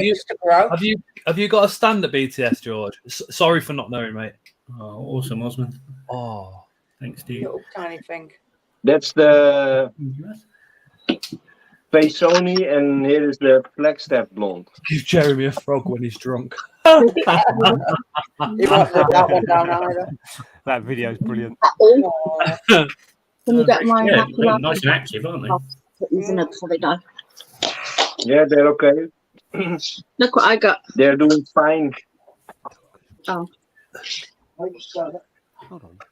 have you got a stand at BTS, George? Sorry for not knowing, mate. Oh, awesome, Osmond. Oh, thanks, Steve. Little tiny thing. That's the Faisoni, and here is the Flagstaff blonde. Give Jeremy a frog when he's drunk. He won't live that one down either. That video is brilliant. Can you get my Yeah, macula? nice and active, aren't they? Put these in it before they die. Yeah, they're okay. Look what I got. They're doing fine. Oh.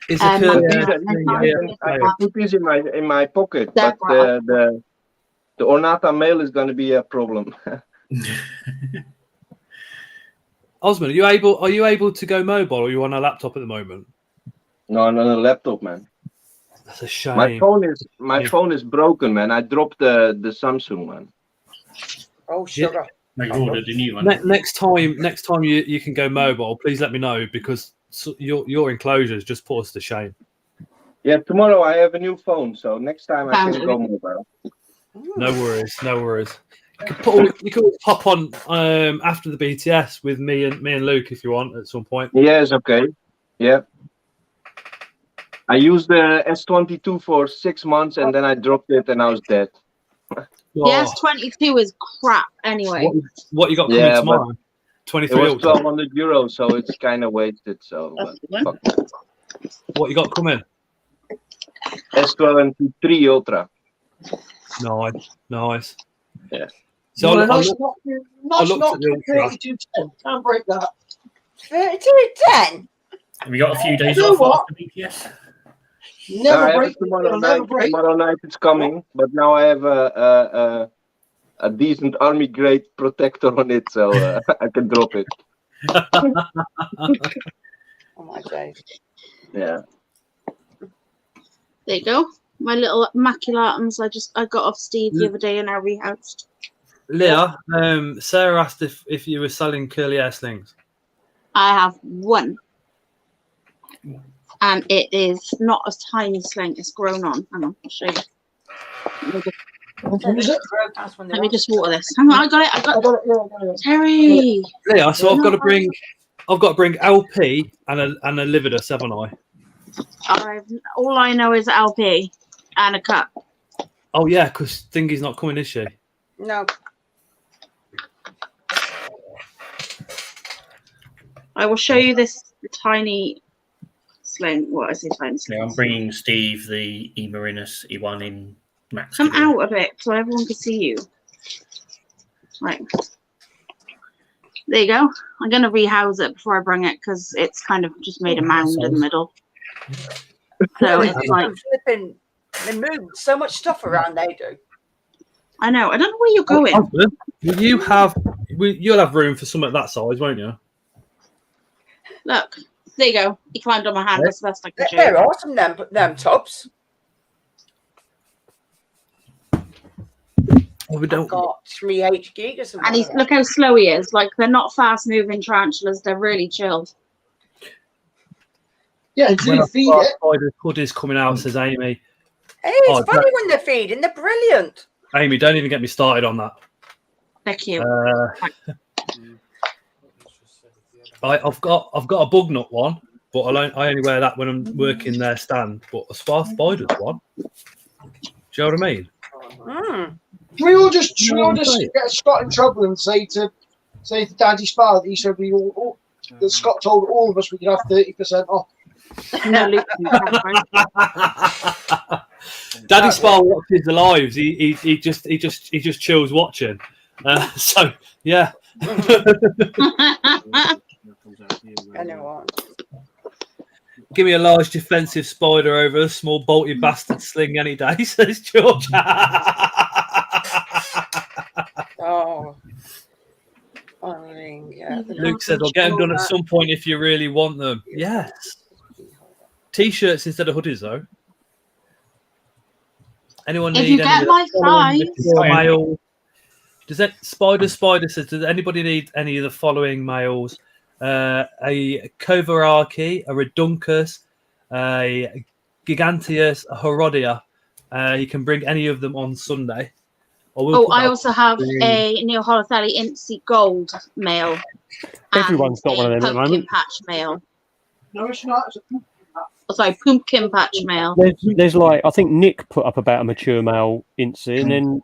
It's I a put these in my pocket, but the Ornata mail is going to be a problem. Osman, are you able to go mobile, or are you on a laptop at the moment? No, I'm on a laptop, man. That's a shame. My phone is broken, man. I dropped the Samsung, man. Oh, sugar. They ordered a new one. Next time you can go mobile, please let me know, because your enclosures just put us to shame. Yeah, tomorrow I have a new phone, so next time I can go mobile. No worries. You can pop on after the BTS with me and Luke if you want at some point. Yes, okay. Yeah. I used the S22 for 6 months and then I dropped it and I was dead. The S22 is crap anyway. What you got coming tomorrow? 23 It was €1,200, so it's kind of wasted. So fuck that. What you got coming? S23 Ultra. Nice. Yeah. I So I looked at the 3210. Can't break that. 3210. Have we got a few days You know off what? after BTS? Never break. Tomorrow night it's coming, but now I have a decent army grade protector on it, so I can drop it. Oh my days. Yeah. There you go. My little maculatums I got off Steve the other day and I rehoused. Leah, Sarah asked if you were selling curly hair slings. I have one. And it is not a tiny sling, it's grown on. Hang on, I'll show you. Let me just water this. Hang on, I got it. Terry. Leah, so I've got to bring LP and a Lividus, haven't I? All I know is LP and a cup. Oh yeah, because Thingy's not coming, is she? No. I will show you this tiny sling. What is this tiny sling? Yeah, I'm bringing Steve the Emarinus E1 in Max. Come out of it so everyone can see you. Right. There you go. I'm going to rehouse it before I bring it because it's kind of just made a mound in the middle. So it's like... They move so much stuff around, they do. I know. I don't know where you're going. You'll have room for something that size, won't you? Look. There you go. He climbed on my hand. That's the best I can show. They're awesome, them tubs. Oh, we don't. I've got 3H gig or something. And look how slow he is. Like, they're not fast-moving tarantulas. They're really chilled. Yeah, until you feed it. Spider hood is coming out, says Amy. Hey, it's funny when they're feeding. They're brilliant. Amy, don't even get me started on that. Thank you. I've got a bug nut one, but I only wear that when I'm working their stand. But a Spiders one. Do you know what I mean? We all just get Scott in trouble and say to Daddy Spar that he said that Scott told all of us we could have 30% off. No, Luke, Daddy Spar watches the lives. He just chills watching. So yeah. I know what. Give me a large defensive spider over a small bolty bastard sling any day, says George. Oh. Yeah. Luke said, I'll get them done at some point if you really want them. Yes. T-shirts instead of hoodies, though. Anyone if need you get my size. Mail? Does that Spider says, does anybody need any of the following mails? A Kovaraki, a Reduncus, a Giganteus, a Herodia. You can bring any of them on Sunday. I also have a Neil Holothelli Incy Gold mail. Everyone's got one of them at the moment. Patch mail. No, it's not. sorry, pumpkin patch mail. There's like, I think Nick put up about a mature male Incy, and then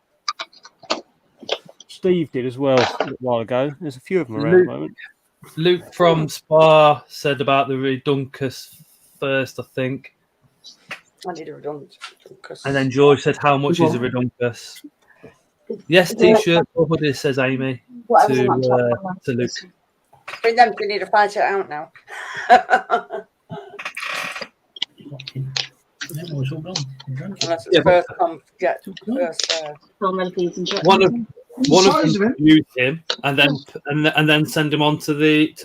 Steve did as well a little while ago. There's a few of them around at the moment. Luke from Spa said about the Redunkus first, I think. I need a Redunkus. And then George said, how much is a Redunkus? Yes, t-shirt or hoodie, says Amy to Luke. Bring them, we need to find it out now. Unless it's first come, get first. One of them use him and then send him on to the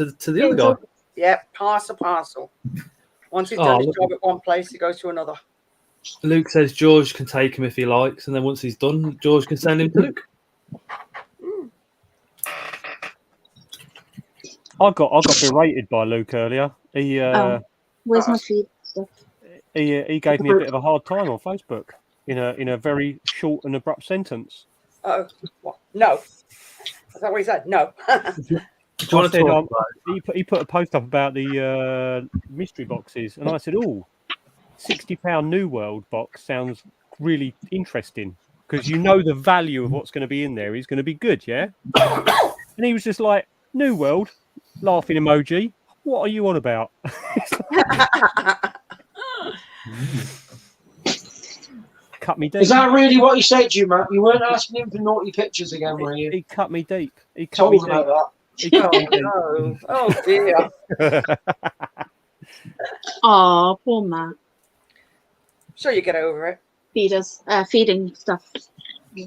other guy. Yep, pass a parcel. Once he's done his job at one place, he goes to another. Luke says George can take him if he likes, and then once he's done, George can send him to Luke. I got berated by Luke earlier. He where's my feed stuff? He gave me a bit of a hard time on Facebook in a very short and abrupt sentence. What? No. Is that what he said? No. He put a post up about the mystery boxes, and I said, "Oh, £60 New World box sounds really interesting because you know the value of what's going to be in there is going to be good, yeah." And he was just like, "New World," laughing emoji. What are you on about? Cut me deep. Is that really what he said to you, Matt? You weren't asking him for naughty pictures again, were you? He cut me deep. He cut told me him deep. about He cut me deep. No. Oh dear. Oh, poor Matt. Sure, you get over it. Feeding stuff. No,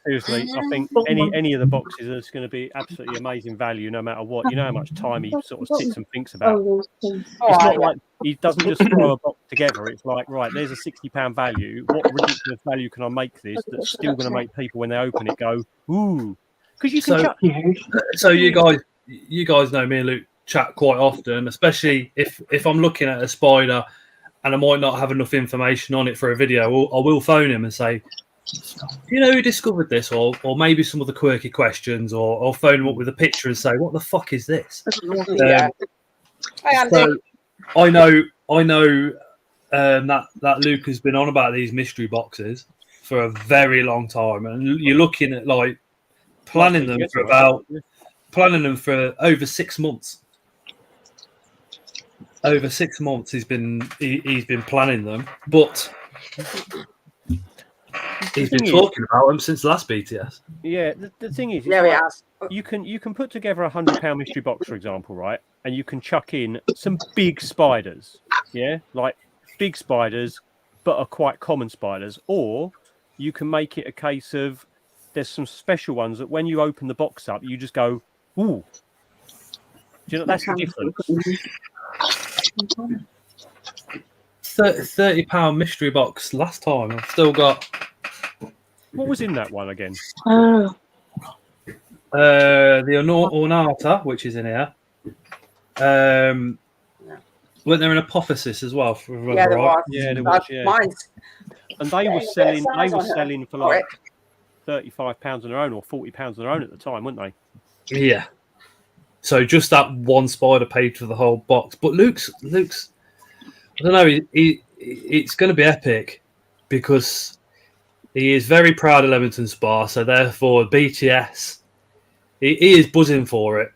seriously, I think any of the boxes is going to be absolutely amazing value, no matter what. You know how much time he sort of sits and thinks about. It's not like he doesn't just throw a box together. It's like, right, there's a £60 value. What ridiculous value can I make this that's still going to make people when they open it go, ooh? Because you can. So you guys know me and Luke chat quite often, especially if I'm looking at a spider and I might not have enough information on it for a video. I will phone him and say, do you know who discovered this, or maybe some of the quirky questions, or I'll phone him up with a picture and say, what the fuck is this? Yeah. So I know that Luke has been on about these mystery boxes for a very long time, and you're looking at like planning them for over 6 months. Over 6 months he's been planning them, but he's been talking about them since last BTS. Yeah, the thing is, you can put together a £100 mystery box, for example, right? And you can chuck in some big spiders, yeah, like big spiders, but are quite common spiders. Or you can make it a case of there's some special ones that when you open the box up, you just go, ooh. Do you know that's the difference? £30 mystery box last time. I've still got. What was in that one again? The Ornata, which is in here. Weren't there an apophysis as well? Yeah, there was. Yeah, there was. Yeah. Mine's. And they were selling. They were selling for like £35 on their own or £40 on their own at the time, weren't they? Yeah. So just that one spider paid for the whole box. But Luke's. I don't know. It's going to be epic because he is very proud of Leamington Spa. So therefore, BTS, he is buzzing for it.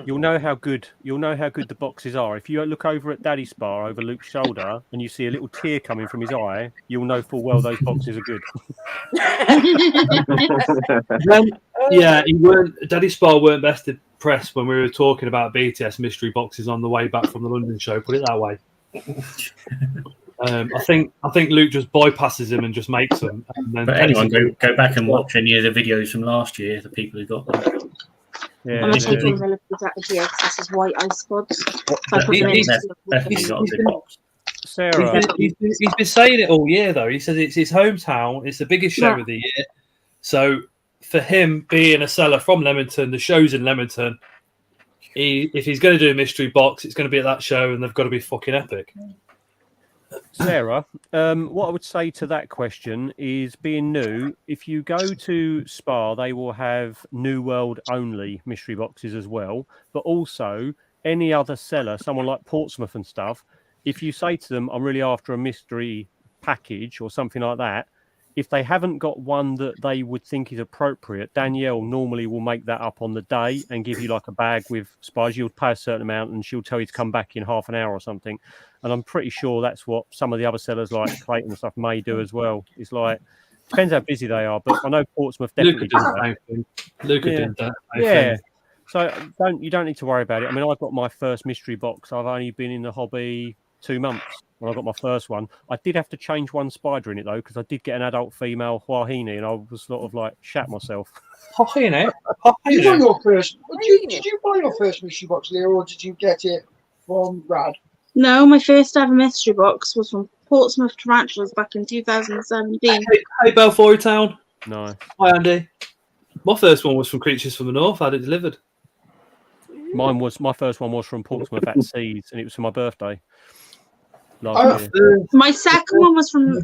You'll know how good the boxes are if you look over at Daddy Spa over Luke's shoulder and you see a little tear coming from his eye. You'll know full well those boxes are good. Yeah, Daddy Spa weren't best impressed when we were talking about BTS mystery boxes on the way back from the London show. Put it that way. I think Luke just bypasses him and just makes them. And then but anyone go back and watch any of the videos from last year. The people who got them. I'm going to take one of the liquids out of here because this is white ice spots. Sarah, he's been saying it all year though. He says it's his hometown. It's the biggest show of the year. So for him being a seller from Leamington, the show's in Leamington. If he's going to do a mystery box, it's going to be at that show, and they've got to be fucking epic. Sarah, what I would say to that question is, being new, if you go to Spa, they will have New World only mystery boxes as well, but also any other seller, someone like Portsmouth and stuff, if you say to them, I'm really after a mystery package or something like that, if they haven't got one that they would think is appropriate, Danielle normally will make that up on the day and give you like a bag with spies. You'll pay a certain amount and she'll tell you to come back in half an hour or something. And I'm pretty sure that's what some of the other sellers like Clayton and stuff may do as well. It's like, depends how busy they are, but I know Portsmouth definitely do that. Luca did that. Yeah. So you don't need to worry about it. I mean, I've got my first mystery box. I've only been in the hobby 2 months when I got my first one. I did have to change one spider in it though, because I did get an adult female Wahine, and I was sort of like shat myself. Did you buy your first? Did you buy your first mystery box, Leah, or did you get it from Rad? No, my first ever mystery box was from Portsmouth Tarantulas back in 2017. Hey, Belfory Town. Nice. Hi, Andy. My first one was from Creatures from the North. I had it delivered. My first one was from Portsmouth at Seas, and it was for my birthday last year. My second one was from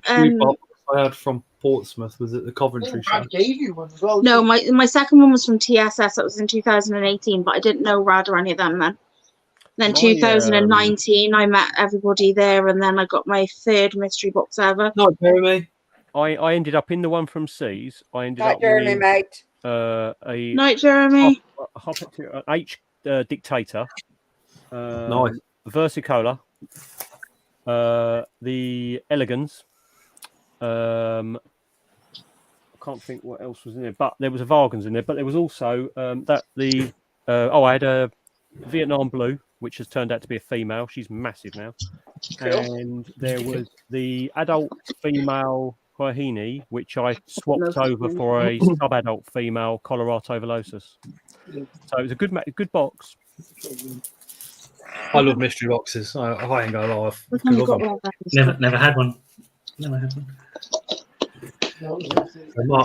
I had from Portsmouth. Was it the Coventry show? I gave you one as well. No, my second one was from TSS. That was in 2018, but I didn't know Rad or any of them then. Then 2019, I met everybody there, and then I got my third mystery box ever. Not Jeremy. I ended up in the one from Seas. I ended Night, up Jeremy, with mate. a Night, Jeremy. H Dictator. Nice. Versicola. The Elegans. I can't think what else was in there, but there was a Vargans in there. But there was also I had a Vietnam Blue, which has turned out to be a female. She's massive now. Cool. And there was the adult female Wahine, which I swapped over for a sub-adult female Colorado Velocis. So it was a good box. I love mystery boxes. I ain't gonna lie. Never had one. Never had one.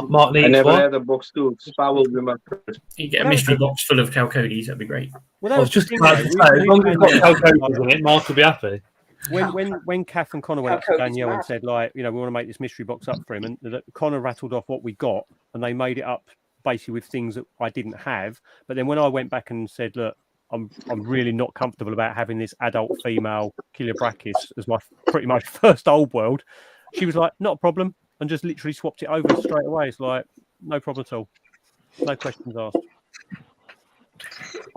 Mark needs I never one. had a box too. Spa will be my first. You get a mystery box full of Calcodis, that'd be great. Well, I was just about to say, as long as it's got Calcodis in it, Mark will be happy. When Kath and Connor went up to Danielle and said, like, we want to make this mystery box up for him, and Connor rattled off what we got, and they made it up basically with things that I didn't have. But then when I went back and said, look, I'm really not comfortable about having this adult female Kilibrachis as my pretty much first old world, she was like, not a problem, and just literally swapped it over straight away. It's like, no problem at all. No questions asked.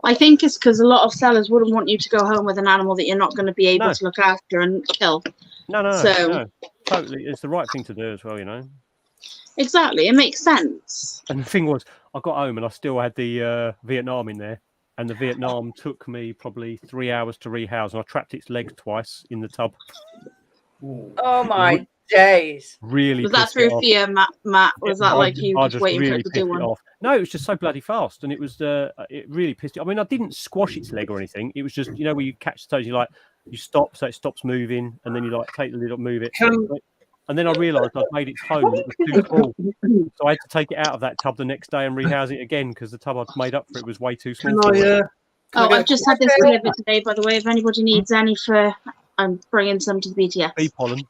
I think it's because a lot of sellers wouldn't want you to go home with an animal that you're not going to be able to look after and kill. No, totally. It's the right thing to do as well, Exactly. It makes sense. And the thing was, I got home and I still had the Vietnam in there. And the Vietnam took me probably 3 hours to rehouse. And I trapped its legs twice in the tub. Oh, my days. Really? Was that through fear, Matt? Was that like you just waiting for it to do one? No, it was just so bloody fast, and it was it really pissed it. I mean, I didn't squash its leg or anything. It was just where you catch the toes, you stop, so it stops moving, and then you take the lid up, move it, and then I realised I'd made its home. It was too small, so I had to take it out of that tub the next day and rehouse it again because the tub I'd made up for it was way too small. I've just had this delivered today, by the way. If anybody needs any I'm bringing some to the BTS. Bee pollen.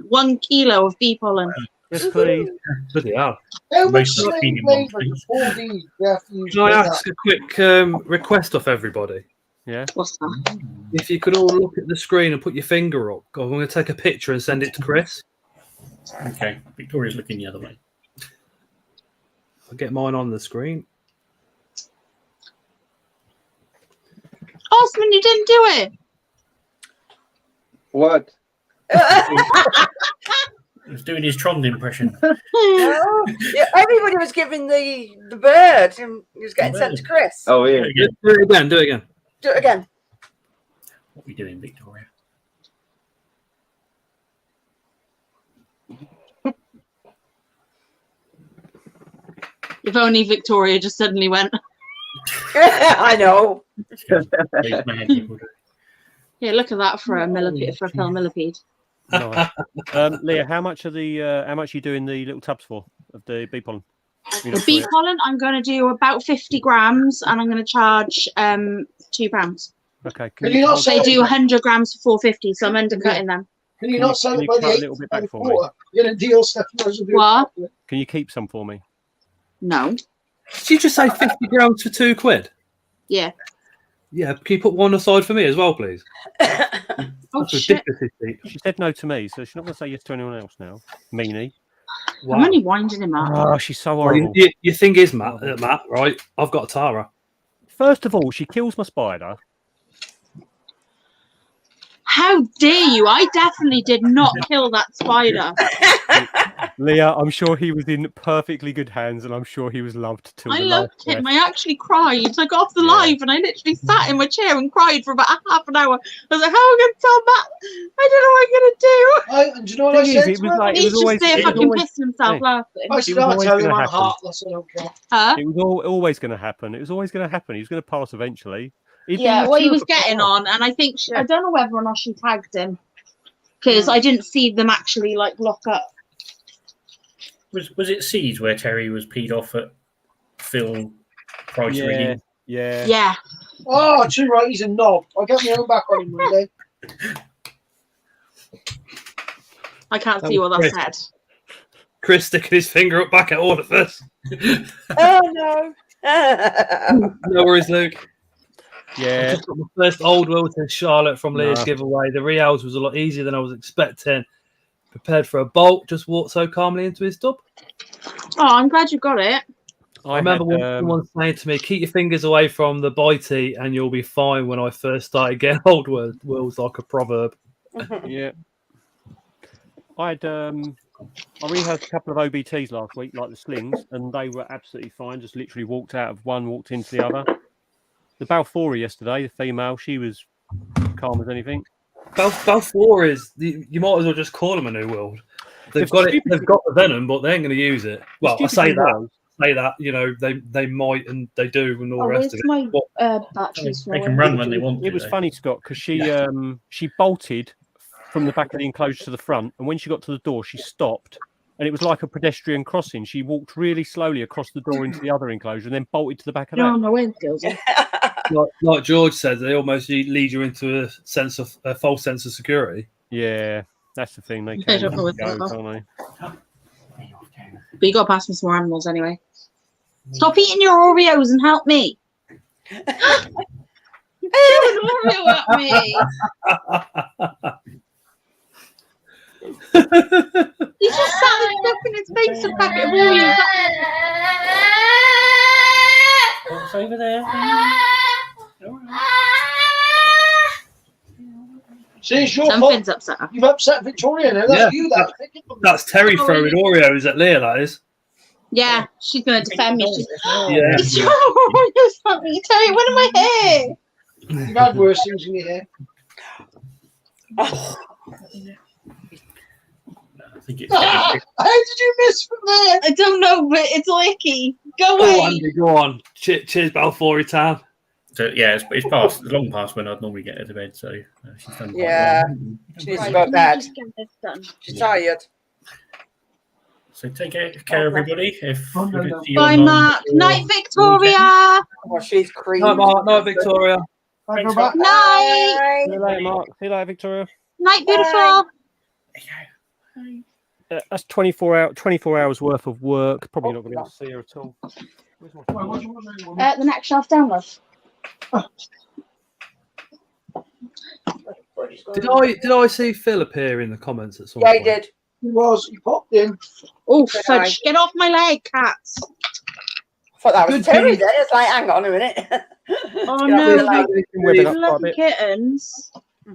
1 kilo of bee pollen. Yes, please. Bloody hell. How much flavour does all these you have to use? Can I ask a quick request off everybody? Yeah. What's that? If you could all look at the screen and put your finger up, I'm going to take a picture and send it to Chris. Okay. Victoria's looking the other way. I'll get mine on the screen. Osman, you didn't do it. What? He was doing his Trond impression. Yeah, everybody was giving the bird, and he was getting sent to Chris. Oh, yeah. Do it again. Do it again. Do it again. What are we doing, Victoria? If only Victoria just suddenly went. I know. Yeah, look at that for a millipede, for a pill millipede. Nice. Leah, how much are you doing the little tubs for of the bee pollen? The bee pollen, I'm going to do about 50 grams, and I'm going to charge £2. Okay. They do 100 grams for £4.50, so I'm undercutting them. Can you not sell it by the 8th by the quarter? You're going to deal stuff. What? Can you keep some for me? No. Did you just say 50 grams for £2? Yeah. Yeah, can you put one aside for me as well, please? Oh, That's shit. ridiculously cheap. She said no to me, so she's not going to say yes to anyone else now. Meanie. Wow. I'm only winding him up. Oh, she's so Well, horrible. your thing is, Matt, right? I've got a Tara. First of all, she kills my spider. How dare you? I definitely did not kill that spider. Leah, I'm sure he was in perfectly good hands, and I'm sure he was loved till I the loved last him. breath. I actually cried. I got off the live and I literally sat in my chair and cried for about half an hour. I was like, how am I going to tell Matt? I don't know what I'm going to do. And do you know what I said? It was like, He's just there fucking pissing himself yeah. laughing. I It said, was I'll always tell him gonna I'm happen. heartless. I don't care. Huh? It was always going to happen. It was always going to happen. He was going to pass eventually. Yeah, well, he was getting on, and I think I don't know whether or not she tagged him because I didn't see them actually like lock up. Was it Seeds where Terry was peed off at Phil price rigging? Yeah. Oh, too right. He's a knob. I'll get my own back on him Monday. I can't see what that said. Chris sticking his finger up back at all of us. Oh no. No worries, Luke. Yeah. I just got my first old Wilton Charlotte from Leah's No. giveaway. The reals was a lot easier than I was expecting. Prepared for a bolt, just walked so calmly into his dub. Oh, I'm glad you got it. I remember someone saying to me, keep your fingers away from the bitey and you'll be fine when I first started getting old wills like a proverb. Yeah. I rehearsed a couple of OBTs last week, like the slings, and they were absolutely fine. Just literally walked out of one, walked into the other. The Balfour yesterday, the female, she was calm as anything. Balfour is you might as well just call them a new world. They've got it. They've got the venom, but they ain't going to use it. Well, I say that. You know, they might and they do, and all the rest of it. My But batteries? They can run when they want to. It was funny, Scott, because she bolted from the back of the enclosure to the front, and when she got to the door, she stopped, and it was like a pedestrian crossing. She walked really slowly across the door into the other enclosure, and then bolted to the back of that. No, my wind skills. Like George said, they almost lead you into a false sense of security. Yeah, that's the thing. They They can don't know what's go, going can't they? But you got to pass me some more animals anyway. Stop eating your Oreos and help me. You threw an Oreo at me. He just sat there stuffing his face a packet of Oreos. What's over there? See, it's your Something's fault. upset her. You've upset Victoria now. That's you. That's Terry throwing Oreos at Leah. That is. Yeah, she's going to defend me. She's, Yeah. It's your Oreos at me. Terry, what am I here? You've had worse things in your hair. I think it's How did you miss from there? I don't know, but it's icky. Go Oh, away. Andy, go on. Cheers, Balfour town. So yeah, it's past. It's long past when I'd normally get her to bed. So she's done. Quite Yeah. well. She needs to go to bed. Just get this done. She's tired. So take care, everybody. If we don't see you Bye, online Mark. before Night, the weekend. Victoria. Oh, she's creepy. Night, Mark. Night, Victoria. Thanks, Mark. Night. See you later, Mark. See you later, Victoria. Night, beautiful. That's 24 hours worth of work. Probably not going to be able to see her at all. The next shelf down, love. Did I see Phil appear in the comments at some Yeah, point? he did. He was. He popped in. Oh, fudge. Get off my leg, cats. I thought that was Good Terry thing. then. It's like, hang on a minute. Oh, Get no. off the leg. Lovely kittens.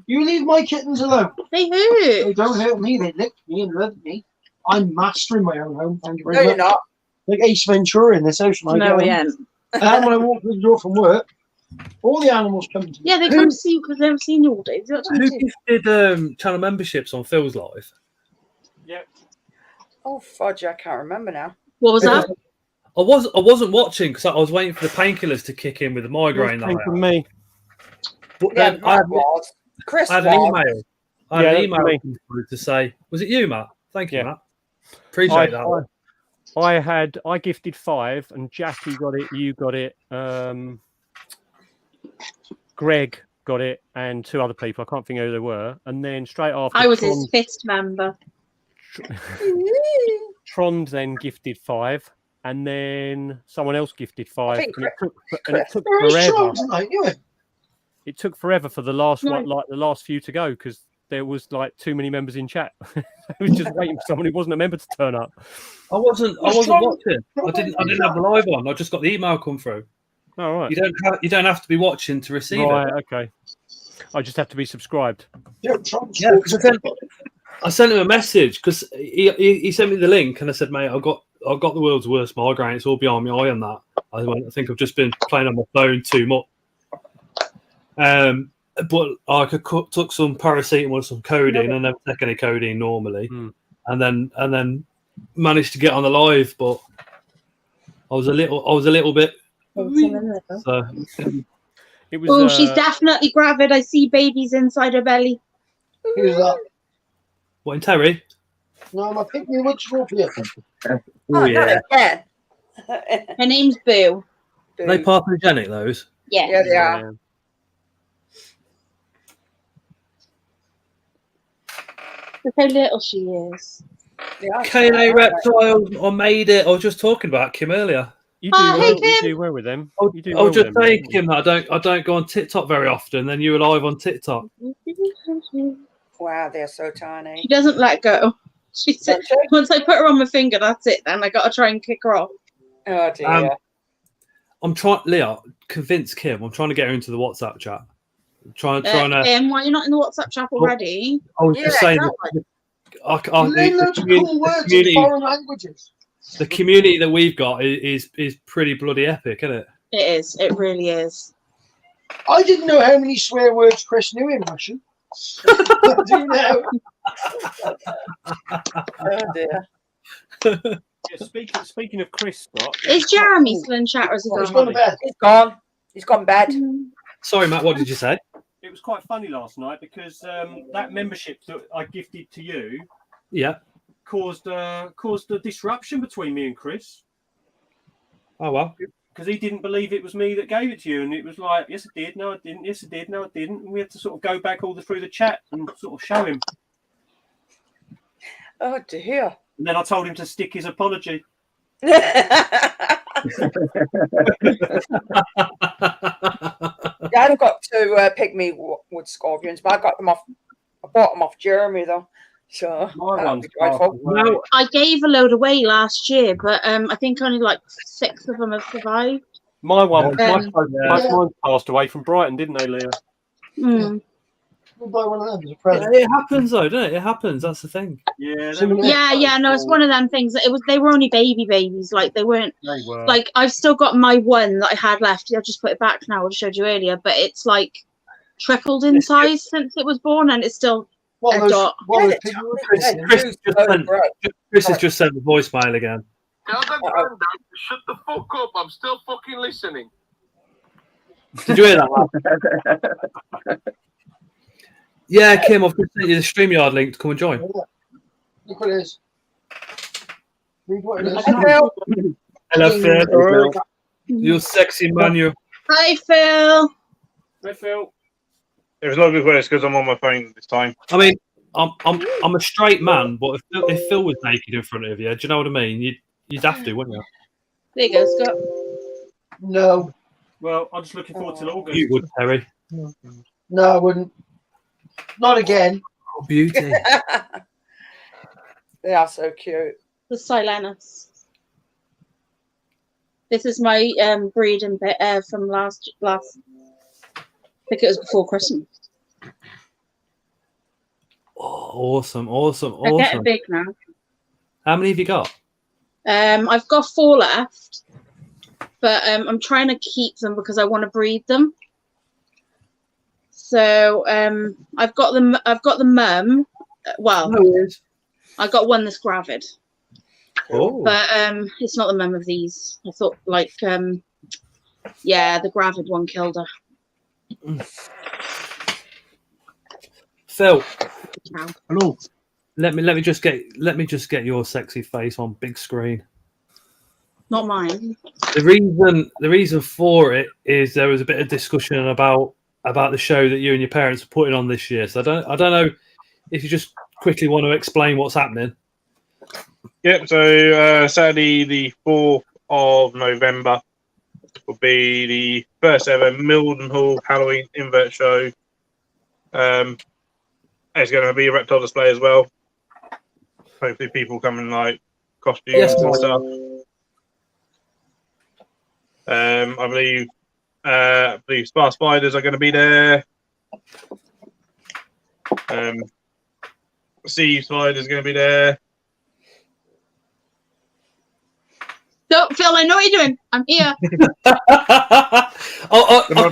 You leave my kittens alone. They hurt. They don't hurt me. They lick me and love me. I'm mastering my own home. Thank you very No, much. you're not. Like Ace Ventura in this ocean. No, we ain't. And when I walk through the door from work, all the animals come to me. Yeah, they come to see you because they haven't seen you all day. That's what Who they do. gifted channel memberships on Phil's live? Oh, fudge. I can't remember now. What was that? I wasn't watching because I was waiting for the painkillers to kick in with the migraine. Came from me. But Yeah, then Matt was. Chris I had an was. email. I Yeah, had an that's email me. come through to say, was it you, Matt? Thank you, Yeah. Matt. Appreciate that. I gifted 5, and Jackie got it. You got it. Greg got it, and 2 other people. I can't think who they were. And then straight after, I was his fist member. Trond then gifted 5, and then someone else gifted 5. think And it took Very forever. strong tonight, you? it took forever for the last No. one, like the last few to go because there was like too many members in chat. I was just waiting for someone who wasn't a member to turn up. I wasn't watching. I didn't have the live on. I just got the email come through. All right. You don't have to be watching to receive Right, it. okay. I just have to be subscribed. Yeah, I sent him a message because he sent me the link and I said, mate, I've got the world's worst migraine. It's all behind my eye and that. I think I've just been playing on my phone too much. But I took some paracetamol, some codeine. I never take any codeine normally, and then managed to get on the live. But I was a little bit. So it was. Oh, she's definitely gravid. I see babies inside her belly. Who's that? What, in Terry? No, my pygmy wood scorpion. Oh yeah. Yeah. Her name's Boo. Are they parthenogenetic, those? Yeah. Yeah, they are. Look how little she is. KNA Reptiles, I made it. I was just talking about Kim earlier. You do well with them. I was just saying, Kim, that I don't go on TikTok very often. Then you were live on TikTok. Wow, they're so tiny. She doesn't let go. She said, once I put her on my finger, that's it. Then I got to try and kick her off. Oh dear. I'm trying, Leah, convince Kim. I'm trying to get her into the WhatsApp chat. Trying to. Kim, why are you not in the WhatsApp chat already? I was just saying. The community that we've got is pretty bloody epic, isn't it? It is. It really is. I didn't know how many swear words Chris knew in Russian. I do now. Oh dear. Yeah, speaking of Chris, Scott, Is Jeremy still in chat or is he He's gone? gone to bed. He's gone. He's gone bed. Sorry, Matt. What did you say? it was quite funny last night because that membership that I gifted to you, caused a disruption between me and Chris. Oh well. Because he didn't believe it was me that gave it to you, and it was like, yes, I did. No, I didn't. Yes, I did. No, I didn't. And we had to sort of go back through the chat and sort of show him. Oh dear. And then I told him to stick his apology. I haven't got two pygmy wood scorpions, but I bought them off Jeremy though. So no, I gave a load away last year, but I think only like 6 of them have survived. My one, mine passed away from Brighton, didn't they, Leah? We'll buy one of them as a present. It happens though, doesn't it? It happens. That's the thing. Yeah. No, it's one of them things. They were only babies. Like they weren't. They were. Like I've still got my one that I had left. I've just put it back now. I showed you earlier, but it's like tripled in size since it was born, and it's still. Chris has just sent the voicemail again. Tell the granddad to shut the fuck up. I'm still fucking listening. Did you hear that? Yeah, Kim, I've just sent you the StreamYard link to come and join. Look what it is. Read what it is. Hello, Phil. You sexy man, you. Hi, Phil. Hi, Phil. There's no good ways because I'm on my phone this time. I mean, I'm a straight man, but if Phil was naked in front of you, do you know what I mean? You'd have to, wouldn't you? There you go, Scott. No. Well, I'm just looking forward to August. You would, Terry. No, I wouldn't. Not again. Oh, beauty. They are so cute. The Silenus. This is my breeding bit from last. I think it was before Christmas. Oh, awesome. They're getting big now. How many have you got? I've got 4 left, but I'm trying to keep them because I want to breed them. So I've got the mum. Well, I got one that's gravid. Oh. But it's not the mum of these. I thought the gravid one killed her. Phil. Hello. Let me just get your sexy face on big screen. Not mine. The reason for it is there was a bit of discussion about the show that you and your parents are putting on this year. So I don't know if you just quickly want to explain what's happening. Yep. So Saturday, the 4th of November, will be the first ever Mildenhall Halloween invert show. It's going to be a reptile display as well. Hopefully, people come in like costumes and stuff. I believe Spa Spiders are going to be there. Sea Spiders going to be there. Don't, Phil, I know what you're doing. I'm here. I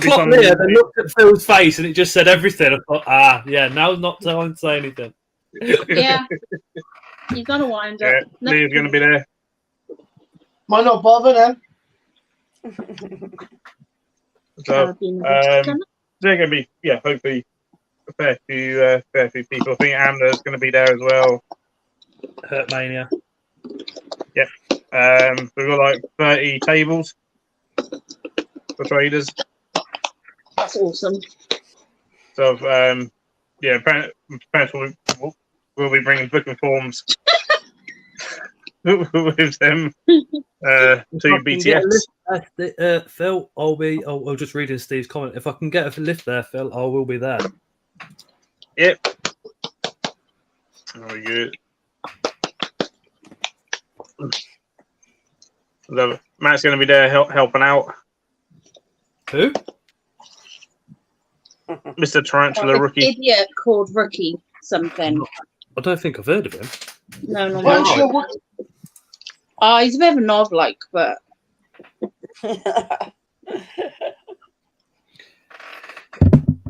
clocked there and looked at Phil's face and it just said everything. I thought, yeah, now's not time to say anything. Yeah. You've got to wind up. Yeah, Lee's going to be there. Might not bother then. So, they're going to be, hopefully a fair few people. I think Anna's going to be there as well. Hurt Mania. Yep. We've got like 30 tables for traders. That's awesome. So, apparently we'll be bringing booking forms with them to BTS. Phil, I'll just read in Steve's comment. If I can get a lift there, Phil, I will be there. Yep. Very good. Matt's going to be there helping out. Who? Mr. Tarantula Rookie. Idiot called Rookie something. I don't think I've heard of him. No. He's a bit of a knob, like, but.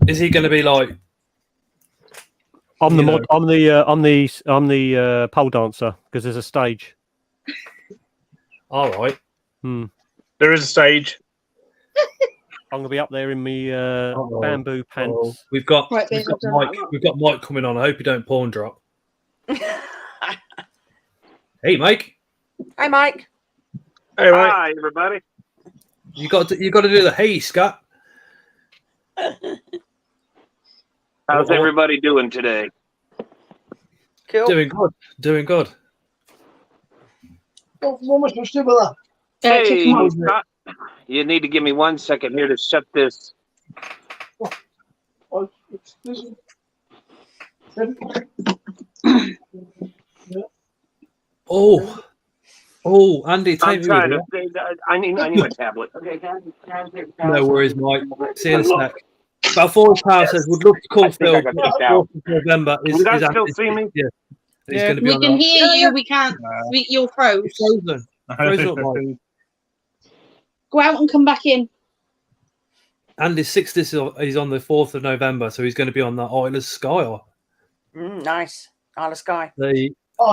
Is he going to be like? I'm the pole dancer because there's a stage. All right. There is a stage. I'm gonna be up there in my bamboo pants. We've got Mike coming on. I hope you don't pawn drop. Hey, Mike. Hi, Mike. Hey, Mike. Hi, everybody. You got to do the hey, Scott. How's everybody doing today? Cool. Doing good. What am I supposed to do with that? Hey, Scott, you need to give me 1 second here to shut this. Andy, take me with you. I need my tablet. Okay. No worries, Mike. See you in a sec. About 4 Power says, would love to call Phil. 4th of November. You guys still see me? Yeah. We can hear you. We can't. You're froze. Frozen up, Mike. Go out and come back in. Andy's 60th is on the 4th of November, so he's going to be on the Isle of Skye. Nice. Isle of Skye.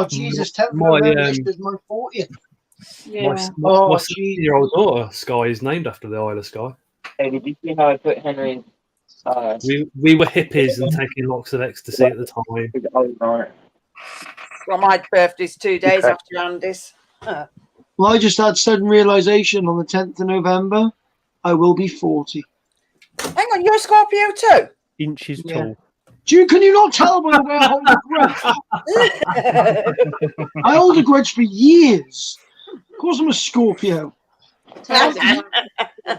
Jesus, 10th of November is my 40th. Yeah. My 6-year-old daughter, Skye, is named after the Isle of Skye. Hey, did you see how I put Henry? We were hippies and taking lots of ecstasy at the time. Well, my birthday's 2 days after Andy's. Well, I just had sudden realization on the 10th of November, I will be 40. Hang on, you're a Scorpio too? Inches tall. Can you not tell by the way I hold a grudge? I hold a grudge for years. Of course I'm a Scorpio. No,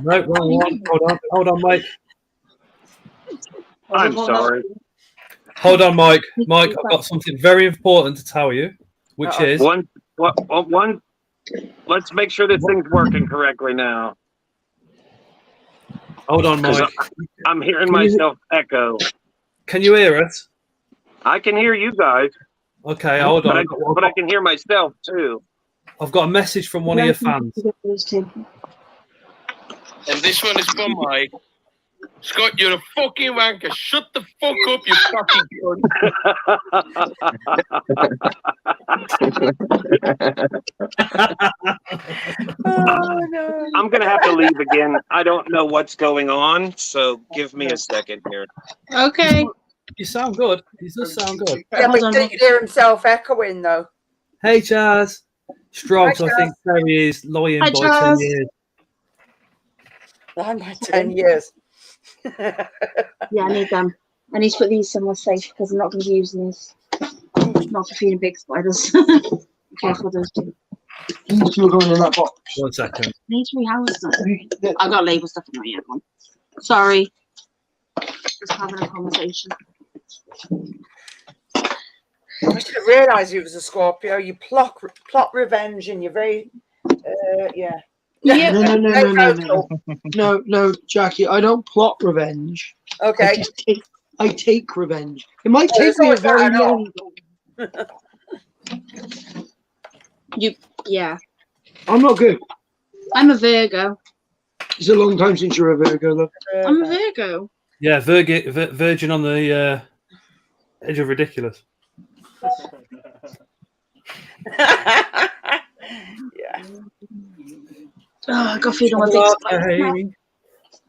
wrong one. Hold on, Mike. I'm sorry. Hold on, Mike. Mike, I've got something very important to tell you, which is one. Let's make sure this thing's working correctly now. Hold on, Mike. I'm hearing myself echo. Can you hear us? I can hear you guys. Okay, hold on. But I can hear myself too. I've got a message from one of your fans. And this one is for Mike. Scott, you're a fucking wanker. Shut the fuck up, you fucking No. I'm going to have to leave again. I don't know what's going on, so give me a second here. Okay. You sound good. You does sound good. Yeah, but didn't hear himself echoing though. Hey, Chaz. Strokes, I think Terry is lying by 10 years. Lying by 10 years. Yeah, I need them. I need to put these somewhere safe because I'm not going to be using these. Not for feeding big spiders. Be careful, those two. These two are going in that box. 1 second. Need 3 hours though. I've got label stuff in my ear. Sorry. Just having a conversation. I should have realised he was a Scorpio. You plot revenge and you're very, yeah. Yeah. No, Jackie, I don't plot revenge. Okay. I take revenge. It might take me a very long Yeah. I'm not good. I'm a Virgo. It's a long time since you're a Virgo, look. I'm a Virgo. Yeah, virgin on the edge of ridiculous. Yeah. Oh, I got feed on my big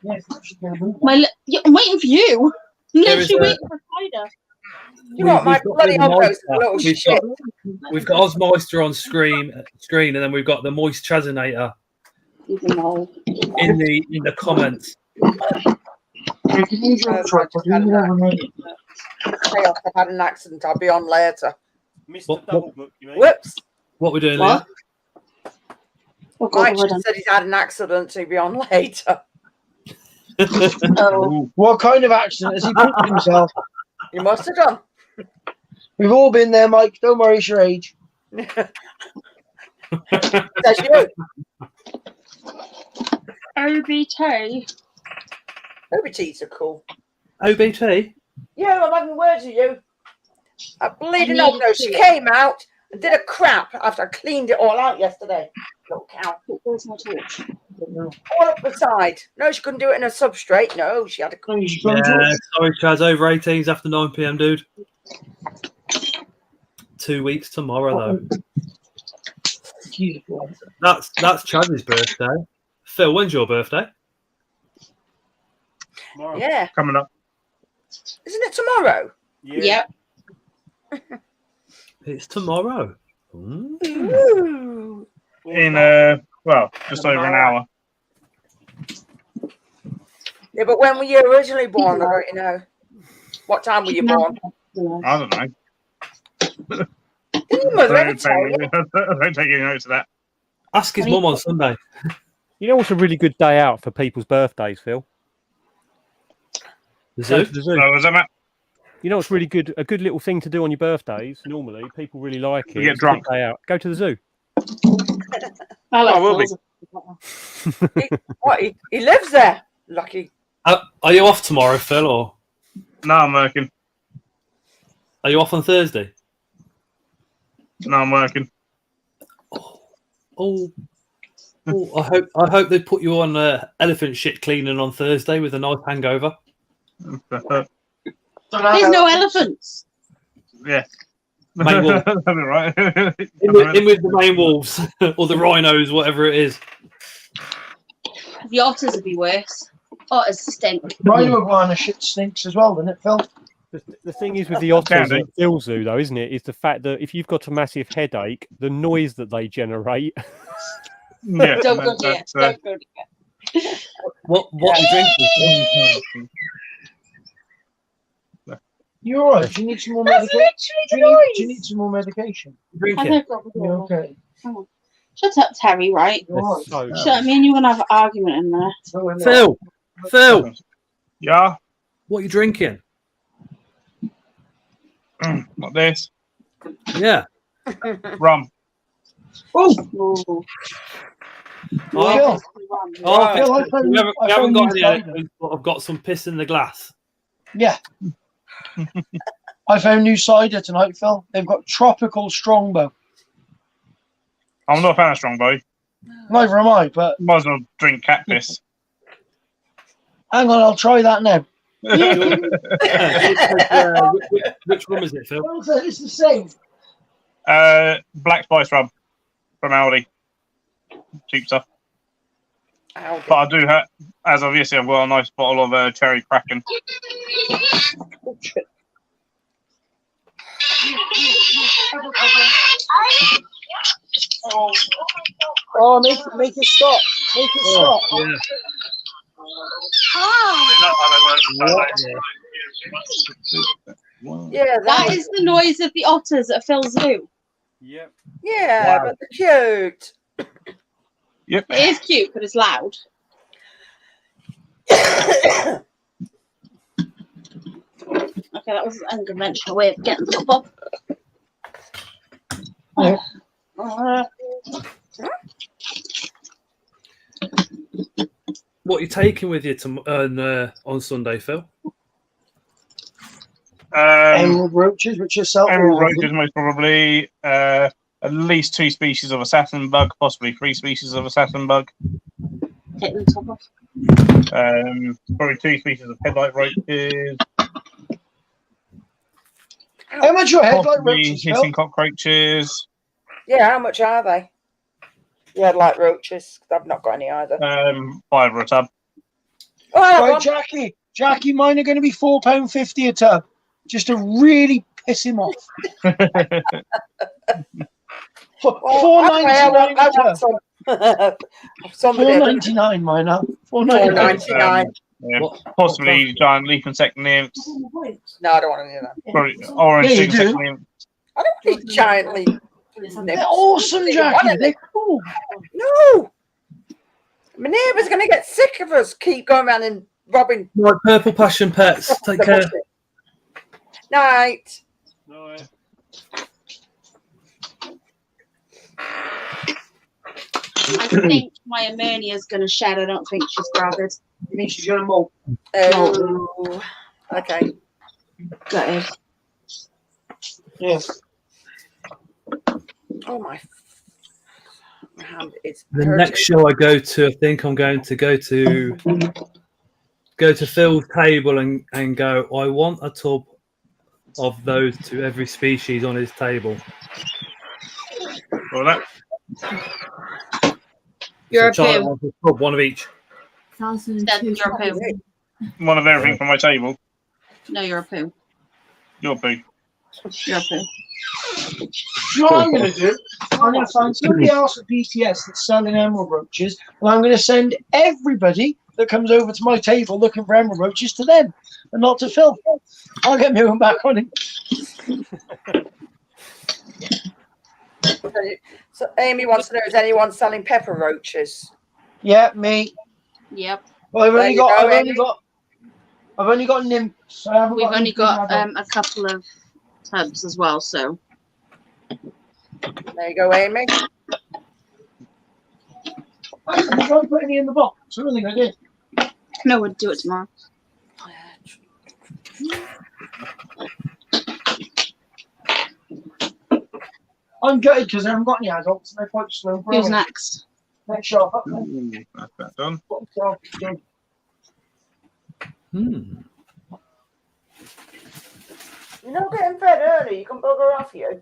I'm waiting for you. I'm literally waiting for Spider. You know what, my bloody elbows are a little shit. We've got Osmoister on screen, and then we've got the Moist Chazinator in the comments. I've had an accident. I'll be on later. Whoops. What we're doing there? Mike just said he's had an accident, so he'll be on later. What kind of accident? Has he pooped himself? You must have done. We've all been there, Mike. Don't worry, it's your age. That's you. OBT. OBTs are cool. OBT? Yeah, I'm having words with you. I bleeding off nose. She came out and did a crap after I cleaned it all out yesterday. Little cow. Where's my torch? All up the side. No, she couldn't do it in a substrate. No, she had to. Yeah, sorry, Chaz. Over 18s after 9 p.m, dude. 2 weeks tomorrow, though. That's Chaz's birthday. Phil, when's your birthday? Tomorrow. Yeah. Coming up. Isn't it tomorrow? Yeah. It's tomorrow. Ooh. In just over an hour. Yeah, but when were you originally born? I don't know. What time were you born? I don't know. Your mother ever tell you? Don't take any notice of that. Ask his mum on Sunday. You know what's a really good day out for people's birthdays, Phil? The zoo? The zoo. Oh, was that Matt? You know what's really good? A good little thing to do on your birthdays. Normally, people really like it. You get drunk. Day out. Go to the zoo. I like will be. What? He lives there. Lucky. Are you off tomorrow, Phil, or No, I'm working. are you off on Thursday? No, I'm working. Oh, I hope they put you on elephant shit cleaning on Thursday with a nice hangover. There's no elephants. Yeah. Main wolf. Right. in with the main wolves or the rhinos, whatever it is. The otters would be worse. Otters stink. Rhino iguana shit stinks as well, doesn't it, Phil? The thing is with the otters at Phil Zoo, though, isn't it? Is the fact that if you've got a massive headache, the noise that they generate. Yeah, Don't go there. Don't go there. What are you drinking? You're all right. Do you need some more medication? Do you need some more medication? Drinking. You okay? Shut up, Terry, right? So, Shut up, me and you are going to have an argument in there. Phil. Yeah. What are you drinking? What this? Yeah. Rum. Oh. Oh, Phil, we haven't got any editors, but I've got some piss in the glass. Yeah. I found new cider tonight, Phil. They've got tropical strongbow. I'm not a fan of Strongbow. Neither am I, but Might as well drink cat piss. hang on, I'll try that now. Which rum is it, Phil? It's the same. Black spice rum from Aldi. Cheap stuff. Aldi. But I do have, as obviously, I've got a nice bottle of cherry Kraken. Oh, make it stop. Make it stop. Yeah, that is the noise of the otters at Phil's Zoo. Yep. Yeah, but they're cute. Yep. It is cute, but it's loud. Okay, that was an unconventional way of getting top off. What are you taking with you on Sunday, Phil? Emerald roaches, which yourself. Emerald roaches, most probably. At least 2 species of assassin bug, possibly 3 species of assassin bug. Take the top off. Probably 2 species of headlight roaches. How much are headlight roaches, Phil? Hissing cockroaches. Yeah, how much are they? Yeah, like roaches. I've not got any either. $5 a tub. Oh, I have Right, one. Jackie, mine are going to be £4.50 a tub, just to really piss him off. $4.99 a tub. $4.99 mine are. $4.99. Possibly giant leaf insect nymphs. No, I don't want any of that. Probably orange Yeah, you insect do. nymphs. I don't need giant leaf. They're awesome, Jackie. They're cool. No. My neighbour's going to get sick of us keep going around and robbing. Right, Purple Passion Pets. Take care. Night. I think my Amonia is going to shed. I don't think she's gravid. I think she's going to molt. Oh, okay. Gutted. Yes. Oh, my hand is The hurting. next show I go to, I think I'm going to go to Phil's table and go, I want a tub of those to every species on his table. Well, that. You're So a Charlie poo. wants a tub, one of each. Instead, you're a poo. One of everything from my table. No, you're a poo. Your poo. You're a poo. You know what I'm going to do? I'm going to find somebody else at BTS that's selling emerald roaches, and I'm going to send everybody that comes over to my table looking for emerald roaches to them, and not to Phil. I'll get my own back on him. So Amy wants to know, is anyone selling pepper roaches? Yeah, me. Yep. Well, I've only Amy. got nymphs. I haven't We've got only anything got adult. a couple of tubs as well, so. There you go, Amy. I didn't put any in the box. I don't think I did. No, we'll do it tomorrow. I'm gutted because I haven't got any adults and they're quite slow. Who's next? Next shop. That's that done. You're not getting fed early. You can bugger off you.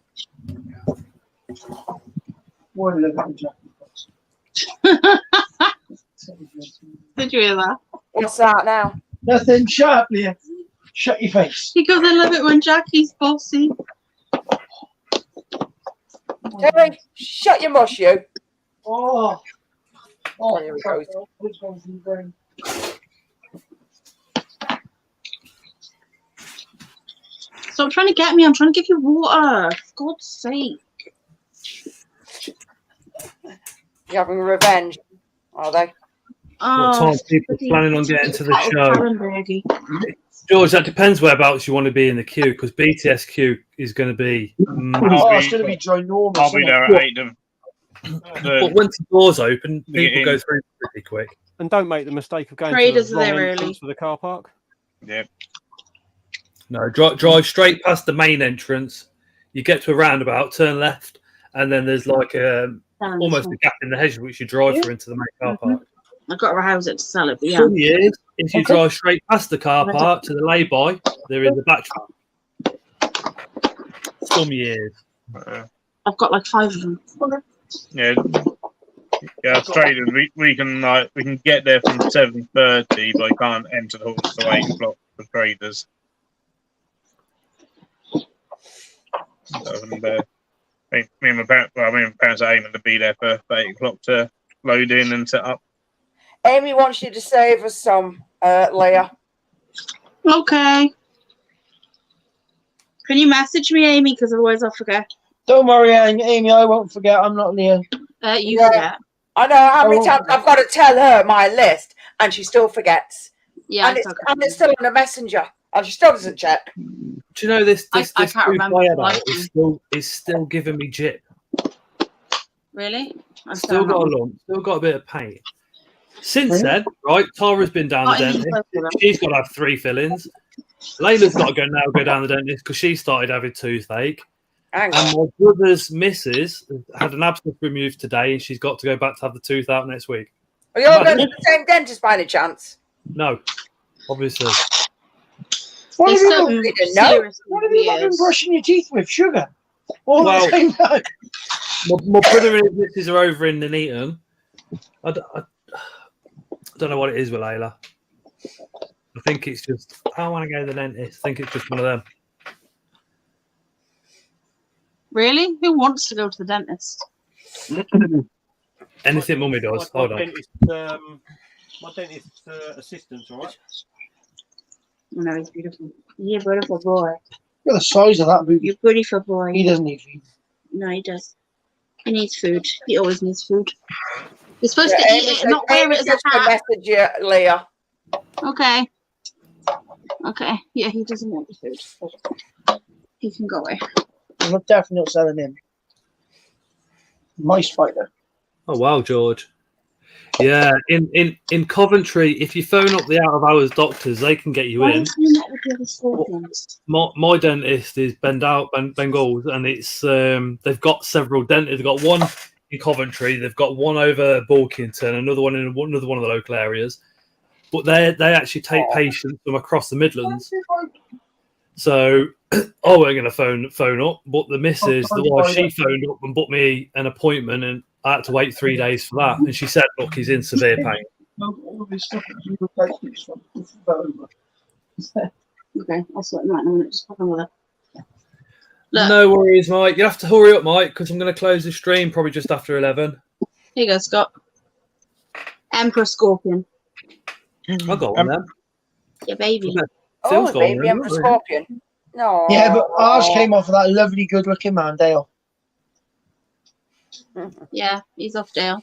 Did you hear that? What's that now? Nothing. Shut up, Leah. Shut your face. Because I love it when Jackie's bossy. Terry, shut your mush, you. Oh. Oh, here we go. This one's in the brain. Stop trying to get me. I'm trying to give you water. For God's sake. You're having revenge, are they? What time people planning on getting to the show? George, that depends whereabouts you want to be in the queue, because BTS queue is going to be. It's going to be ginormous. I'll be there at 8 of But once the doors open, people go through pretty quick. And don't make the mistake of going Traders to the are wrong there entrance early. for the car park. Yeah. No, drive straight past the main entrance. You get to a roundabout, turn left, and then there's like almost a gap in the hedge which you drive through into the main car park. I've got to house it to sell it, but yeah. Some years, if you drive straight past the car park to the lay-by, there is a batch. Some years. I've got like 5 of them. Yeah. Yeah, traders. We can get there from 7:30, but I can't enter the hall until 8 o'clock for traders. And, me and my parents are aiming to be there for 8 o'clock to load in and set up. Amy wants you to save us some, Leah. Okay. Can you message me, Amy? Because otherwise I'll forget. Don't worry, Amy. I won't forget. I'm not near. You forget. I know how many times I've got to tell her my list, and she still forgets. Yeah, and it's still on the messenger, and she still doesn't check. Do you know this I can't remember. is still giving me jip. Really? Still got a lump. Still got a bit of pain. Since then, right? Tara's been down the dentist. She's got to have 3 fillings. Layla's got to go down the dentist because she started having toothache. And my brother's missus had an abscess removed today, and she's got to go back to have the tooth out next week. Are you all going to the same dentist by any chance? No, obviously. What have you not been brushing your teeth with? Sugar? All the same time. My brother and his missus are over in Nuneaton. I don't know what it is with Layla. I think it's just, I don't want to go to the dentist. I think it's just one of them. Really? Who wants to go to the dentist? Anything Mummy does. Hold on. My dentist assistant, right? No, he's beautiful. You're a beautiful boy. Look at the size of that booty. You're a beautiful boy. He doesn't need food. No, he does. He needs food. He always needs food. You're supposed to eat it, not wear it as a hat. Message you, Leah. Okay. Okay. Yeah, he doesn't want the food. He can go away. I'm definitely not selling him. My spider. Oh wow, George. Yeah, in Coventry, if you phone up the out of hours doctors, they can get you in. My dentist is Bengals, and it's they've got several dentists. They've got one in Coventry, they've got one over Borkington, another one in another one of the local areas. But they actually take patients from across the Midlands. So I wasn't going to phone up, but the missus, the wife, she phoned up and booked me an appointment, and I had to wait 3 days for that. And she said, "Look, he's in severe pain." Okay, I'll sort him out in a minute. Just pop on with it. No worries, Mike. You have to hurry up, Mike, because I'm going to close the stream probably just after 11. Here you go, Scott. Emperor Scorpion. I got one then. Yeah, baby. Oh, baby, Emperor Scorpion. No. Yeah, but ours came off of that lovely, good-looking man, Dale. Yeah, he's off Dale.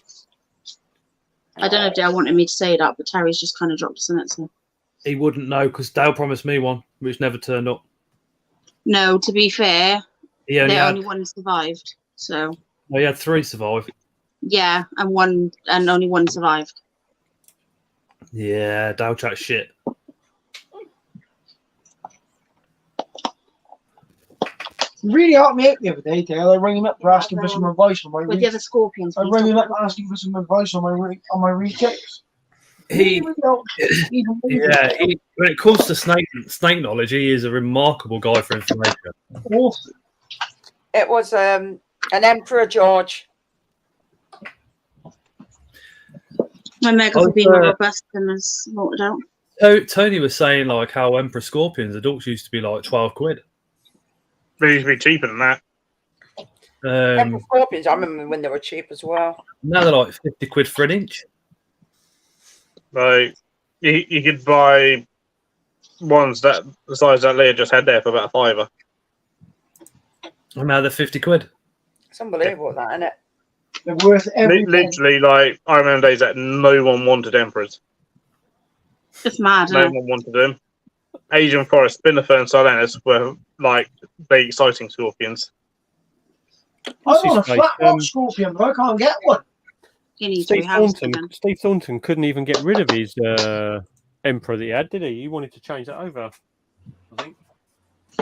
I don't know if Dale wanted me to say that, but Terry's just kind of dropped us in it. So. He wouldn't know because Dale promised me one, which never turned up. No, to be fair, only one survived. So. Well, he had 3 survive. Yeah, and only one survived. Yeah, Dale chat shit. Really helped me out the other day, Dale. I rang him up to ask him for some advice on my with the other scorpions. I rang him up asking for some advice on my retakes. When it comes to snake knowledge, he is a remarkable guy for information. Awesome. It was an Emperor George. My megas have been more robust than as sorted out. Tony was saying like how Emperor Scorpions, the ducks used to be like 12 quid. They used to be cheaper than that. Emperor Scorpions, I remember when they were cheap as well. Now they're like 50 quid for an inch. Like you could buy ones that the size that Leah just had there for about £5. And now they're 50 quid. It's unbelievable, that, isn't it? They're worth everything. Literally, like I remember days that no one wanted emperors. It's mad. No one wanted them. Asian forest, spinnifer, and silenus were like big, exciting scorpions. I want a flat rock scorpion, but I can't get one. Steve Thornton couldn't even get rid of his emperor that he had, did he? He wanted to change that over, I think.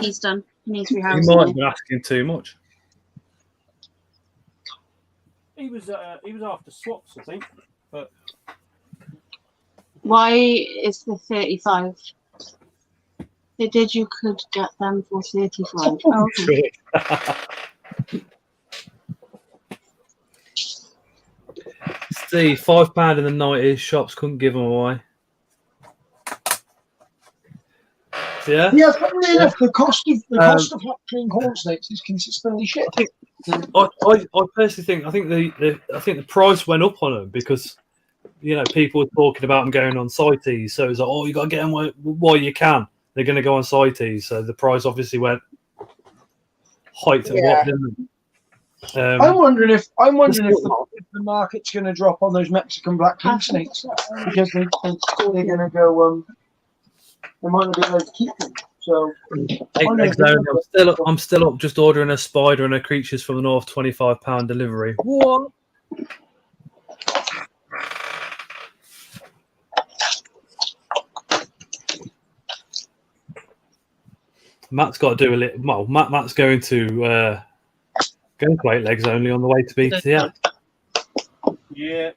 He's done. He needs He rehousing. might have been asking too much. He was after swaps, I think. But why is the 35? They did. You could get them for 35. Oh, okay. Steve, £5 in the 90s. Shops couldn't give them away. Yeah. Yeah, funnily enough, the cost of clean corn snakes is consistently shit. I personally think the price went up on them because people were talking about them going on CITES, so it's like, oh, you got to get them while you can. They're going to go on CITES, so the price obviously went hiked and what, didn't it? I'm wondering if the market's going to drop on those Mexican black king snakes because they're going to go. They might not be able to keep them. So I'm still up just ordering a spider and a creatures from the north, £25 delivery. What? Matt's got to do a little. Well, Matt's going to eight legs only on the way to BTS. Yeah.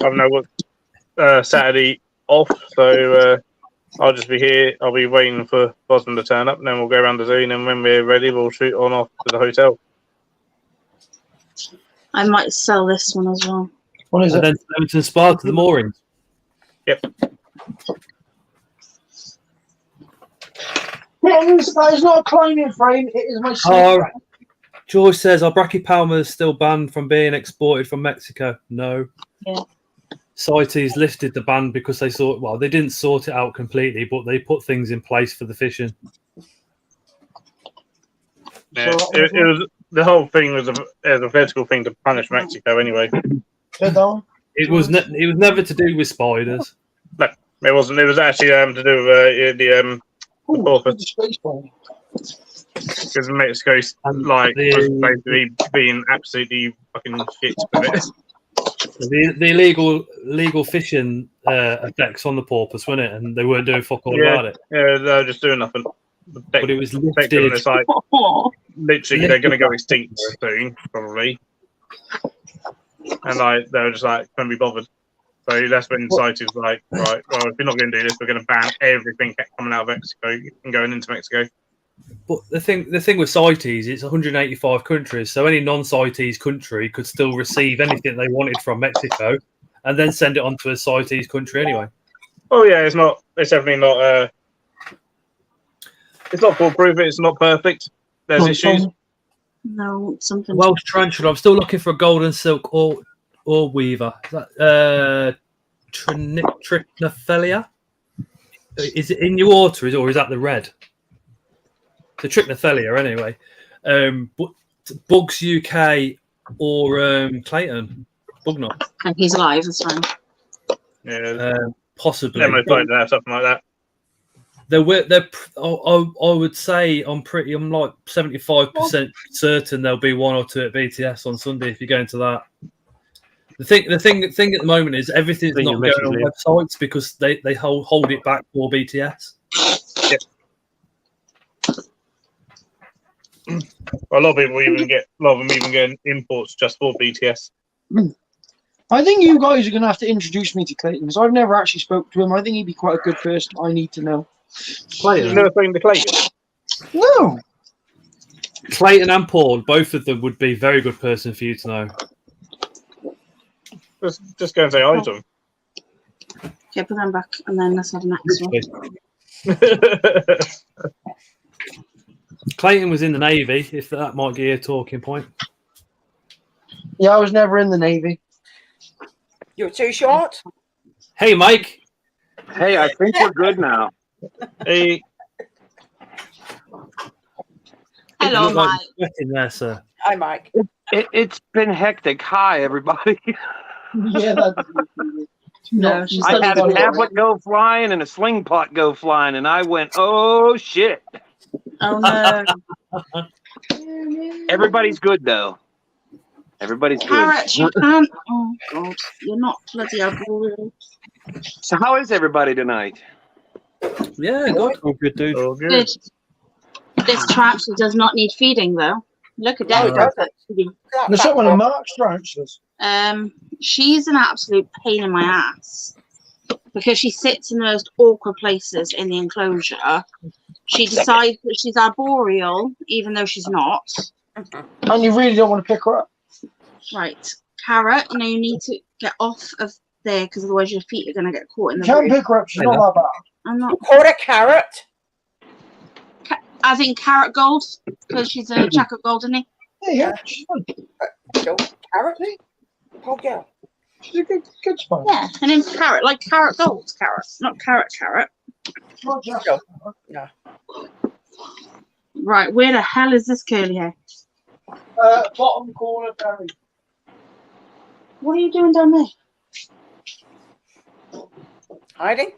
I've now got Saturday off, so I'll just be here. I'll be waiting for Bosman to turn up, and then we'll go around the zone, and when we're ready, we'll shoot on off to the hotel. I might sell this one as well. What is and it? then to Spa to the moorings. Yep. That is not a climbing frame. It is my snake. George says, are brachypalmas still banned from being exported from Mexico? No. Yeah. CITES lifted the ban because they they didn't sort it out completely, but they put things in place for the fishing. Yeah, it was the whole thing was a political thing to punish Mexico anyway. It was never to do with spiders. No, it wasn't. It was actually to do with the porpoise. Because Mexico's was basically being absolutely fucking shit with it. The illegal fishing effects on the porpoise, wasn't it? And they weren't doing fuck all about it. Yeah, they were just doing nothing. But it was lifted. It's like, literally, they're going to go extinct soon, probably. And they were just like, couldn't be bothered. So that's when CITES was like, right, well, if you're not going to do this, we're going to ban everything coming out of Mexico and going into Mexico. But the thing with CITES, it's 185 countries, so any non-CITES country could still receive anything they wanted from Mexico, and then send it on to a CITES country anyway. Oh yeah, it's definitely not. It's not foolproof. It's not perfect. There's issues. No, something. Welsh tarantula. I'm still looking for a golden silk or weaver. Is that Trichophilia? Is it in your water, or is that the red? The Trichophilia, anyway. Bugs UK or Clayton Bugnut. And he's alive, that's fine. Yeah, possibly. Something like that. I would say I'm like 75% certain there'll be one or two at BTS on Sunday if you go into that. The thing at the moment is everything's not going on websites because they hold it back for BTS. Yep. A lot of people even get imports just for BTS. I think you guys are going to have to introduce me to Clayton because I've never actually spoke to him. I think he'd be quite a good person. I need to know. Clayton. You've never spoken to Clayton? No. Clayton and Paul, both of them would be a very good person for you to know. Just go and say hi to them. Okay, put them back and then let's have the next one. Clayton was in the Navy, if that might give you a talking point. Yeah, I was never in the Navy. You're too short? Hey, Mike. Hey, I think we're good now. Hey. Hello, Mike. In there, sir. Hi, Mike. It's been hectic. Hi, everybody. Yeah, no, I had a tablet go flying and a slingpot go flying, and I went, oh, shit. Oh, no. Everybody's good, though. Everybody's good. Carrots, you can't. Oh, God. You're not bloody arboreal. So how is everybody tonight? Yeah, good. Oh, good, dude. Oh, good. Good. This tarantula does not need feeding, though. Look at that. No, it doesn't. There's not one of Mark's tarantulas. She's an absolute pain in my ass because she sits in the most awkward places in the enclosure. She decides that she's arboreal, even though she's not. And you really don't want to pick her up. Right. Carrot, you need to get off of there because otherwise your feet are going to get caught in the You can't roof. pick her up. She's not that bad. I'm not. Call her Carrot. As in Carrot Gold, because she's a jack of gold, isn't he? Yeah, she's fun. Carrot? Oh, yeah. She's a good spot. Yeah, and then Carrot, like Carrot Gold carrot, not Carrot. No. Right, where the hell is this curly hair? Bottom corner, Barry. What are you doing down there? Hiding?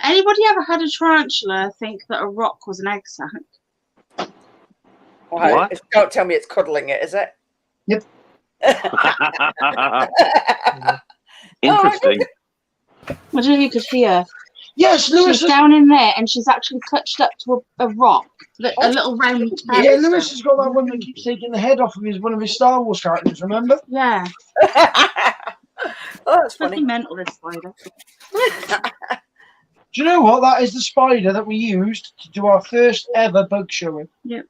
Anybody ever had a tarantula think that a rock was an egg sac? What? Don't tell me it's cuddling it, is it? Yep. Interesting. I don't know if you could hear. Yes, Lewis. She's down in there, and she's actually clutched up to a rock, a little round. Yeah, Lewis has got that one that keeps taking the head off of one of his Star Wars characters. Remember? Yeah. Oh, that's funny. Mental, this spider. Do you know what? That is the spider that we used to do our first ever bug showing. Yep.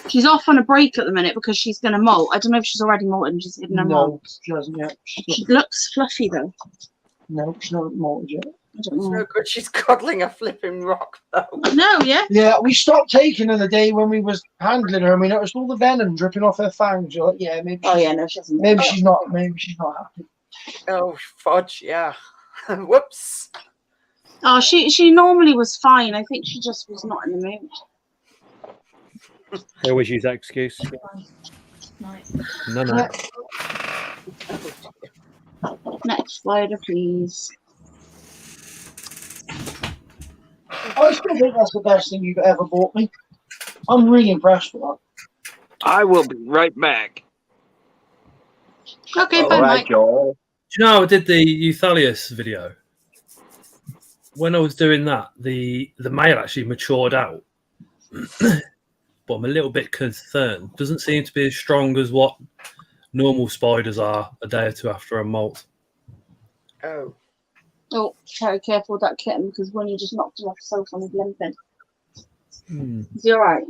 She's off on a break at the minute because she's going to molt. I don't know if she's already molted and she's hidden her molt. She hasn't yet. She looks fluffy though. No, she's not molted yet. I don't It's know. no good. She's cuddling a flipping rock, though. No, yeah. Yeah, we stopped taking her the day when we was handling her, and we noticed all the venom dripping off her fangs. You're like, yeah, maybe. Oh yeah, no, she hasn't. Maybe she's not. Maybe she's not happy. Oh, fudge, yeah. Whoops. Oh, she normally was fine. I think she just was not in the mood. They always use that excuse. No. Next spider, please. I still think that's the best thing you've ever bought me. I'm really impressed with that. I will be right back. Okay, All bye, right, Mike. Joel. Do you know I did the Euthalius video? When I was doing that, the male actually matured out. But I'm a little bit concerned. Doesn't seem to be as strong as what normal spiders are a day or two after a molt. Oh. Oh, very careful with that kitten because when you just knocked him off the sofa and he's limping. Is he alright?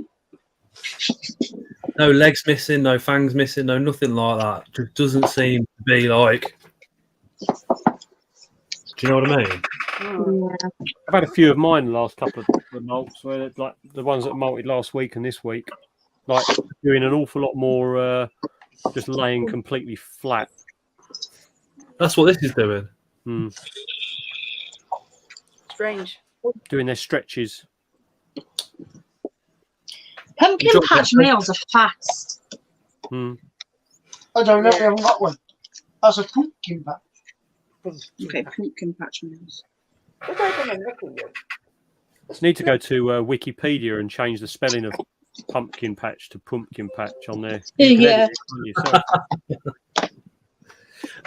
No legs missing, no fangs missing, no nothing like that. Just doesn't seem to be like. Do you know what I mean? Yeah. I've had a few of mine the last couple of molts, where like the ones that molted last week and this week, like doing an awful lot more, just laying completely flat. That's what this is doing. Strange. Doing their stretches. Pumpkin patch males are fast. I don't know. We haven't got one. That's a pumpkin patch. Okay, pumpkin patch males. Need to go to Wikipedia and change the spelling of pumpkin patch to pumpkin patch on there. Yeah.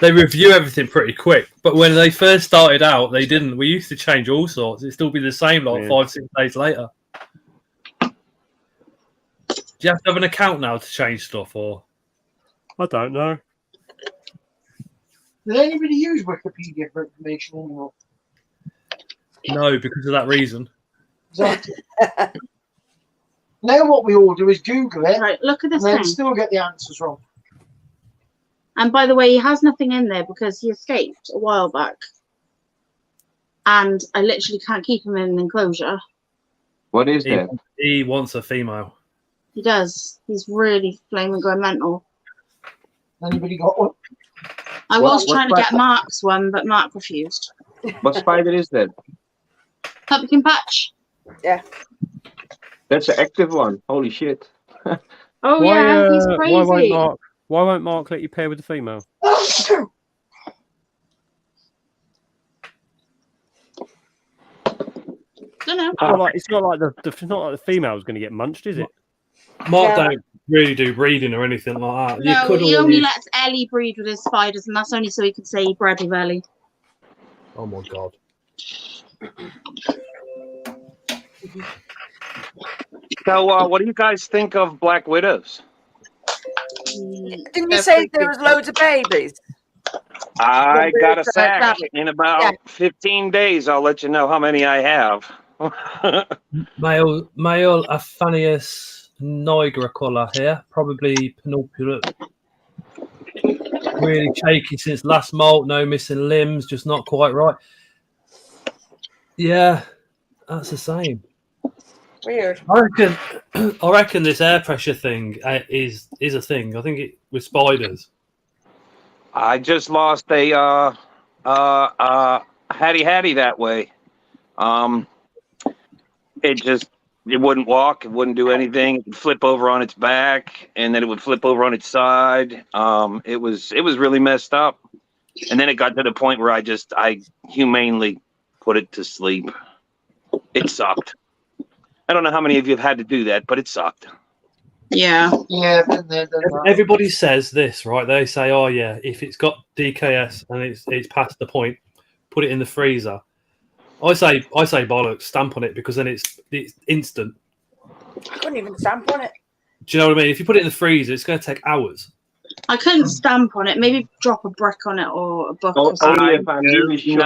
They review everything pretty quick, but when they first started out, they didn't. We used to change all sorts. It'd still be the same like 5-6 days later. Do you have to have an account now to change stuff, or? I don't know. Does anybody use Wikipedia for information anymore? No, because of that reason. Exactly. Now what we all do is Google it. Right, look at this and then thing. still get the answers wrong. And by the way, he has nothing in there because he escaped a while back. And I literally can't keep him in an enclosure. What is that? He wants a female. He does. He's really flaming going mental. Anybody got one? I was trying to get Mark's one, but Mark refused. What spider is that? Pumpkin patch. Yeah. That's an active one. Holy shit. Oh yeah, he's crazy. Why won't Mark let you pair with the female? Don't know. It's not like the female's going to get munched, is it? Mark don't really do breeding or anything like that. No, he only lets Ellie breed with his spiders, and that's only so he can say he bred with Ellie. Oh my god. So, what do you guys think of Black Widows? Didn't you say there was loads of babies? I got a sack in about 15 days. I'll let you know how many I have. Male Aphanius nigricola here, probably penultimate. Really shaky since last molt, no missing limbs, just not quite right. Yeah, that's the same. Weird. I reckon this air pressure thing is a thing. I think it with spiders. I just lost a hattie that way. It wouldn't walk. It wouldn't do anything. It would flip over on its back, and then it would flip over on its side. It was really messed up. And then it got to the point where I humanely put it to sleep. It sucked. I don't know how many of you have had to do that, but it sucked. Yeah. Yeah. Everybody says this, right? They say, "Oh yeah, if it's got DKS and it's past the point, put it in the freezer." I say bollocks. Stamp on it because then it's instant. I couldn't even stamp on it. Do you know what I mean? If you put it in the freezer, it's going to take hours. I couldn't stamp on it. Maybe drop a brick on it or a book. Or something. Only if I'm really sure.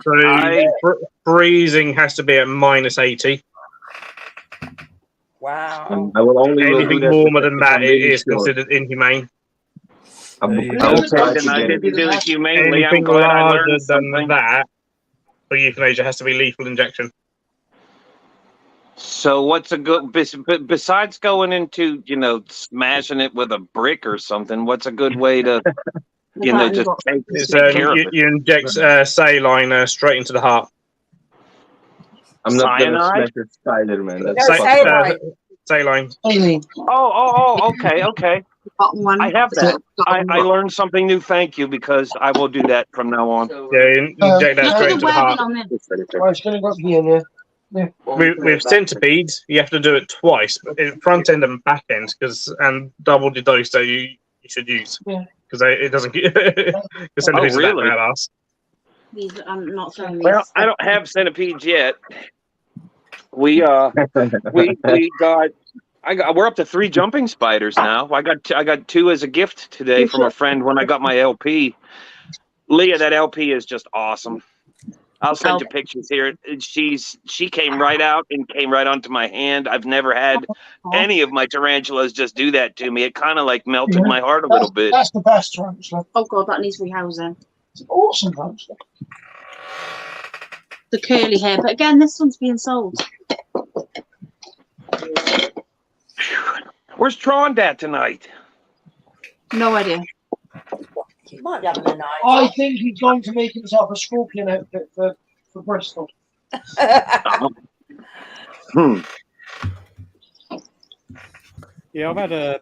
So freezing has to be at -80. Wow. I will only anything warmer than that is considered inhumane. Okay, then I didn't do it humanely. I'm Anything glad I larger learned than something. that for euthanasia has to be lethal injection. So what's a good besides going into smashing it with a brick or something? What's a good way to just take care of it? You inject saline straight into the heart. I'm not going to Cyanide? smash a Spider-Man. Saline. Oh, okay. I have that. I learned something new. Thank you, because I will do that from now on. Yeah, inject that straight into the heart. It's going to go up here, yeah. With centipedes, you have to do it twice, front end and back end, and double the dose that you should use, because it doesn't get. Because centipedes are that really? badass. I'm not throwing these. Well, I don't have centipedes yet. We're up to 3 jumping spiders now. I got 2 as a gift today from a friend when I got my LP. Leah, that LP is just awesome. I'll send you pictures here. She came right out and came right onto my hand. I've never had any of my tarantulas just do that to me. It kind of like melted my heart a little bit. That's the best tarantula. Oh god, that needs rehousing. It's an awesome tarantula. The curly hair, but again, this one's being sold. Where's Tron at tonight? No idea. He might be having a night. I think he's going to make himself a scorpion outfit for Bristol. Yeah, I've had an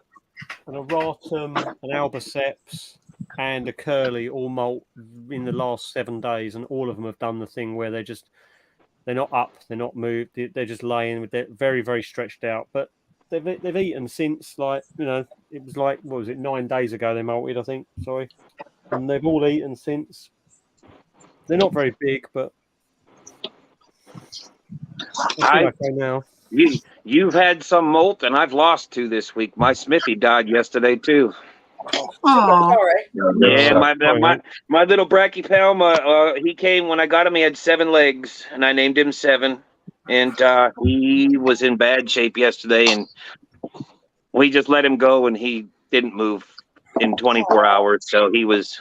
erratum, an albiceps, and a curly all molt in the last 7 days, and all of them have done the thing where they're not up, they're not moved, they're just laying with it, very, very stretched out. But they've eaten since, it was like, what was it, 9 days ago they molted, I think. Sorry, and they've all eaten since. They're not very big, but okay now. You've had some molt, and I've lost 2 this week. My Smithy died yesterday too. Oh, Yeah, my little brachypelma. He came when I got him. He had 7 legs, and I named him 7. And he was in bad shape yesterday, and we just let him go, and he didn't move in 24 hours. So he was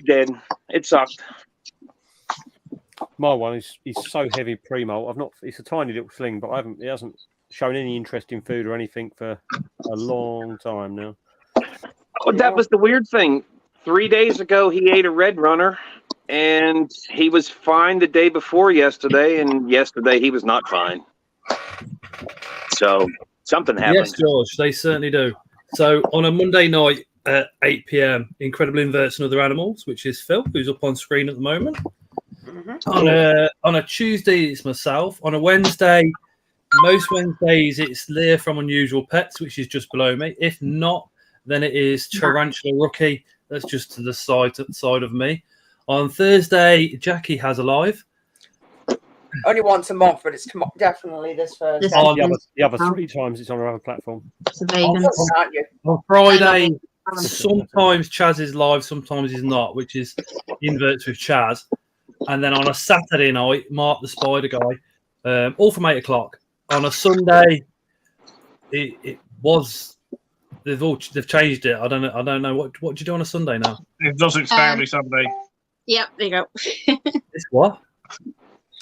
dead. It sucked. My one he's so heavy pre-molt. It's a tiny little sling, but he hasn't shown any interest in food or anything for a long time now. Oh, that was the weird thing. 3 days ago, he ate a red runner, and he was fine the day before yesterday, and yesterday he was not fine. So something happened. Yes, George, they certainly do. So on a Monday night at 8 p.m, Incredible Inverts and Other Animals, which is Phil, who's up on screen at the moment. On a Tuesday, it's myself. On a Wednesday, most Wednesdays, it's Leah from Unusual Pets, which is just below me. If not, then it is Tarantula Rookie. That's just to the side of me. On Thursday, Jackie has a live. Only once a month, but it's definitely this Thursday. The other 3 times it's on our other platform. On Friday, sometimes Chaz is live, sometimes he's not, which is Inverts with Chaz. And then on a Saturday night, Mark the Spider Guy, all from 8 o'clock. On a Sunday, it was. They've changed it. I don't know what do you do on a Sunday now? Exotic Family Sunday. Yep, there you go. It's what?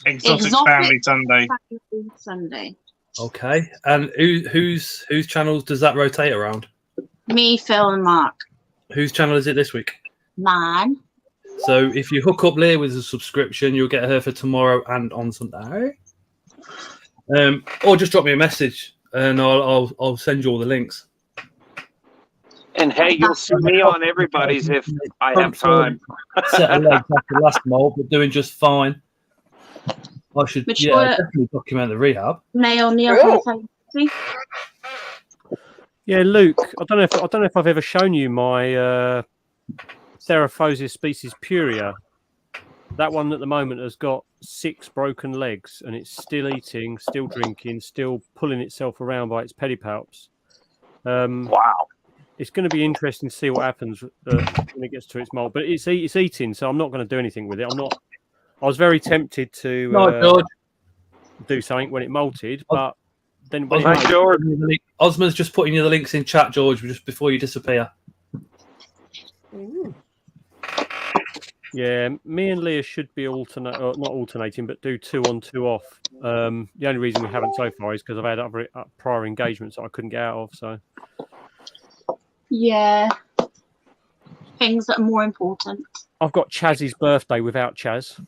Exotic Family Sunday. Sunday. Okay, and whose channels does that rotate around? Me, Phil, and Mark. Whose channel is it this week? Mine. So if you hook up Leah with a subscription, you'll get her for tomorrow and on Sunday. Or just drop me a message and I'll send you all the links. And hey, you'll see me on everybody's if I have time. Set of legs after last mold, but doing just fine. I should definitely document the rehab. Neil, Yeah, Luke. I don't know if I've ever shown you my Theraphosis species Puria. That one at the moment has got 6 broken legs, and it's still eating, still drinking, still pulling itself around by its pedipalps. Wow. It's going to be interesting to see what happens when it gets to its molt. But it's eating, so I'm not going to do anything with it. I was very tempted to do something when it molted, but then when Osman's just putting you the links in chat, George, just before you disappear. Yeah, me and Leah should be not alternating, but do 2 on 2 off. The only reason we haven't so far is because I've had other prior engagements that I couldn't get out of. So yeah, things that are more important. I've got Chaz's birthday without Chaz.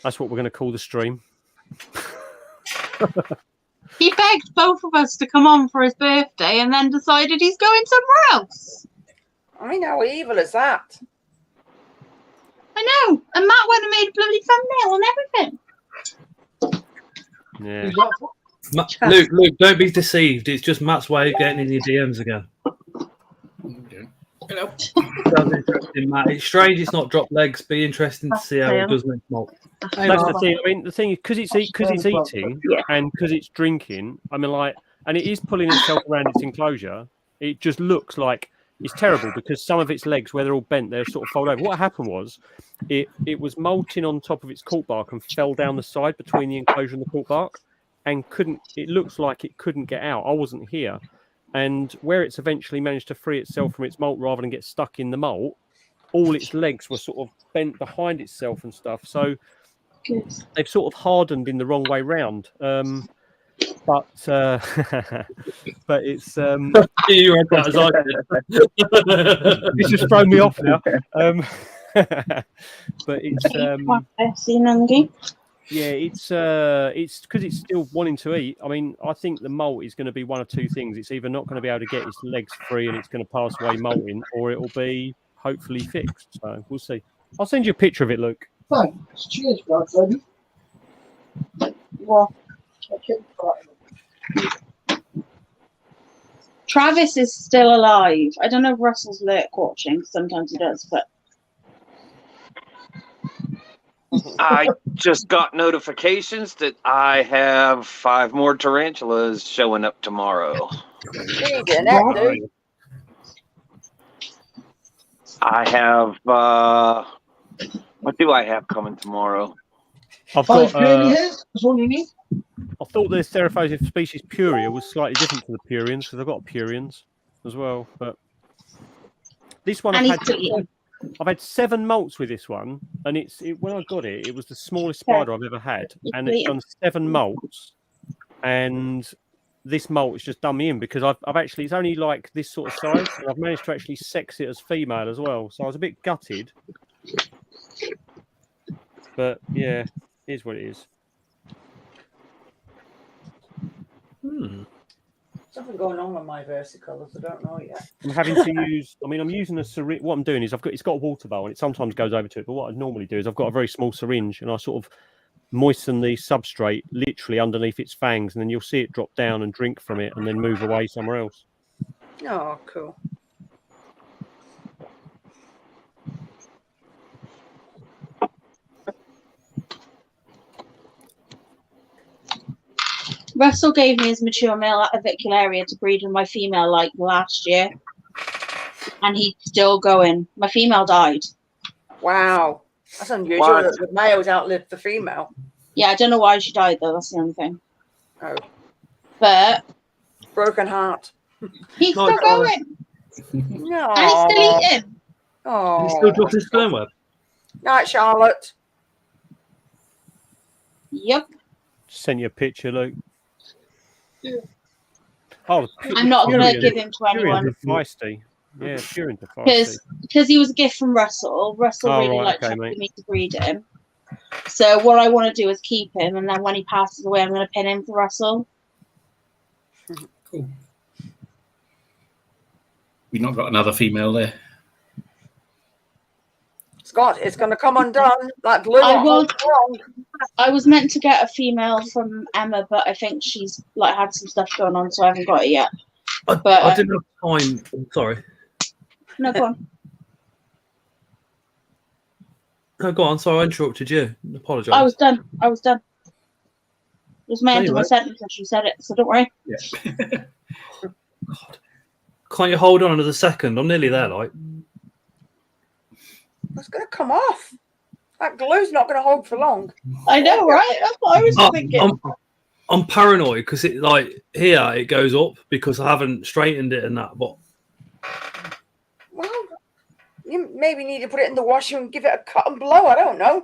That's what we're going to call the stream. He begged both of us to come on for his birthday and then decided he's going somewhere else. I know, how evil is that? I know. And Matt went and made a bloody thumbnail and everything. Yeah. Luke, don't be deceived. It's just Matt's way of getting in your DMs again. Hello. Matt. It's strange it's not dropped legs. Be interesting to see how it does next molt. That's the thing. I mean, the thing is because it's eating and because it's drinking. I mean, and it is pulling itself around its enclosure. It just looks like it's terrible because some of its legs, where they're all bent, they're sort of fold over. What happened was, it was molting on top of its cork bark and fell down the side between the enclosure and the cork bark, and couldn't. It looks like it couldn't get out. I wasn't here. And where it's eventually managed to free itself from its molt rather than get stuck in the molt, all its legs were sort of bent behind itself and stuff. So they've sort of hardened in the wrong way round. But it's you read that as I did. It's just thrown me off now. But it's yeah, it's because it's still wanting to eat. I mean, I think the molt is going to be one of 2 things. It's either not going to be able to get its legs free and it's going to pass away molting, or it will be hopefully fixed. So we'll see. I'll send you a picture of it, Luke. Thanks. Cheers, guys. Well, Travis is still alive. I don't know if Russell's lurk watching. Sometimes he does, but I just got notifications that I have 5 more tarantulas showing up tomorrow. I have what do I have coming tomorrow? I've got that's all you need. I thought the Theraphosis species Puria was slightly different to the Purians because I've got Purians as well, but this one I've had 7 molts with this one, and when I got it, it was the smallest spider I've ever had, and it's done 7 molts, and this molt has just done me in because I've actually, it's only like this sort of size, and I've managed to actually sex it as female as well, so I was a bit gutted, but yeah, it is what it is. Something going on with my versicolors. I don't know yet. I'm having to use. I mean, I'm using a syringe. What I'm doing is it's got a water bowl, and it sometimes goes over to it. But what I normally do is I've got a very small syringe, and I sort of moisten the substrate literally underneath its fangs, and then you'll see it drop down and drink from it, and then move away somewhere else. Oh, cool. Russell gave me his mature male avicularia to breed with my female like last year, and he's still going. My female died. Wow, that's unusual that the males outlived the female. Yeah, I don't know why she died though. That's the only thing. Oh, but broken heart. He's still going. No, and he's still eating. Oh, he's still dropping his sperm web. Night, Charlotte. Yep. Sent you a picture, Luke. Oh, I'm not going to give him to anyone. Feisty. Yeah, Purians are feisty. Because he was a gift from Russell. Russell really right, liked me to breed him. So what I want to do is keep him, and then when he passes away, I'm going to pin him for Russell. Cool. We've not got another female there. Scott, it's going to come undone. That glue I won't hold long. I was meant to get a female from Emma, but I think she's like had some stuff going on, so I haven't got it yet. But I didn't have time. I'm sorry. No, go on. No, go on. Sorry, I interrupted you. Apologise. I was done. It was my end of my Anyway. sentence when she said it, so don't worry. Yeah. Can't you hold on another second? I'm nearly there, like. It's going to come off. That glue's not going to hold for long. I know, right? That's what I was thinking. I'm paranoid because it like here it goes up because I haven't straightened it and that. But Well, you maybe need to put it in the washer and give it a cut and blow. I don't know.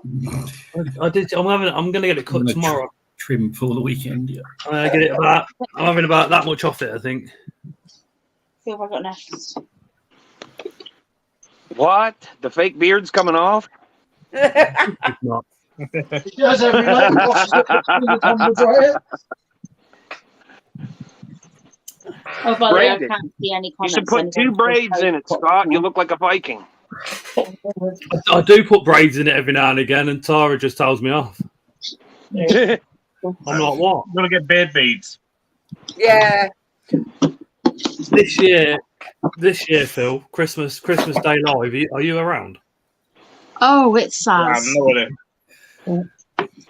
I did. I'm going to get it cut tomorrow. Trim for the weekend. Yeah. I'm get it about. I'm having about that much off it. I think. See if I got next. What? The fake beard's coming off? It's not. He does every night. Washes it with the tumble dryer. Oh, by the way, I Braided. can't see any You comments. should put 2 braids in it, Scott. You look like a Viking. I do put braids in it every now and again, and Tara just tells me off. I'm like, what? I'm gonna get beard beads. Yeah. This year, Phil, Christmas Day Live. Are you around? Oh, it's I sad. have no idea.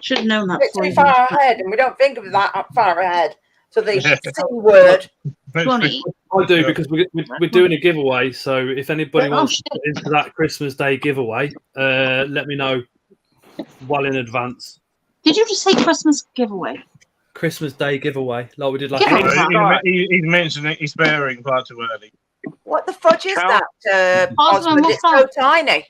Should have known that. It's before too you far mentioned it. ahead, and we don't think of that far ahead. So the C word. Funny. I do because we're doing a giveaway. So if anybody wants to get into that Christmas Day giveaway, let me know well in advance. Did you just say Christmas giveaway? Christmas Day giveaway, like we did last Yeah. year. He's mentioning he's sparing far too early. What the fudge is Count. that, Osmond, Osmond? what's It's so that? tiny.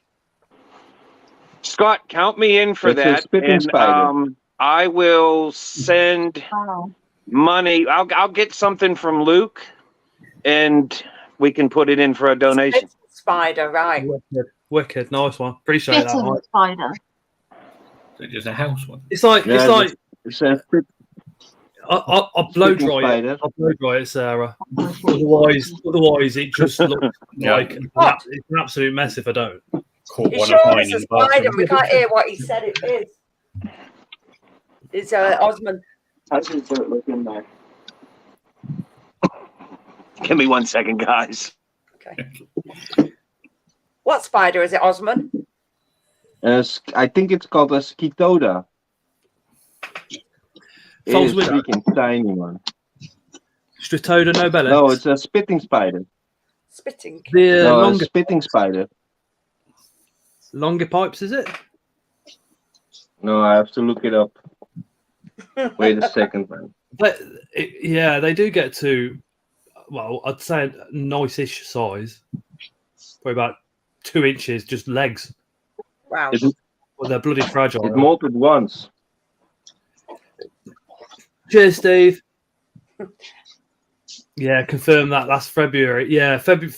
Scott, count me in for It's a that. spitting And spider. I will send Oh. money. I'll get something from Luke, and we can put it in for a donation. It's a spider, right? Wicked, nice one. Appreciate that. Spitting Mike. spider. So just a house one. It's like It's a spit- I'll blow spitting dry it. spider. I'll blow dry it, Sarah. Otherwise, it just looks like it's an absolute mess if I don't. Caught He's one sure of mine it's in a the spider. bathroom. We can't hear what he said it is. It's Osmond. How does it look in there? Give me 1 second, guys. Okay. What spider is it, Osmond? I think it's called a Skitoda. It Falls is with that. freaking tiny one. Stratoda nobelis. No, it's a spitting spider. Spitting. The No, a longer, spitting spider. longer pipes, is it? No, I have to look it up. Wait a second, man. But yeah, they do get to, well, I'd say a nice-ish size. Probably about 2 inches, just legs. Wow. Well, they're bloody fragile. It molted once. Cheers, Steve. Yeah, confirm that last February. Yeah, February.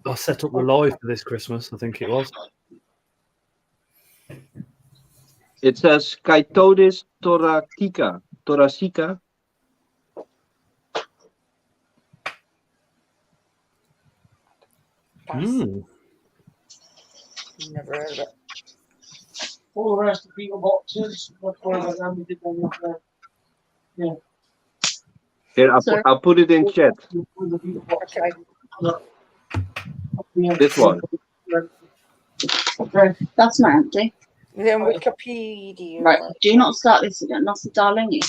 I set up the live for this Christmas, I think it was. It says Skytodis thoracica. Mm. Never heard of it. All the rest of the beetle boxes. That's why we did one with the. Yeah. Here, I'll put it in chat. Okay. This one. Okay. That's not empty. Then Wikipedia. Right. Do not start this again. That's the darling.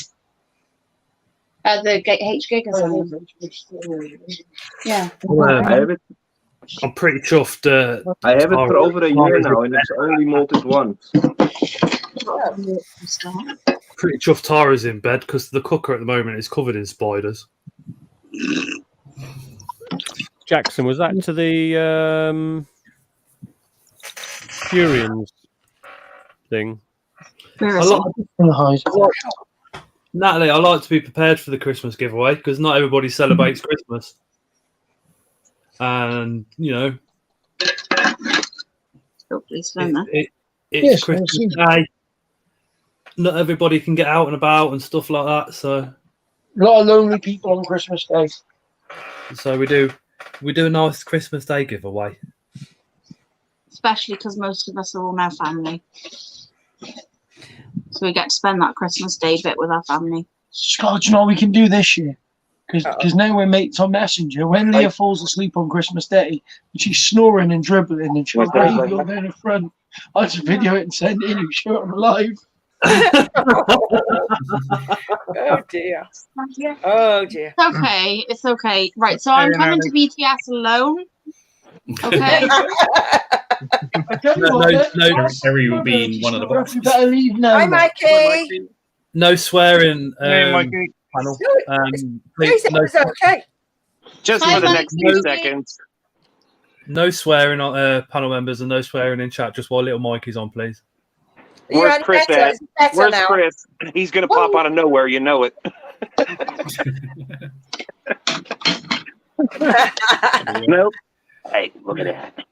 The H gig or something. Yeah. I have it. I'm pretty chuffed. I have it for over a year now, and it's only molted once. Pretty chuffed Tara's in bed because the cooker at the moment is covered in spiders. Jackson, was that to the Furians thing? Natalie, I like to be prepared for the Christmas giveaway because not everybody celebrates Christmas. And, you know, Hopefully, Slimmer. It's Yes, Christmas I've Day. Not everybody can get out and about and stuff like that. So A lot of lonely people on Christmas Day. we do a nice Christmas Day giveaway. Especially because most of us are all now family. So we get to spend that Christmas Day bit with our family. Scott, do you know what we can do this year? Because now we're mates on Messenger. When Leah falls asleep on Christmas Day, and she's snoring and dribbling, and she'll Okay. you're there in the front. I'll just video it and send it in. You show it live. Oh dear. Oh dear. It's okay. It's okay. Right. So I'm coming to BTS alone. Okay. No, Terry will be in one of the boxes. You better leave now. Hi, Mikey. no swearing. Hey, Mikey. Panel. Please, it was okay. Just Hi, for the next few Mikey. seconds. No swearing on panel members and no swearing in chat. Just while little Mikey's on, please. You're Where's any Chris better? at? It's better Where's now. Chris? He's gonna pop out of nowhere. You know it. Nope. Hey, look at that.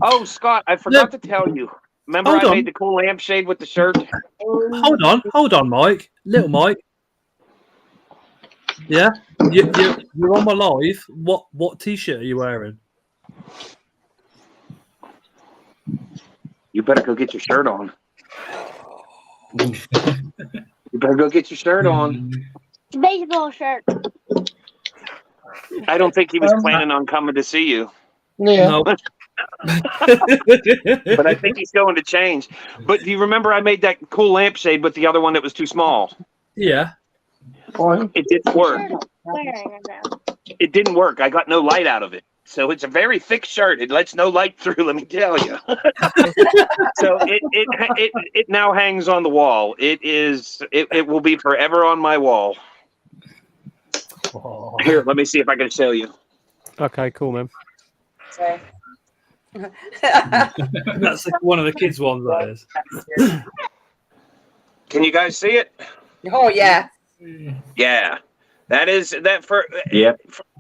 Oh, Scott, I forgot to tell you. Remember Hold I on. made the cool lampshade with the shirt? Hold on, Mike. Little Mike. Yeah, you're on my live. What t-shirt are you wearing? You better go get your shirt on. You better go get your shirt on. Baseball shirt. I don't think he was planning on coming to see you. Yeah. No. But I think he's going to change. But do you remember I made that cool lampshade with the other one that was too small? Yeah. It didn't work. It didn't work. I got no light out of it. So it's a very thick shirt. It lets no light through, let me tell you. So it now hangs on the wall. It will be forever on my wall. Oh. Here, let me see if I can show you. Okay, cool, man. That's one of the kids' ones, that is. Can you guys see it? Oh yeah. Yeah. That is that for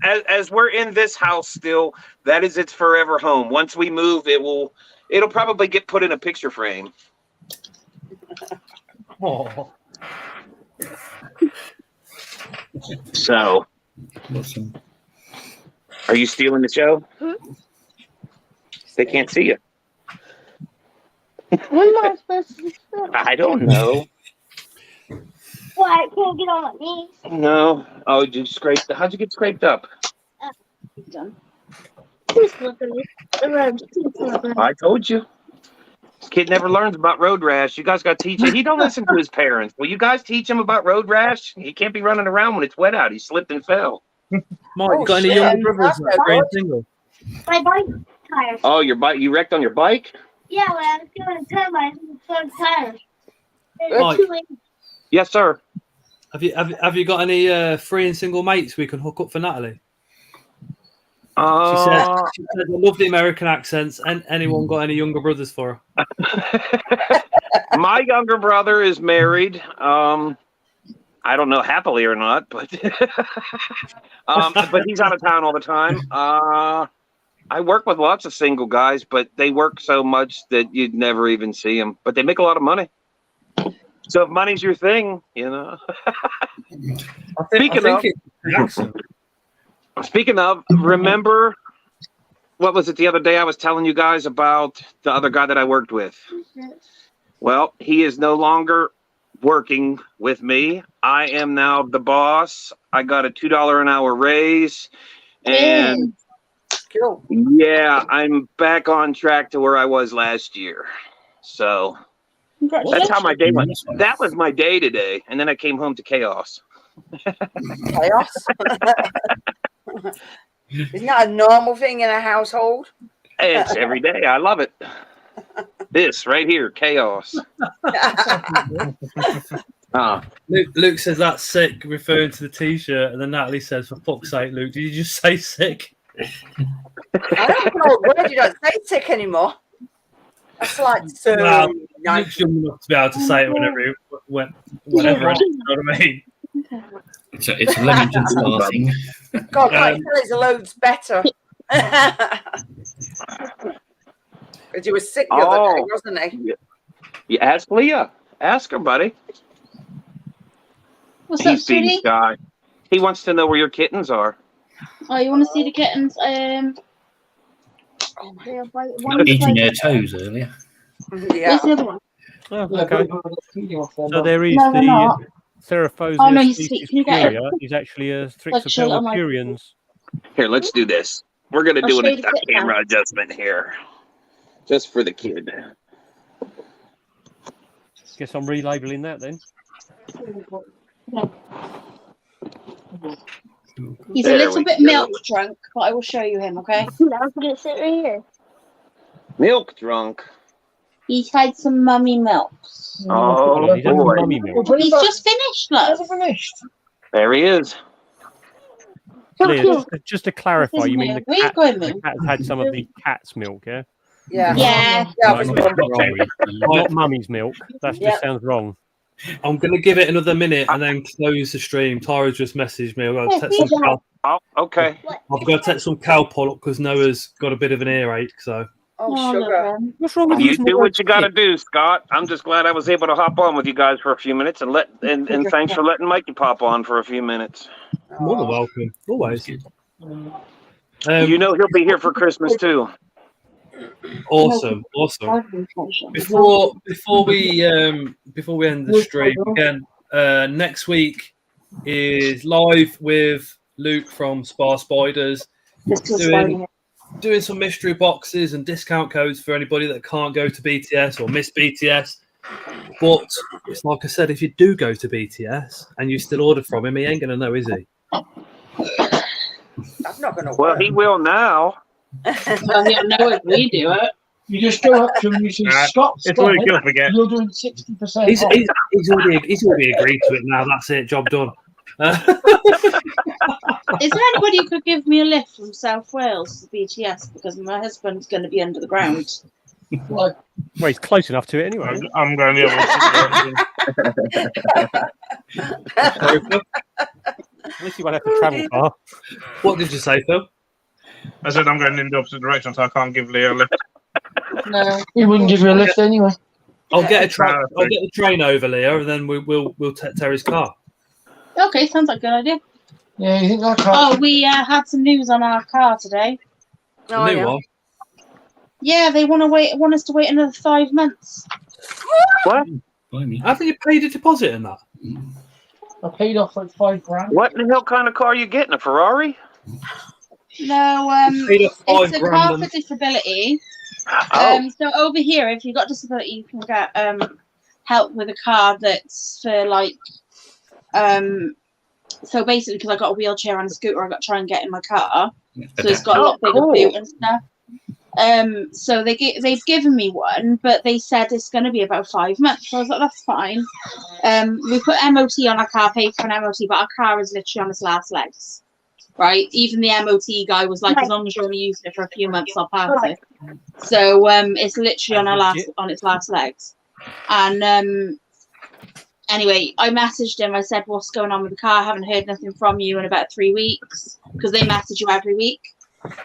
as we're in this house still, that is its forever home. Once we move, it'll probably get put in a picture frame. Oh. So Awesome. are you stealing the show? They can't see you. When am I supposed to stop? I don't know. Why I can't get on my knees? No. Oh, did you scrape? How'd you get scraped up? Done. Too slippery. The road's too slippery. I told you. This kid never learns about road rash. You guys got to teach him. He don't listen to his parents. Will you guys teach him about road rash? He can't be running around when it's wet out. He slipped and fell. Mike, you got any younger brothers that are single? My bike tires. Oh, your bike? You wrecked on your bike? Yeah, when I was going to turn my front tires. They're Mike. too late. Yes, sir. Have you got any free and single mates we can hook up for Natalie? She said I love the American accents. And anyone got any younger brothers for her? My younger brother is married. I don't know happily or not, but but he's out of town all the time. I work with lots of single guys, but they work so much that you'd never even see them. But they make a lot of money. So if money's your thing, you know. Speaking of, remember, what was it the other day I was telling you guys about the other guy that I worked with? Well, he is no longer working with me. I am now the boss. I got a $2 an hour raise. And cool. Yeah, I'm back on track to where I was last year. So that's how my day went. That was my day today. And then I came home to chaos. Chaos? Isn't that a normal thing in a household? It's every day. I love it. This right here, chaos. Luke says that's sick, referring to the t-shirt, and then Natalie says, "For fuck's sake, Luke, did you just say sick?" I don't know word. You don't say sick anymore. That's like so Well, nice. Luke's young enough to be able to say it whenever. You know what I mean? It's a Leamington Star thing. God, my feelings are loads better. Because he was sick the other day, wasn't he? You ask Leah. Ask her, buddy. What's He's up, being sweetie? shy. He wants to know where your kittens are. Oh, you want to see the kittens? Eating their toes earlier. Where's the other one? Oh, okay. So there is No, they're the not. Cerathosia Oh, no, he's species Can you get curia it? is actually a Like, chill on my- Thrixopelma. Here, let's do this. We're going to I'll do show you a the kit camera now. adjustment here. Just for the kid. Guess I'm relabeling that then. He's There a little we bit go. milk drunk, but I will show you him, okay? I'm gonna sit right here. Milk drunk. He's had some mummy milks. Oh, He's had boy. mummy milk. He's just finished, love. There he is. Leah, just to clarify, Where's you mean Mum? the Where you cat, going, the Mum? cat has had some of the cat's milk, yeah? Yeah. Yeah. Yeah, No, it was not mummy's milk. That Yeah. just sounds wrong. I'm going to give it another minute and then close the stream. Tara's just messaged me. I've got to text some cow. Oh, okay. I've got to text some cow pollock because Noah's got a bit of an earache. So Oh, sugar. What's wrong with You using do the what word you got to shit? do, Scott. I'm just glad I was able to hop on with you guys for a few minutes and thanks for letting Mikey pop on for a few minutes. more than welcome. Always. You know he'll be here for Christmas too. Awesome. Before we end the stream again, next week is live with Luke from Spa Spiders, doing some mystery boxes and discount codes for anybody that can't go to BTS or miss BTS. But it's like I said, if you do go to BTS and you still order from him, he ain't gonna know, is he? That's not going to Well, work. he will now. Well, he'll know if we do it. You just go up to him and you say, Scott, It's always going to forget. you're doing 60%. He's already agreed to it now. That's it. Job done. Is there anybody who could give me a lift from South Wales to BTS? Because my husband's going to be under the ground. Like, Well, he's close enough to it anyway. I'm going the other way. At least he won't have to travel far. What did you say, Phil? I said I'm going in the opposite direction, so I can't give Leo a lift. no, he wouldn't give you a lift anyway. I'll get a train over, Leo, and then we'll take Terry's car. Okay, sounds like a good idea. Yeah, you think that car? Oh, we had some news on our car today. The new one. Yeah, they want us to wait another 5 months. What? Haven't you paid a deposit in that? I paid off like $5,000. What in the hell kind of car are you getting? A Ferrari? No, Paid a it's a £5,000 car for disability. Oh. So over here, if you've got disability, you can get help with a car that's for like so basically, because I got a wheelchair and a scooter, I got to try and get in my car. So it's got a lot bigger boot and stuff. So they've given me one, but they said it's going to be about 5 months. So I was like, that's fine. We put MOT on our car, paid for an MOT, but our car is literally on its last legs. Right? Even the MOT guy was like, as long as you're only using it for a few months, I'll pass it. So it's literally on its last legs. And anyway, I messaged him. I said, what's going on with the car? I haven't heard nothing from you in about 3 weeks, because they message you every week.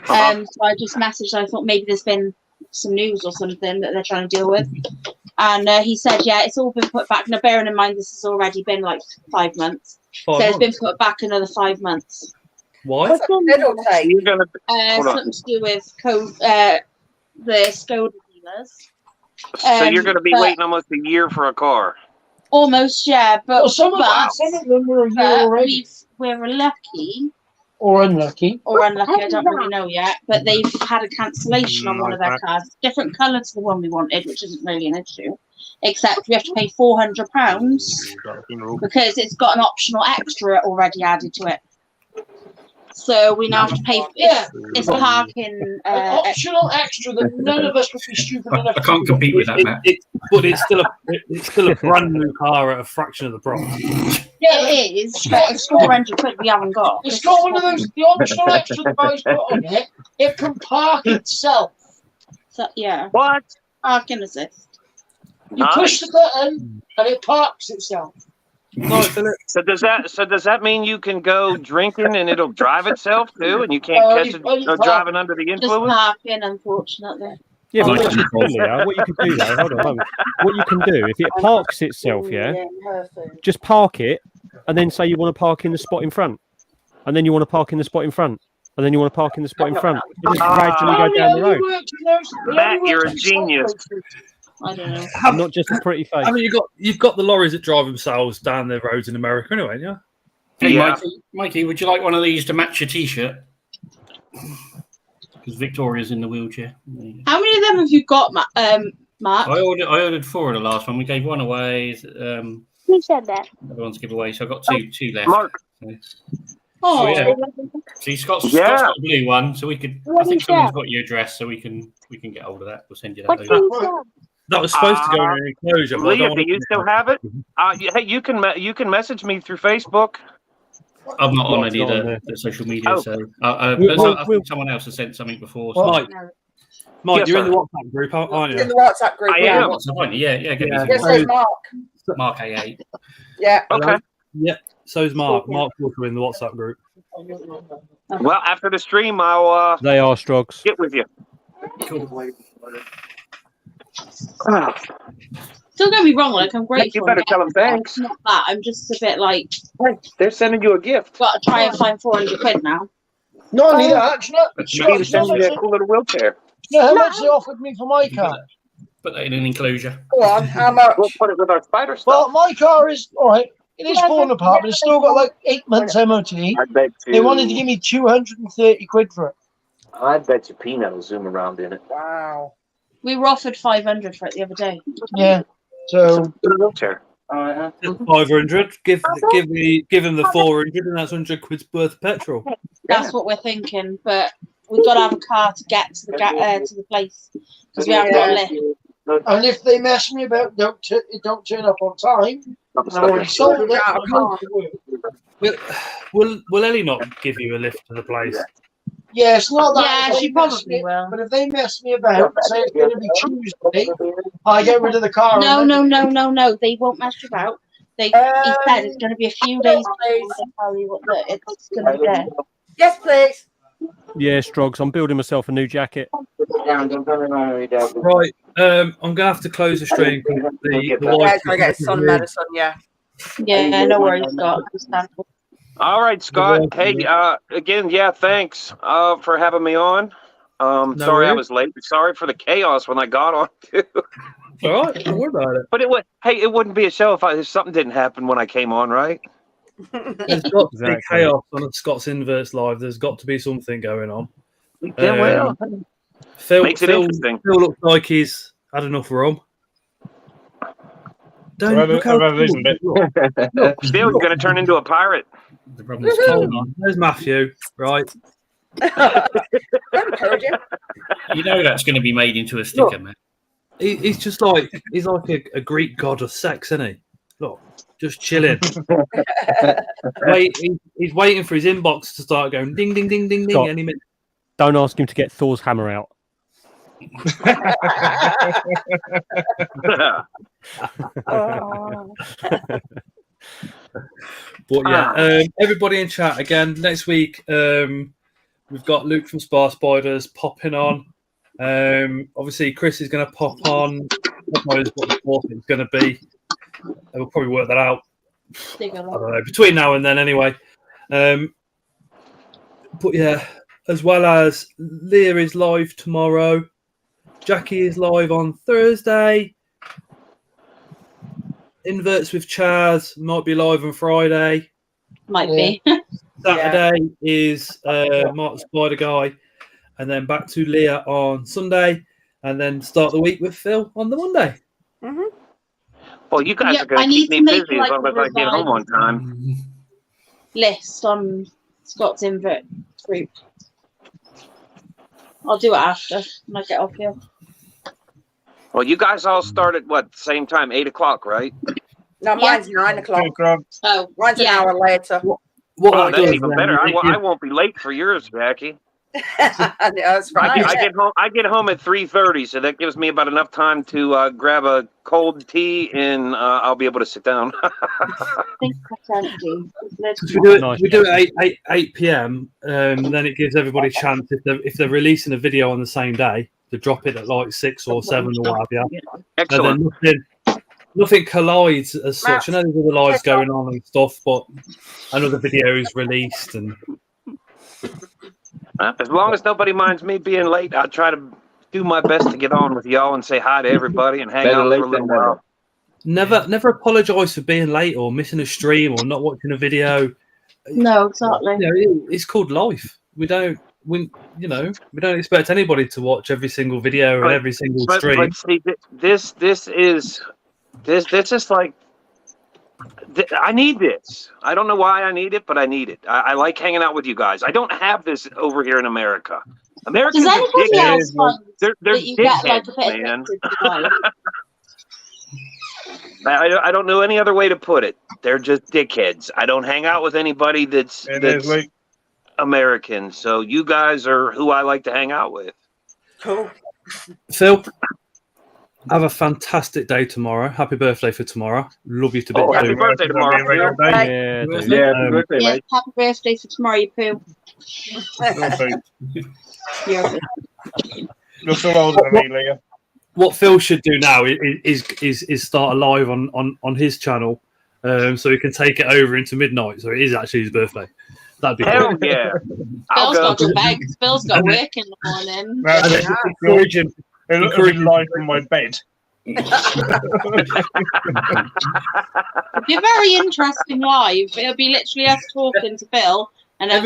So I just messaged. I thought maybe there's been some news or something that they're trying to deal with. And he said, yeah, it's all been put back. Now, bearing in mind, this has already been like 5 months. So it's been put back another 5 months. Why? Something to do with the Skoda dealers. So you're going to be but- waiting almost a year for a car. Almost, yeah. But, Well, some of them were a year already. We're lucky. Or unlucky. Or unlucky, I don't really know yet. But they've had a cancellation on one of their cars. Different colour to the one we wanted, which isn't really an issue. Except we have to pay £400 because it's got an optional extra already added to it. So we now have to pay. It's parking. An optional extra that none of us would be stupid enough. I can't compete with that, Matt. But it's still a brand new car at a fraction of the price. Yeah, it is. But it's £400 we haven't got. It's got one of those, the optional extra the guys put on it. It can park itself. So, yeah. What? Parking assist. You push the button and it parks itself. So does that mean you can go drinking and it'll drive itself too, and you can't catch it driving under the Just influence? parking, unfortunately. Yeah, but Oh, what you can do, Leah, what you can do though, hold on a moment. What you can do, if it parks itself, just park it and then say you want to park in the spot in front. And then you want to park in the spot in front. And then you want to park in the spot in front. You just gradually go down the road. Matt, you're a genius. I don't know. I'm not just a pretty face. I mean, you've got the lorries that drive themselves down the roads in America anyway, yeah? Hey, Yeah. Mikey, would you like one of these to match your T-shirt? Because Victoria's in the wheelchair. How many of them have you got, Mark? I ordered 4 of the last one. We gave one away. Who said that? Other one's give away, so I've got two left. Mark. So, Oh, See, Scott's Yeah. got a blue one, so we could. What I think is someone's that? got your address, so we can get hold of that. We'll send you that. What over. thing's that? That was supposed to go in an enclosure. But I Leah, don't do want you still have it? Hey, you can message me through Facebook. I'm not on It's any not on of the social media, Oh. so We'll- I we'll- think someone else has sent something before. So. Mike, Yes, you're in sir. the WhatsApp group, aren't In you? the WhatsApp group. I yeah. am. What's the point? Yeah, get Yeah. me Yes, some. there's Mark. Mark A8. Yeah. Okay. Yeah, so's Mark. Mark's also in the WhatsApp group. Well, after the stream, I'll They are Strogs. get with you. don't get me wrong. Like, I'm grateful. You better tell them thanks. It's not that. I'm just a bit like, They're sending you a gift. got to try and find 400 quid now. Not only that, actually. Steve's sending you a cool little wheelchair. Yeah, how much they offered me for my car? Put that in an enclosure. Go on. How much? We'll put it with our spider Well, stuff. my car is all right. It is falling apart, but it's still got like 8 months MOT. I bet you. They wanted to give me 230 quid for it. I bet you Peanut will zoom around in it. Wow. We were offered 500 for it the other day. Yeah. So Put a wheelchair. 500. Give him the 400, and that's 100 quid's worth of petrol. That's what we're thinking, but we've got to have a car to get to the place because we haven't got a lift. and if they mess me about, don't turn up on time. I've already sold it. I go to work. Will Ellie not give you a lift to the place? Yeah, it's not that. Yeah, if she they mess probably me- will. But if they mess me about, say it's going to be Tuesday, I get rid of the car. No, and then- no. They won't mess you about. He said it's going to be a few days before they tell you what it's going to be there. Yes, please. Yeah, Strogs. I'm building myself a new jacket. Right, I'm gonna have to close the stream. The Yeah, wife I get some medicine. Yeah. Yeah, no worries, Scott. All right, Scott. Hey, again, yeah, thanks for having me on. Sorry I worries. was late. Sorry for the chaos when I got on too. All right, don't worry about it. But it wouldn't be a show if something didn't happen when I came on, right? There's got to be chaos on a Scott's Inverts live. There's got to be something going on. Yeah, well, Phil, makes it Phil, interesting. Phil looks like he's had enough rum. Don't look how I've had a bit. Look, Still, you're going to turn into a pirate. The problem is hold on. There's Matthew. Right. you know that's going to be made into a sticker, man. He's just like a Greek god of sex, isn't he? Look, just chilling. He's waiting for his inbox to start going ding ding ding ding ding Scott, any minute. Don't ask him to get Thor's hammer out. But yeah, everybody in chat again next week. We've got Luke from Spiders popping on. Obviously, Chris is going to pop on. What the fourth is going to be. We'll probably work that out. I don't know, between now and then, anyway. But yeah, as well as Leah is live tomorrow. Jackie is live on Thursday. Inverts with Chaz might be live on Friday. Might be. Saturday is Mark the Spider Guy, and then back to Leah on Sunday, and then start the week with Phil on the Monday. Mm-hmm. Well, you guys Yeah, are going I to need keep me to make, busy like, as long as I get home on time. List on Scott's Invert group. I'll do it after when I get off here. Well, you guys all start at what, same time, 8 o'clock, right? No, mine's 9 o'clock. Oh, mine's an hour later. Oh, that's even better. I won't be late for yours, Jackie. That's right. I get home at 3:30, so that gives me about enough time to grab a cold tea, and I'll be able to sit down. We do it at 8 p.m. Then it gives everybody a chance if they're releasing a video on the same day They drop it at like 6 or 7 or what have you. Excellent. And then nothing collides as such. I know there's other lives going on and stuff, but another video is released. And as long as nobody minds me being late, I'll try to do my best to get on with y'all and say hi to everybody and hang out for a little while. Never apologise for being late or missing a stream or not watching a video. No, exactly. It's called life. We don't expect anybody to watch every single video and every single stream. But see, this is like, I need this. I don't know why I need it, but I need it. I like hanging out with you guys. I don't have this over here in America. Americans Does are anybody else dickheads. find They're that you get like a dickheads, bit man. addicted to life? I don't know any other way to put it. They're just dickheads. I don't hang out with anybody that's American. So you guys are who I like to hang out with. Cool. Phil, have a fantastic day tomorrow. Happy birthday for tomorrow. Love you to bits. Happy birthday tomorrow. Yeah, happy birthday, Yeah, mate. happy birthday for tomorrow, you poo. You're still older than me, Leah. What Phil should do now is start a live on his channel, so he can take it over into midnight. So it is actually his birthday. That'd be Hell cool. yeah. Phil's got to beg. Phil's got work in the morning. Encourage him. It'll be live from my bed. It'd be a very interesting live. It'll be literally us talking to Phil, and then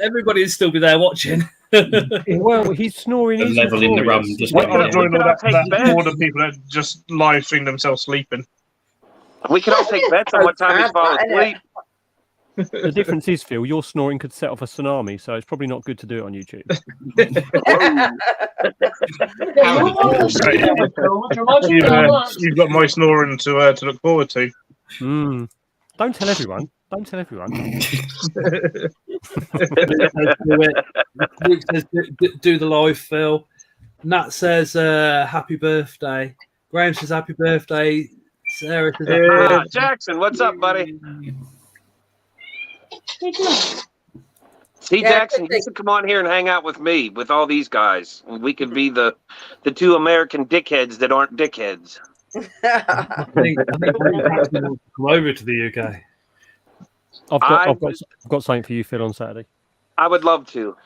everybody will still be there watching. Well, he's snoring. He's leveling the rum. Just I'm joining all that order people that just live stream themselves sleeping. We can all take bets on what time we fall asleep. The difference is, Phil, your snoring could set off a tsunami, so it's probably not good to do it on YouTube. You've got my snoring to look forward to. Don't tell everyone. Don't tell everyone. Luke says, do the live, Phil. Nat says, happy birthday. Graham says, happy birthday. Sarah says, happy birthday. Jackson, what's up, buddy? See, Jackson, you should come on here and hang out with me, with all these guys. And we could be the two American dickheads that aren't dickheads. I think Jackson wants to come over to the UK. I've got something for you, Phil, on Saturday. I would love to.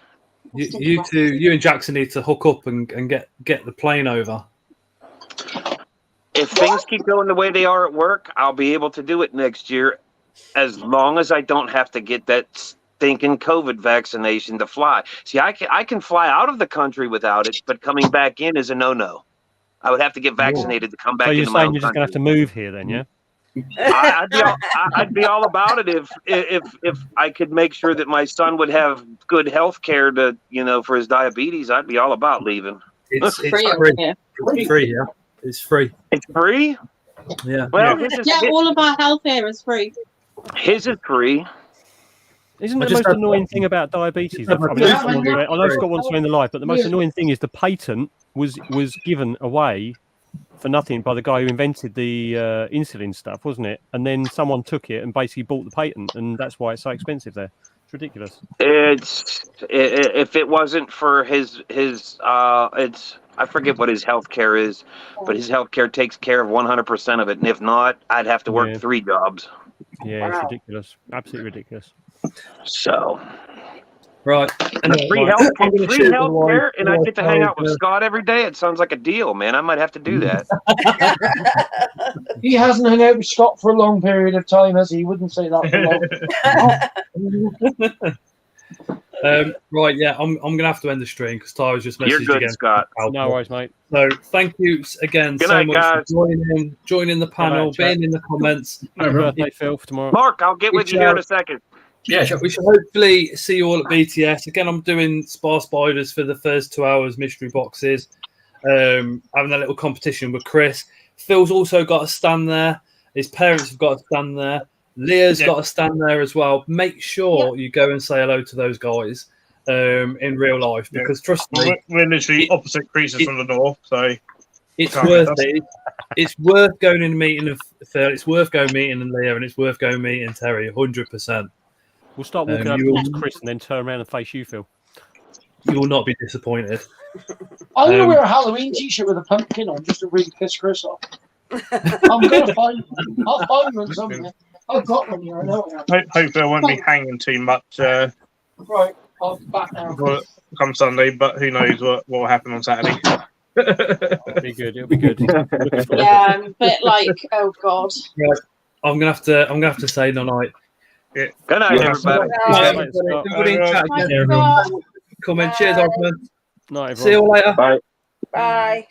You and Jackson need to hook up and get the plane over. If things keep going the way they are at work, I'll be able to do it next year, as long as I don't have to get that stinking COVID vaccination to fly. See, I can fly out of the country without it, but coming back in is a no-no. I would have to get vaccinated to come back into my own you're just going to have to move here then, yeah? I'd be all about it if I could make sure that my son would have good health care to, for his diabetes. I'd be all about leaving. It's free. It's free, yeah. It's free. It's free? Yeah. Well, all of our health here is free. His is free. Isn't the most annoying thing about diabetes? I know Scott wants to end the live, but the most annoying thing is the patent was given away for nothing by the guy who invented the insulin stuff, wasn't it? And then someone took it and basically bought the patent, and that's why it's so expensive there. It's ridiculous. If it wasn't for his I forget what his health care is, but his health care takes care of 100% of it, and if not, I'd have to work 3 jobs. Yeah, it's ridiculous. Absolutely ridiculous. So, right. Free health care, and I get to hang out with Scott every day. It sounds like a deal, man. I might have to do that. He hasn't hung out with Scott for a long period of time, has he? He wouldn't say that for long. Right, yeah, I'm gonna have to end the stream because Ty was just messaged You're good, again. Scott. No worries, mate. So thank you again Good so night, much guys. for joining the panel, Good night, being in the comments. Happy birthday, Phil, for tomorrow. Mark, I'll get with you here in a second. Yeah, sure. We shall hopefully see you all at BTS. Again, I'm doing Spar Spiders for the first 2 hours mystery boxes. Having a little competition with Chris. Phil's also got a stand there. His parents have got a stand there. Leah's got a stand there as well. Make sure you go and say hello to those guys in real life, because trust me, we're literally opposite creases from the north, so it's worth it. It's worth going in and meeting Phil. It's worth going meeting Leah, and it's worth going meeting Terry. 100%. We'll start walking up towards Chris and then turn around and face you, Phil. you will not be disappointed. I'm gonna wear a Halloween T-shirt with a pumpkin on just to really piss Chris off. I'm gonna find one. I'll find one somewhere. I've got one here. I know I have. Hopefully, I won't be hanging too much. Right, I'll be back now. Come Sunday, but who knows what will happen on Saturday. It'll be good. It'll be good. Yeah, but like, oh god. Right. I'm gonna have to say no night. Yeah. Good night, everybody. Comment. Cheers, Osman. Night, See you all later. Bye. Bye.